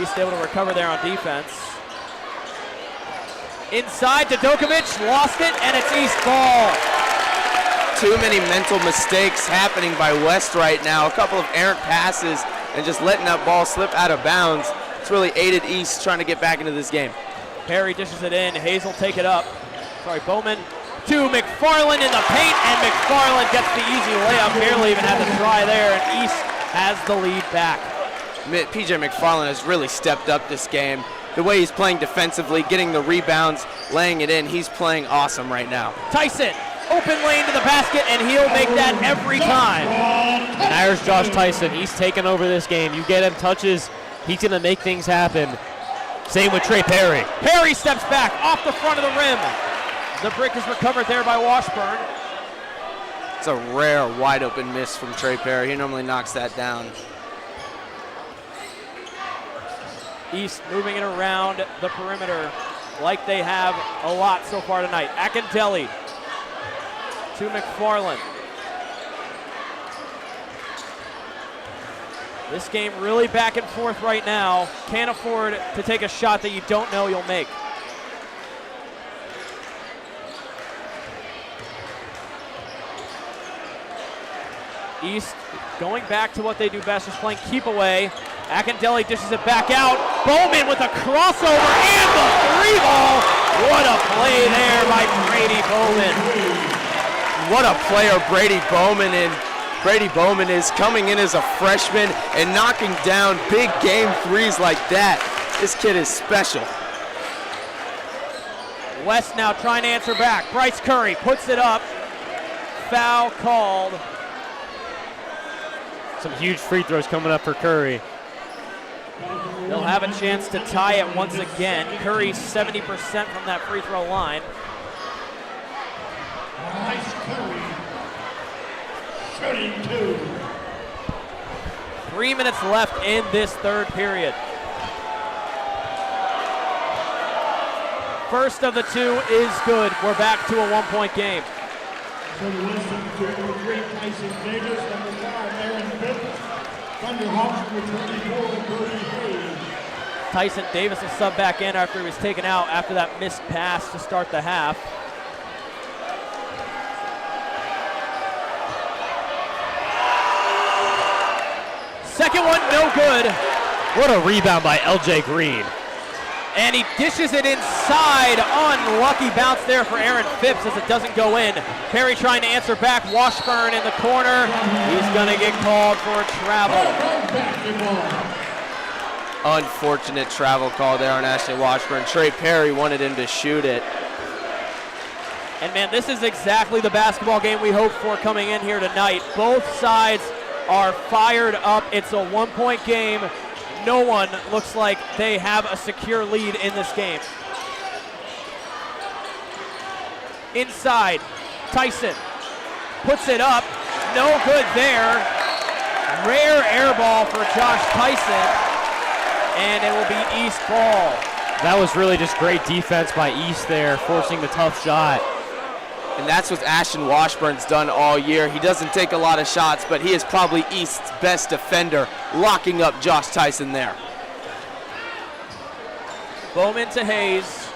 East able to recover there on defense. Inside, Dudokovic lost it, and it's East ball. Too many mental mistakes happening by West right now. A couple of errant passes and just letting that ball slip out of bounds. It's really aided East trying to get back into this game. Perry dishes it in. Hazel take it up. Bowman to McFarland in the paint, and McFarland gets the easy layup. Barely even had to try there, and East has the lead back. PJ McFarland has really stepped up this game. The way he's playing defensively, getting the rebounds, laying it in, he's playing awesome right now. Tyson, open lane to the basket, and he'll make that every time. And there's Josh Tyson. He's taking over this game. You get him touches, he's going to make things happen. Same with Trey Perry. Perry steps back off the front of the rim. The brick is recovered there by Washburn. It's a rare wide open miss from Trey Perry. He normally knocks that down. East moving it around the perimeter like they have a lot so far tonight. Akintelli to McFarland. This game really back and forth right now. Can't afford to take a shot that you don't know you'll make. East going back to what they do best, just playing keep away. Akintelli dishes it back out. Bowman with a crossover and the 3-ball. What a play there by Brady Bowman. What a player Brady Bowman is. Brady Bowman is coming in as a freshman and knocking down big game threes like that. This kid is special. West now trying to answer back. Bryce Curry puts it up. Foul called. Some huge free throws coming up for Curry. They'll have a chance to tie it once again. Curry's 70% from that free throw line. Bryce Curry, shooting 2. 3 minutes left in this third period. First of the two is good. We're back to a 1-point game. So the West number 3, Tyson Davis, number 5, Aaron Phipps. Thunderhawks number 24, Cody Hayes. Tyson Davis will sub back in after he was taken out after that missed pass to start the half. Second one, no good. What a rebound by LJ Green. And he dishes it inside. Unlucky bounce there for Aaron Phipps as it doesn't go in. Perry trying to answer back. Washburn in the corner. He's going to get called for a travel. Unfortunate travel call there on Ashley Washburn. Trey Perry wanted him to shoot it. And man, this is exactly the basketball game we hoped for coming in here tonight. Both sides are fired up. It's a 1-point game. No one looks like they have a secure lead in this game. Inside, Tyson puts it up. No good there. Rare air ball for Josh Tyson, and it will be East ball. That was really just great defense by East there, forcing the tough shot. And that's what Ashton Washburn's done all year. He doesn't take a lot of shots, but he is probably East's best defender, locking up Josh Tyson there. Bowman to Hayes.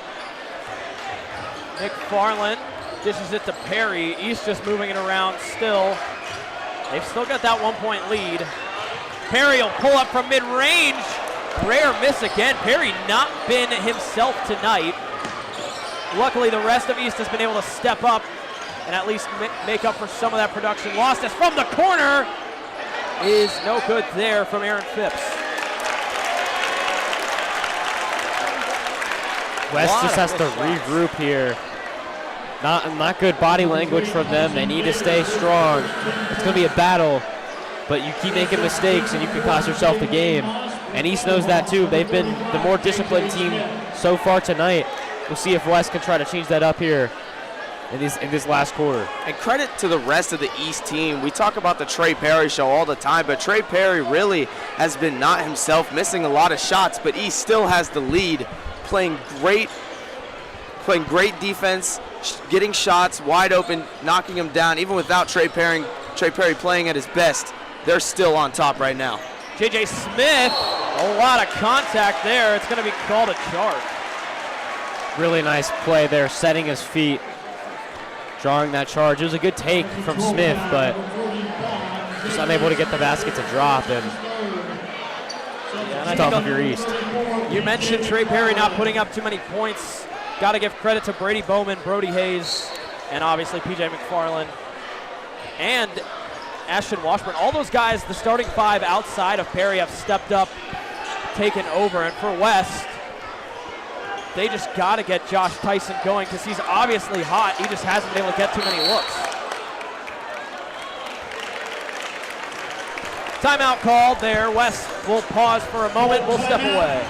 McFarland dishes it to Perry. East just moving it around still. They've still got that 1-point lead. Perry will pull up from mid-range. Rare miss again. Perry not been himself tonight. Luckily, the rest of East has been able to step up and at least make up for some of that production lost. As from the corner is no good there from Aaron Phipps. West just has to regroup here. Not good body language from them. They need to stay strong. It's going to be a battle, but you keep making mistakes and you can cost yourself the game. And East knows that too. They've been the more disciplined team so far tonight. We'll see if West can try to change that up here in this last quarter. And credit to the rest of the East team. We talk about the Trey Perry show all the time, but Trey Perry really has been not himself, missing a lot of shots, but East still has the lead, playing great defense, getting shots wide open, knocking them down. Even without Trey Perry playing at his best, they're still on top right now. J.J. Smith, a lot of contact there. It's going to be called a charge. Really nice play there, setting his feet, drawing that charge. It was a good take from Smith, but just unable to get the basket to drop, and it's tough if you're East. You mentioned Trey Perry not putting up too many points. Got to give credit to Brady Bowman, Brody Hayes, and obviously P.J. McFarland and Ashton Washburn. All those guys, the starting five outside of Perry, have stepped up, taken over. And for West, they just got to get Josh Tyson going because he's obviously hot. He just hasn't been able to get too many looks. Timeout called there. West will pause for a moment. We'll step away.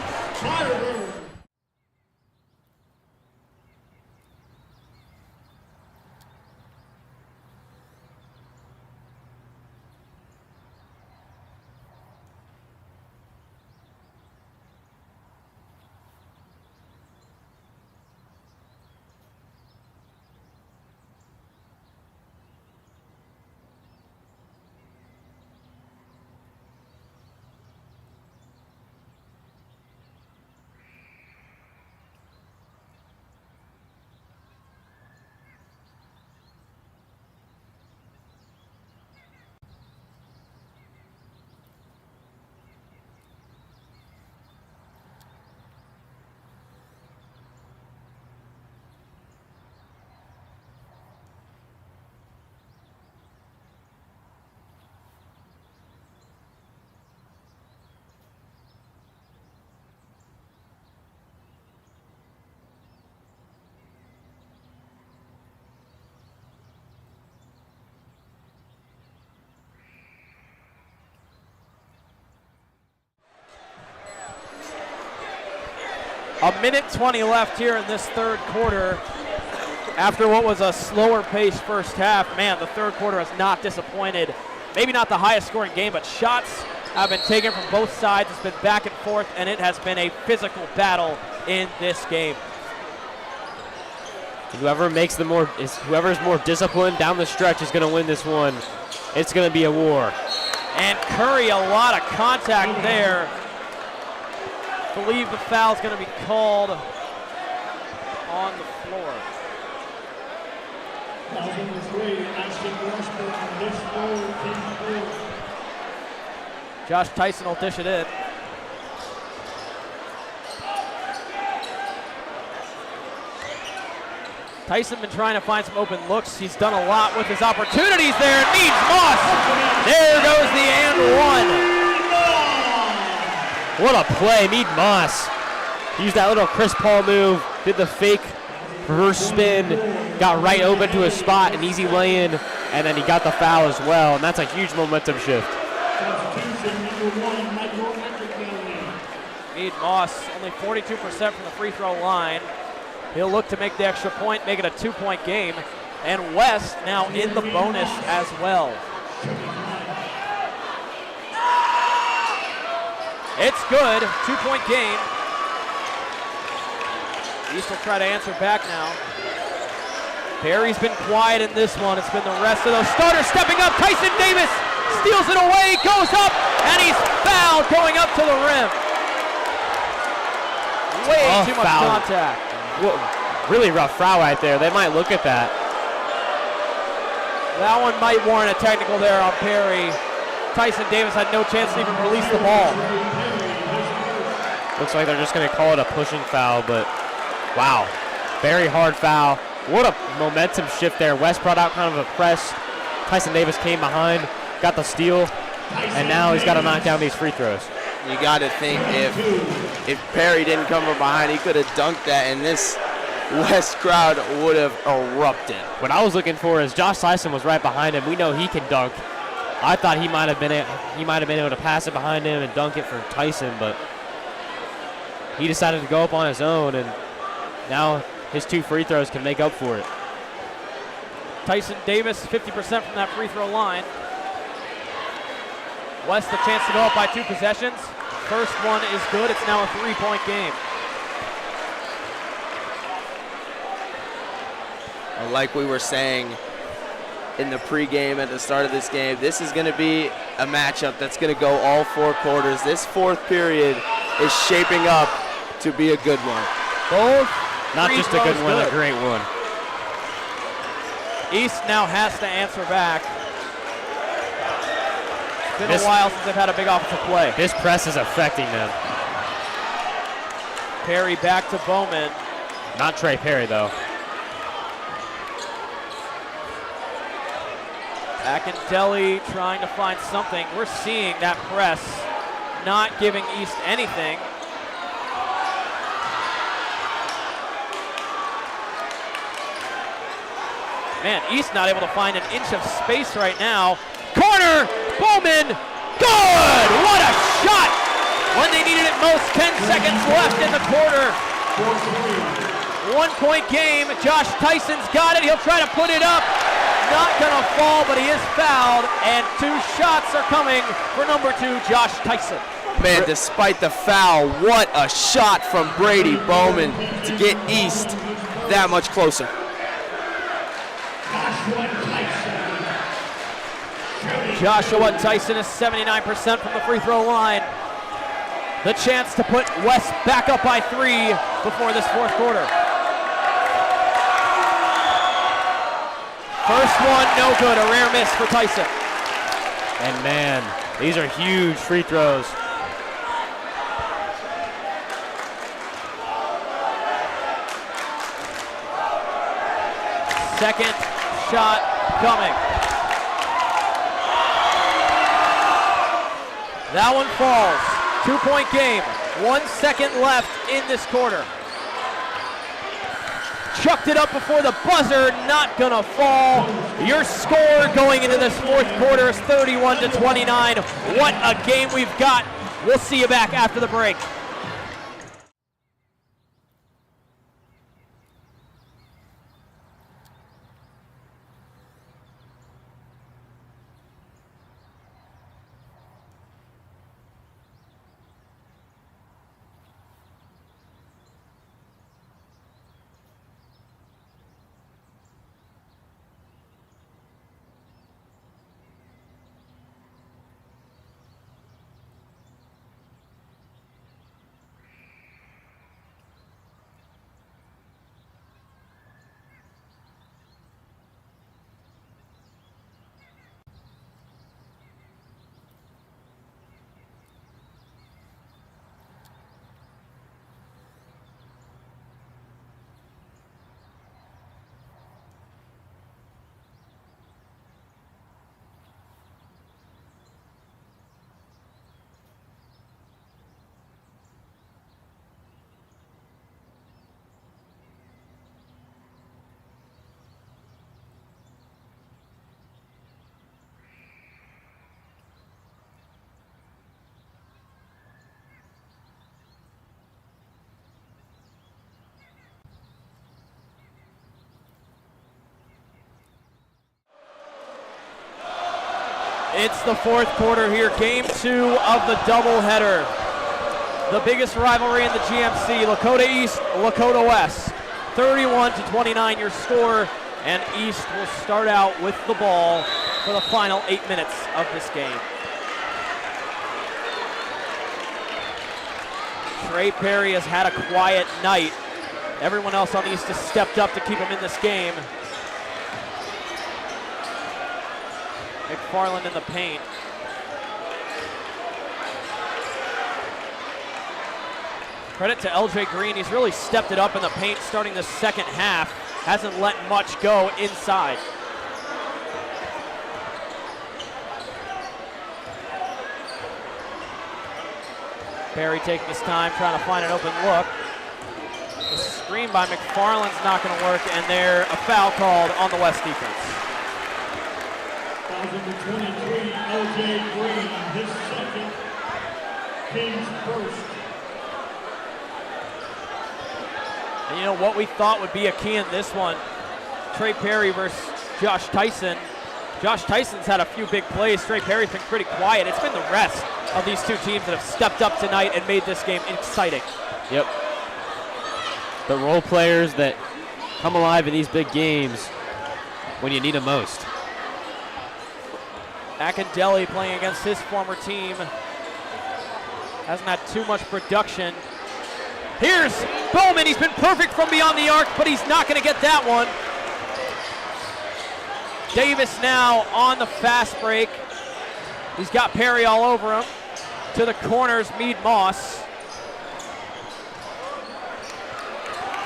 A minute 20 left here in this third quarter. After what was a slower paced first half, man, the third quarter has not disappointed. Maybe not the highest scoring game, but shots have been taken from both sides. It's been back and forth, and it has been a physical battle in this game. Whoever's more disciplined down the stretch is going to win this one. It's going to be a war. And Curry, a lot of contact there. Believe the foul is going to be called on the floor. Josh Tyson will dish it in. Tyson been trying to find some open looks. He's done a lot with his opportunities there. And Meads Moss. There goes the and one. What a play, Mead Moss. He used that little Chris Paul move, did the fake reverse spin, got right open to a spot, an easy lay-in, and then he got the foul as well, and that's a huge momentum shift. Mead Moss, only 42% from the free throw line. He'll look to make the extra point, make it a 2-point game, and West now in the bonus as well. It's good, 2-point game. East will try to answer back now. Perry's been quiet in this one. It's been the rest of those starters stepping up. Tyson Davis steals it away, goes up, and he's fouled going up to the rim. Way too much contact. Well, really rough foul right there. They might look at that. That one might warrant a technical there on Perry. Tyson Davis had no chance to even release the ball. Looks like they're just going to call it a pushing foul, but wow. Very hard foul. What a momentum shift there. West brought out kind of a press. Tyson Davis came behind, got the steal, and now he's got to knock down these free throws. You got to think if Perry didn't come from behind, he could have dunked that, and this West crowd would have erupted. What I was looking for is Josh Tyson was right behind him. We know he can dunk. I thought he might have been able to pass it behind him and dunk it for Tyson, but he decided to go up on his own, and now his 2 free throws can make up for it. Tyson Davis, 50% from that free throw line. West a chance to go up by 2 possessions. First one is good. It's now a 3-point game. Like we were saying in the pregame at the start of this game, this is going to be a matchup that's going to go all 4 quarters. This 4th period is shaping up to be a good one. Both Not free just a good throws one, a great one. East now has to answer back. It's been a while since they've had a big offensive play. This press is affecting them. Perry back to Bowman. Not Trey Perry, though. Akintelli trying to find something. We're seeing that press not giving East anything. Man, East not able to find an inch of space right now. Corner, Bowman, good! What a shot! When they needed it most, 10 seconds left in the quarter. 1-point game, Josh Tyson's got it, he'll try to put it up. Not gonna fall, but he is fouled, and 2 shots are coming for number 2, Josh Tyson. Man, despite the foul, what a shot from Brady Bowman to get East that much closer. Joshua Tyson is 79% from the free throw line. The chance to put West back up by 3 before this 4th quarter. First one, no good, a rare miss for Tyson. And man, these are huge free throws. Second shot coming. That one falls. 2-point game. 1 second left in this quarter. Chucked it up before the buzzer, not gonna fall. Your score going into this 4th quarter is 31-29. What a game we've got. We'll see you back after the break. It's the 4th quarter here, game 2 of the doubleheader. The biggest rivalry in the GMC, Lakota East, Lakota West. 31-29 your score, and East will start out with the ball for the final 8 minutes of this game. Trey Perry has had a quiet night. Everyone else on East has stepped up to keep him in this game. McFarland in the paint. Credit to LJ Green, he's really stepped it up in the paint starting the second half. Hasn't let much go inside. Barry taking his time, trying to find an open look. The screen by McFarland's not going to work, and there a foul called on the West defense. Foul number 23, L.J. Green, his second, King's first. And you know what we thought would be a key in this one, Trey Perry versus Josh Tyson. Josh Tyson's had a few big plays. Trey Perry's been pretty quiet. It's been the rest of these two teams that have stepped up tonight and made this game exciting. Yep. The role players that come alive in these big games when you need them most. Akindelli playing against his former team. Hasn't had too much production. Here's Bowman. He's been perfect from beyond the arc, but he's not going to get that one. Davis now on the fast break. He's got Perry all over him. To the corners, Meade Moss.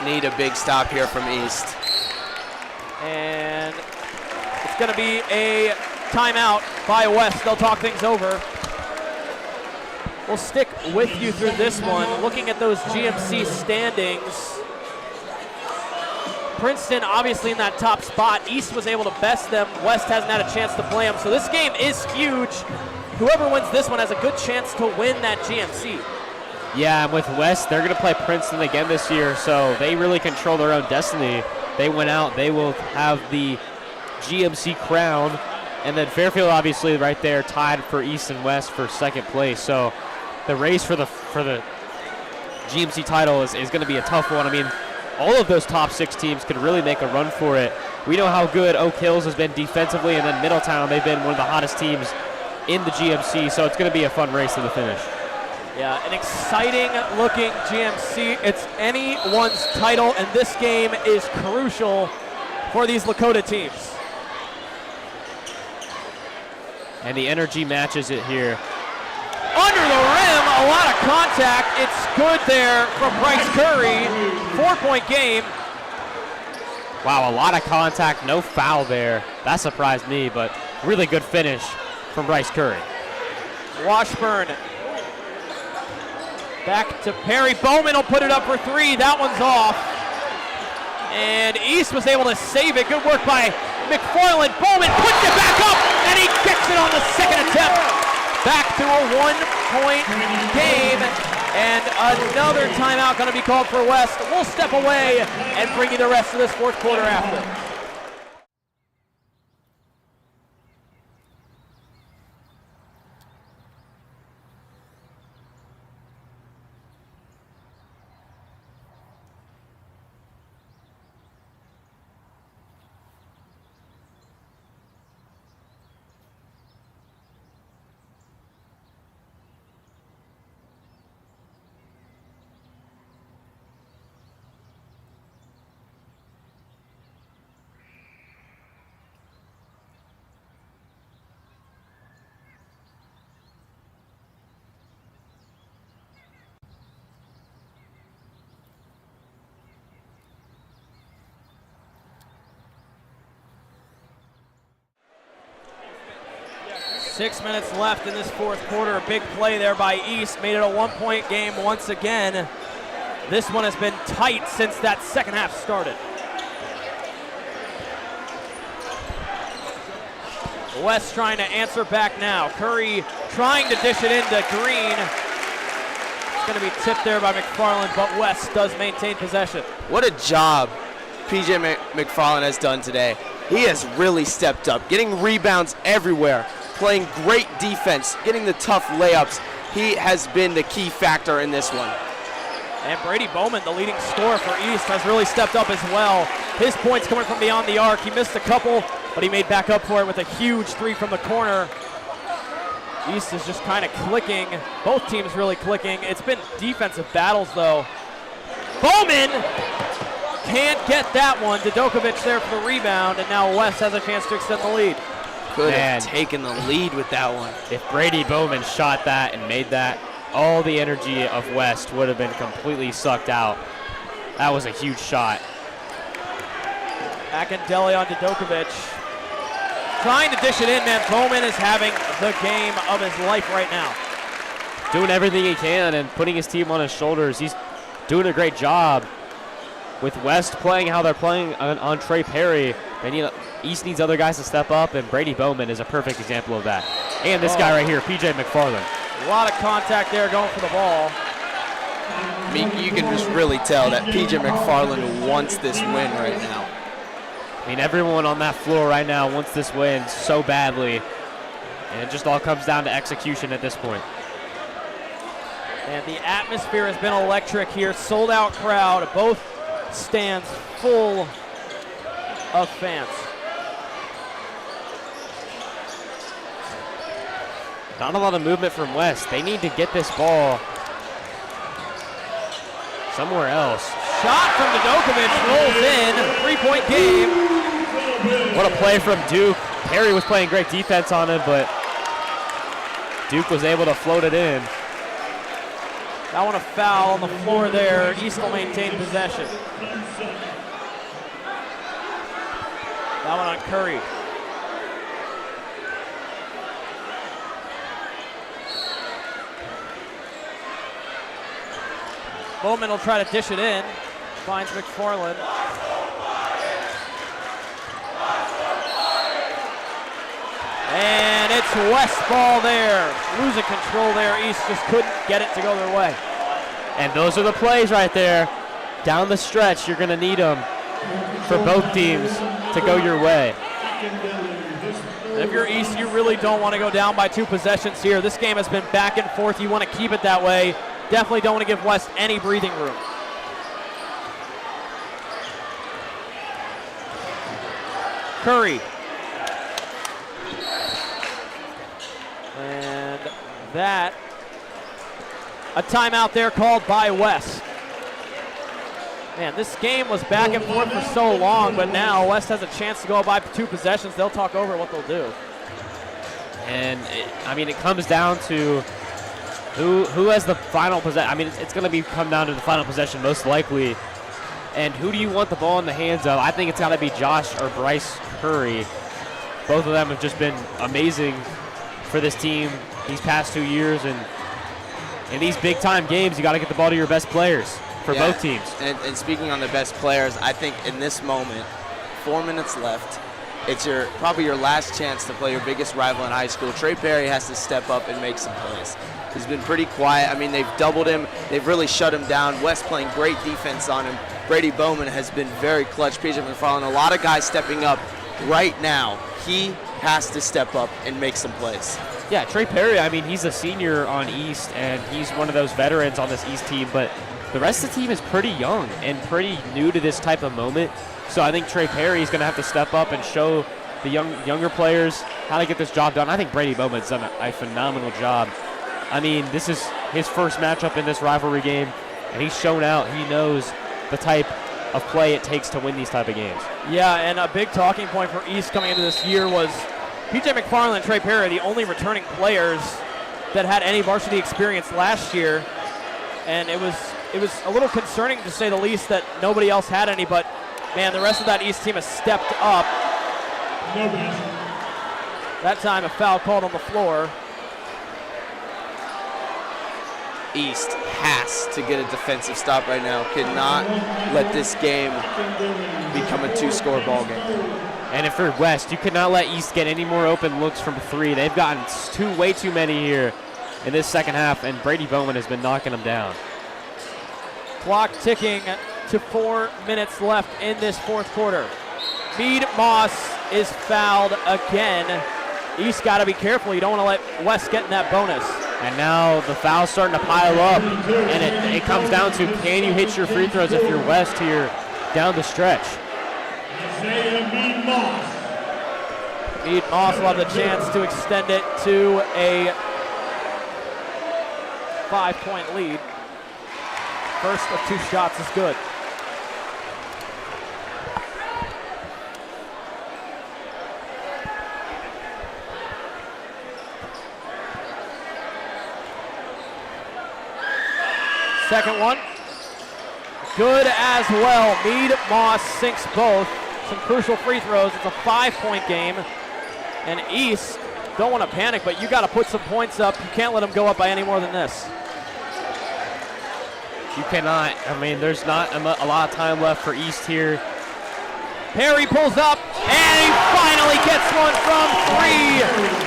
Need a big stop here from East. And it's going to be a timeout by West. They'll talk things over. We'll stick with you through this one. Looking at those GMC standings, Princeton obviously in that top spot. East was able to best them. West hasn't had a chance to play them. So this game is huge. Whoever wins this one has a good chance to win that GMC. Yeah, and with West, they're going to play Princeton again this year, so they really control their own destiny. They went out, they will have the GMC crown, and then Fairfield obviously right there tied for East and West for second place. So the race for the GMC title is going to be a tough one. I mean, all of those top 6 teams could really make a run for it. We know how good Oak Hills has been defensively, and then Middletown, they've been one of the hottest teams in the GMC, so it's going to be a fun race to the finish. Yeah, an exciting looking GMC. It's anyone's title, and this game is crucial for these Lakota teams. And the energy matches it here. Under the rim, a lot of contact. It's good there from Bryce Curry. 4-point game. Wow, a lot of contact, no foul there. That surprised me, but really good finish from Bryce Curry. Washburn back to Perry. Bowman will put it up for 3. That one's off. And East was able to save it. Good work by McFarland. Bowman puts it back up, and he kicks it on the second attempt. Back to a 1-point game, and another timeout going to be called for West. We'll step away and bring you the rest of this fourth quarter after. 6 minutes left in this fourth quarter. A big play there by East. Made it a 1-point game once again. This one has been tight since that second half started. West trying to answer back now. Curry trying to dish it into Green. It's going to be tipped there by McFarland, but West does maintain possession. What a job P.J. McFarland has done today. He has really stepped up, getting rebounds everywhere, playing great defense, getting the tough layups. He has been the key factor in this one. And Brady Bowman, the leading scorer for East, has really stepped up as well. His points coming from beyond the arc. He missed a couple, but he made back up for it with a huge 3 from the corner. East is just kind of clicking. Both teams really clicking. It's been defensive battles, though. Bowman can't get that one. Dodokovic there for the rebound, and now West has a chance to extend the lead. Could have taken the lead with that one. If Brady Bowman shot that and made that, all the energy of West would have been completely sucked out. That was a huge shot. Akindelli on Dodokovic. Trying to dish it in, man. Bowman is having the game of his life right now. doing everything he can and putting his team on his shoulders. He's doing a great job. With West playing how they're playing on Trey Perry, East needs other guys to step up, and Brady Bowman is a perfect example of that. And this guy right here, PJ McFarland. A lot of contact there going for the ball. I mean, you can just really tell that PJ McFarland wants this win right now. I mean, everyone on that floor right now wants this win so badly, and it just all comes down to execution at this point. And the atmosphere has been electric here. Sold out crowd. Both stands full of fans. Not a lot of movement from West. They need to get this ball somewhere else. Shot from Dokovic rolls in. 3-point game. What a play from Duke. Perry was playing great defense on him, but Duke was able to float it in. That one a foul on the floor there. East will maintain possession. That one on Curry. Bowman will try to dish it in. Finds McFarland. And it's West ball there. Losing control there. East just couldn't get it to go their way. And those are the plays right there. Down the stretch, you're going to need them for both teams to go your way. And if you're East, you really don't want to go down by 2 possessions here. This game has been back and forth. You want to keep it that way. Definitely don't want to give West any breathing room. Curry. And that, a timeout there called by West. Man, this game was back and forth for so long, but now West has a chance to go by 2 possessions. They'll talk over what they'll do. And, it comes down to who has the final possession. I mean, it's going to come down to the final possession most likely. And who do you want the ball in the hands of? I think it's got to be Josh or Bryce Curry. Both of them have just been amazing for this team these past 2 years. And in these big-time games, you got to get the ball to your best players for both teams. And speaking on the best players, I think in this moment, 4 minutes left, it's probably your last chance to play your biggest rival in high school. Trey Perry has to step up and make some plays. He's been pretty quiet. I mean, they've doubled him. They've really shut him down. West playing great defense on him. Brady Bowman has been very clutch. PJ McFarland, a lot of guys stepping up right now. He has to step up and make some plays. Yeah, Trey Perry, he's a senior on East, and he's one of those veterans on this East team, but the rest of the team is pretty young and pretty new to this type of moment. So I think Trey Perry is going to have to step up and show the younger players how to get this job done. I think Brady Bowman's done a phenomenal job. This is his first matchup in this rivalry game, and he's shown out. He knows the type of play it takes to win these type of games. Yeah, and a big talking point for East coming into this year was PJ McFarland and Trey Perry, the only returning players that had any varsity experience last year. And it was a little concerning, to say the least, that nobody else had any, but man, the rest of that East team has stepped up. That time a foul called on the floor. East has to get a defensive stop right now. Cannot let this game become a 2-score ball game. And if you're West, you cannot let East get any more open looks from 3. They've gotten way too many here in this second half, and Brady Bowman has been knocking them down. Clock ticking to 4 minutes left in this fourth quarter. Mead Moss is fouled again. East got to be careful. You don't want to let West get in that bonus. And now the foul's starting to pile up, and it comes down to, can you hit your free throws if you're West here down the stretch? Mead Moss. Mead Moss will have the chance to extend it to a 5-point lead. First of 2 shots is good. Second one, good as well. Mead Moss sinks both. Some crucial free throws. It's a 5-point game. And East don't want to panic, but you got to put some points up. You can't let them go up by any more than this. You cannot. I mean, there's not a lot of time left for East here. Perry pulls up, and he finally gets one from 3.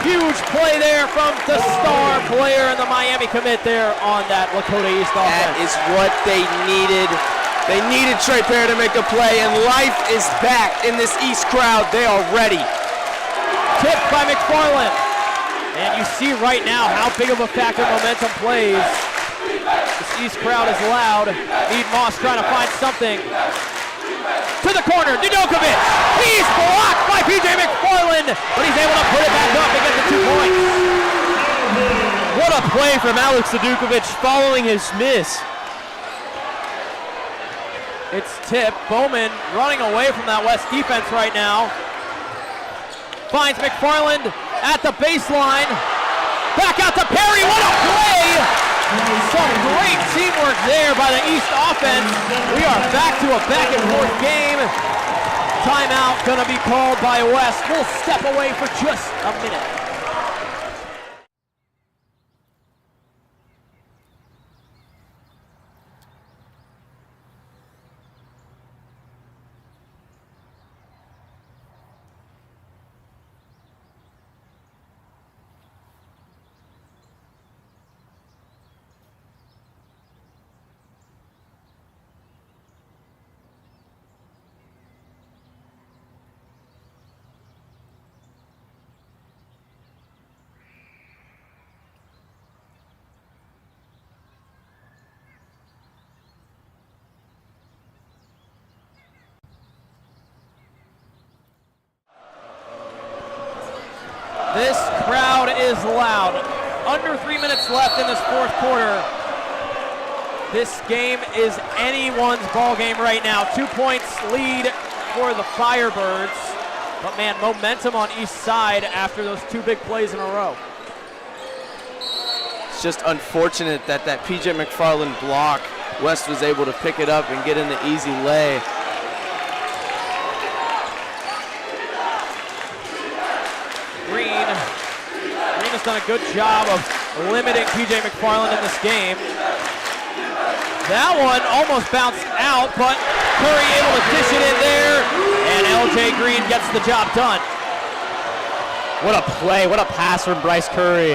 Huge play there from the star player and the Miami commit there on that Lakota East offense. That is what they needed. They needed Trey Perry to make a play, and life is back in this East crowd. They are ready. Tipped by McFarland. And you see right now how big of a factor momentum plays. This East crowd is loud. Ede Moss trying to find something. To the corner, Nedokovic. He's blocked by PJ McFarland, but he's able to put it back up and get the 2 points. What a play from Alex Nedokovic following his miss. It's Tip. Bowman running away from that West defense right now. Finds McFarland at the baseline. Back out to Perry. What a play! Some great teamwork there by the East offense. We are back to a back and forth game. Timeout gonna be called by West. We'll step away for just a minute. This crowd is loud. Under 3 minutes left in this fourth quarter. This game is anyone's ball game right now. 2 points lead for the Firebirds. But man, momentum on East side after those 2 big plays in a row. It's just unfortunate that PJ McFarland block, West was able to pick it up and get in the easy lay. Green has done a good job of limiting PJ McFarland in this game. That one almost bounced out, but Curry able to dish it in there, and LJ Green gets the job done. What a play, what a pass from Bryce Curry.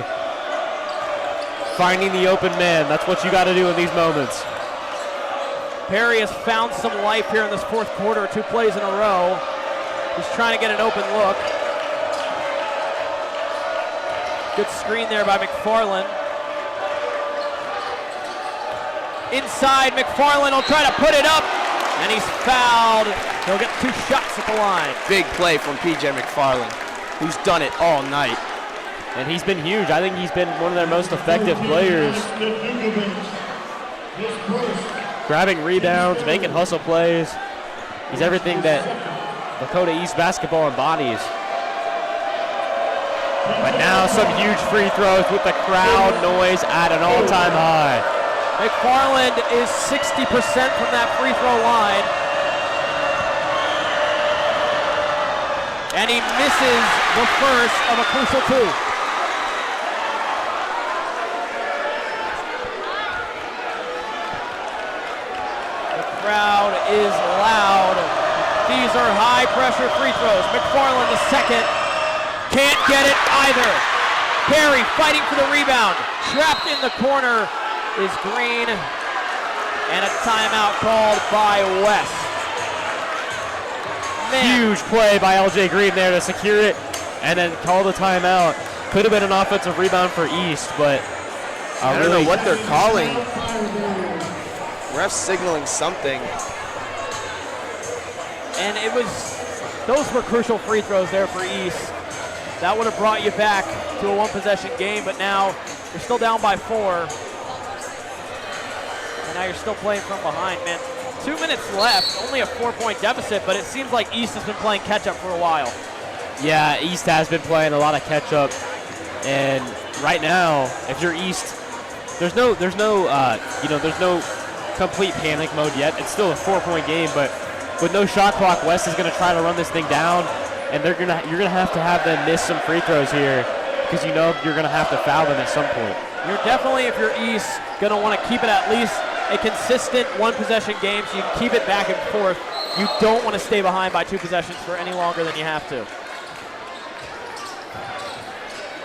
Finding the open man, that's what you got to do in these moments. Perry has found some life here in this fourth quarter, 2 plays in a row. He's trying to get an open look. Good screen there by McFarland. Inside, McFarland will try to put it up, and he's fouled. He'll get 2 shots at the line. Big play from PJ McFarland, who's done it all night. And he's been huge. I think he's been one of their most effective players. Grabbing rebounds, making hustle plays. He's everything that Lakota East basketball embodies. But now some huge free throws with the crowd noise at an all-time high. McFarland is 60% from that free throw line. And he misses the first of a crucial 2. The crowd is loud. These are high-pressure free throws. McFarland the second. Can't get it either. Perry fighting for the rebound. Trapped in the corner is Green. And a timeout called by West. Man. Huge play by LJ Green there to secure it and then call the timeout. Could have been an offensive rebound for East, but I don't know what they're calling. Ref's signaling something. And those were crucial free throws there for East. That would have brought you back to a 1-possession game, but now you're still down by 4. And now you're still playing from behind, man. 2 minutes left, only a 4-point deficit, but it seems like East has been playing catch-up for a while. Yeah, East has been playing a lot of catch-up, and right now, if you're East, there's no complete panic mode yet. It's still a 4-point game, but with no shot clock, West is going to try to run this thing down, and you're gonna have to have them miss some free throws here because you know you're going to have to foul them at some point. You're definitely, if you're East, going to want to keep it at least a consistent one-possession game so you can keep it back and forth. You don't want to stay behind by 2 possessions for any longer than you have to.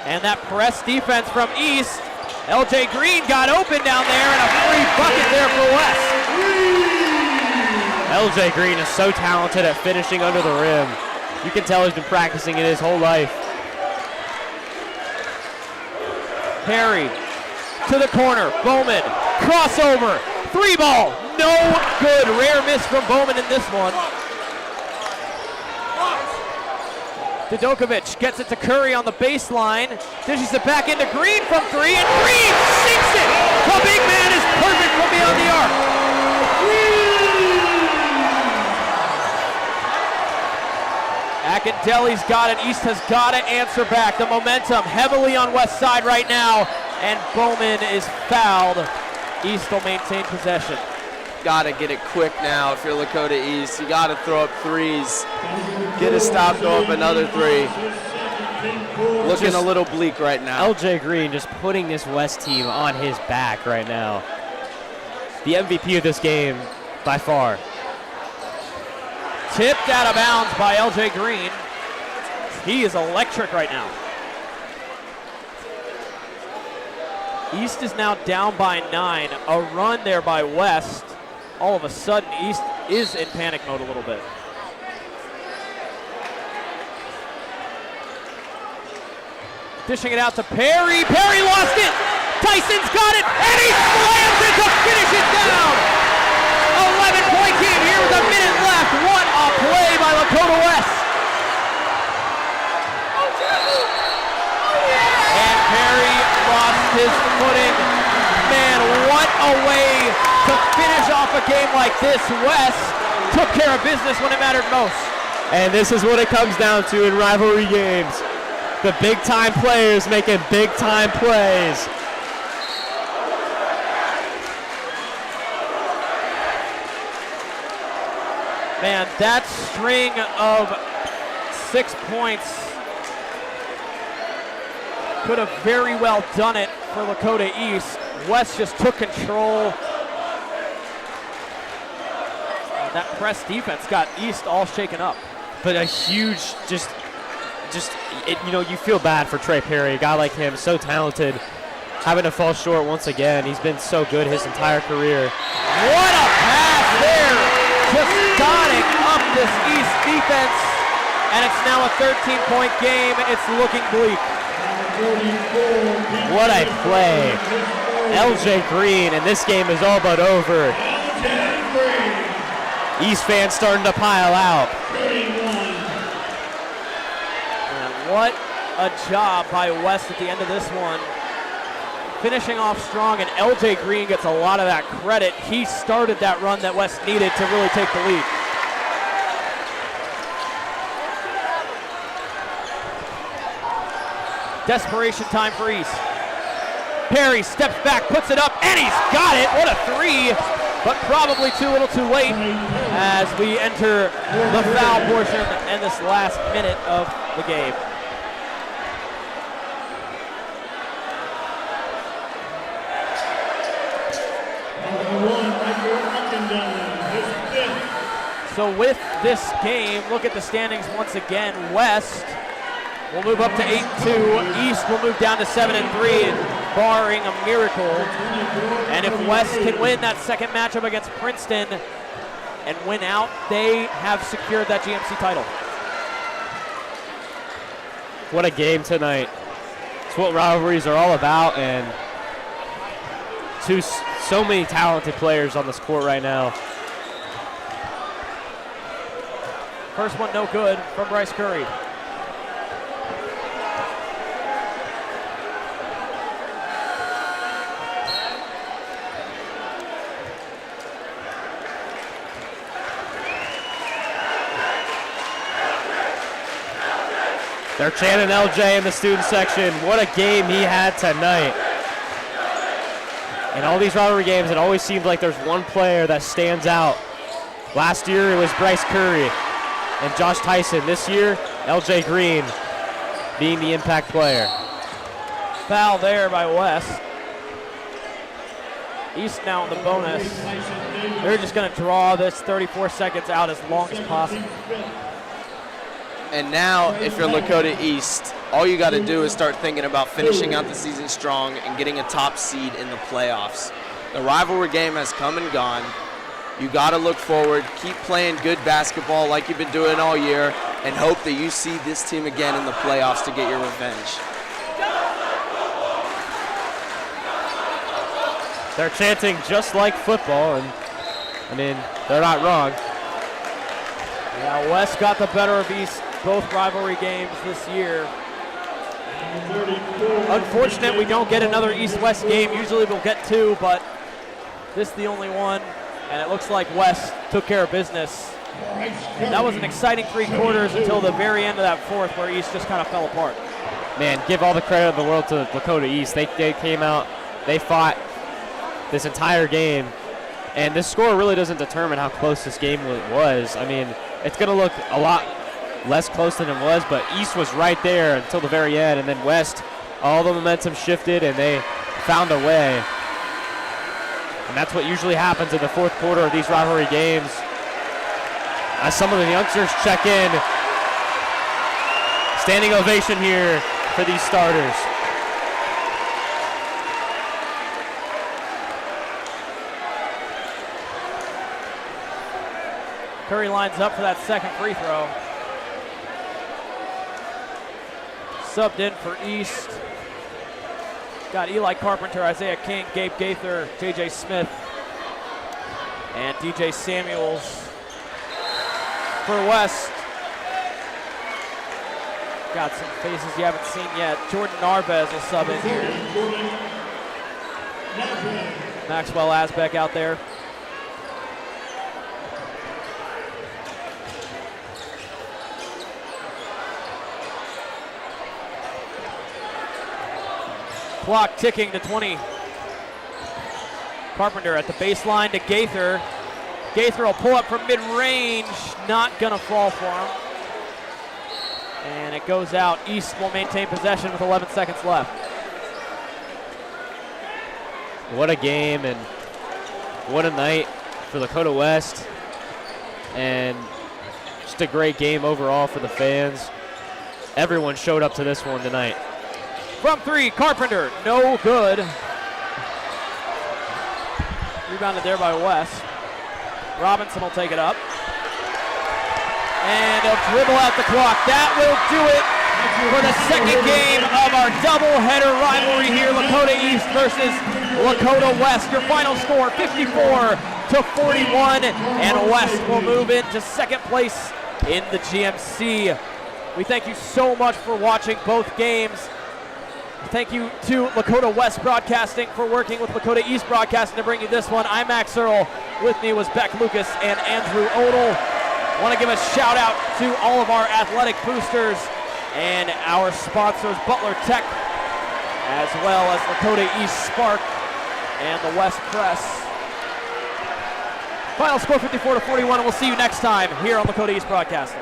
And that press defense from East. LJ Green got open down there, and a free bucket there for West. LJ Green is so talented at finishing under the rim. You can tell he's been practicing it his whole life. Perry to the corner. Bowman, crossover, 3-ball, no good. Rare miss from Bowman in this one. Dodokovic gets it to Curry on the baseline. Dishes it back into Green from 3, and Green sinks it. The big man is perfect from beyond the arc. Akindelli's got it. East has got to answer back. The momentum heavily on West side right now, and Bowman is fouled. East will maintain possession. Got to get it quick now if you're Lakota East. You got to throw up threes. Get a stop, throw up another 3. Looking a little bleak right now. LJ Green just putting this West team on his back right now. The MVP of this game by far. Tipped out of bounds by LJ Green. He is electric right now. East is now down by 9. A run there by West. All of a sudden, East is in panic mode a little bit. Dishing it out to Perry. Perry lost it. Tyson's got it, and he slams it to finish it down. 11-point game here with a minute left. What a play by Lakota West. And Perry lost his footing. Man, what a way to finish off a game like this. West took care of business when it mattered most. And this is what it comes down to in rivalry games. The big-time players making big-time plays. Man, that string of 6 points could have very well done it for Lakota East. West just took control. And that press defense got East all shaken up. But a huge, you feel bad for Trey Perry, a guy like him, so talented, having to fall short once again. He's been so good his entire career. What a pass there! Just dotting up this East defense, and it's now a 13-point game. It's looking bleak. What a play. LJ Green, and this game is all but over. East fans starting to pile out. And what a job by West at the end of this one. Finishing off strong, and LJ Green gets a lot of that credit. He started that run that West needed to really take the lead. Desperation time for East. Perry steps back, puts it up, and he's got it. What a 3, but probably too little too late as we enter the foul portion in this last minute of the game. So with this game, look at the standings once again. West will move up to 8-2. East will move down to 7-3, barring a miracle. And if West can win that second matchup against Princeton and win out, they have secured that GMC title. What a game tonight. It's what rivalries are all about, and so many talented players on this court right now. First one no good from Bryce Curry. They're chanting LJ in the student section. What a game he had tonight. In all these rivalry games, it always seems like there's one player that stands out. Last year, it was Bryce Curry and Josh Tyson. This year, LJ Green being the impact player. foul there by West. East now in the bonus. They're just going to draw this 34 seconds out as long as possible. And now, if you're Lakota East, all you got to do is start thinking about finishing out the season strong and getting a top seed in the playoffs. The rivalry game has come and gone. You got to look forward, keep playing good basketball like you've been doing all year, and hope that you see this team again in the playoffs to get your revenge. They're chanting just like football, and I mean, they're not wrong. Yeah, West got the better of East both rivalry games this year. Unfortunate we don't get another East-West game. Usually we'll get two, but this is the only one, and it looks like West took care of business. And that was an exciting 3 quarters until the very end of that fourth where East just kind of fell apart. Man, give all the credit in the world to Lakota East. They came out, they fought this entire game, and this score really doesn't determine how close this game was. I mean, it's going to look a lot less close than it was, but East was right there until the very end, and then West, all the momentum shifted, and they found a way. And that's what usually happens in the fourth quarter of these rivalry games. As some of the youngsters check in, standing ovation here for these starters. Curry lines up for that second free throw. Subbed in for East. Got Eli Carpenter, Isaiah King, Gabe Gaither, J.J. Smith, and D.J. Samuels. For West, got some faces you haven't seen yet. Jordan Narvez will sub in here. Maxwell Asbeck out there. Clock ticking to 20. Carpenter at the baseline to Gaither. Gaither will pull up from mid-range, not gonna fall for him. And it goes out. East will maintain possession with 11 seconds left. What a game, and what a night for Lakota West. And just a great game overall for the fans. Everyone showed up to this one tonight. From 3, Carpenter, no good. Rebounded there by West. Robinson will take it up. And he'll dribble out the clock. That will do it for the second game of our doubleheader rivalry here, Lakota East versus Lakota West. Your final score, 54-41, and West will move into second place in the GMC. We thank you so much for watching both games. Thank you to Lakota West Broadcasting for working with Lakota East Broadcasting to bring you this one. I'm Max Earl. With me was Beck Lucas and Andrew Odell. Want to give a shout out to all of our athletic boosters and our sponsors, Butler Tech, as well as Lakota East Spark and the West Press. Final score 54-41, and we'll see you next time here on Lakota East Broadcasting.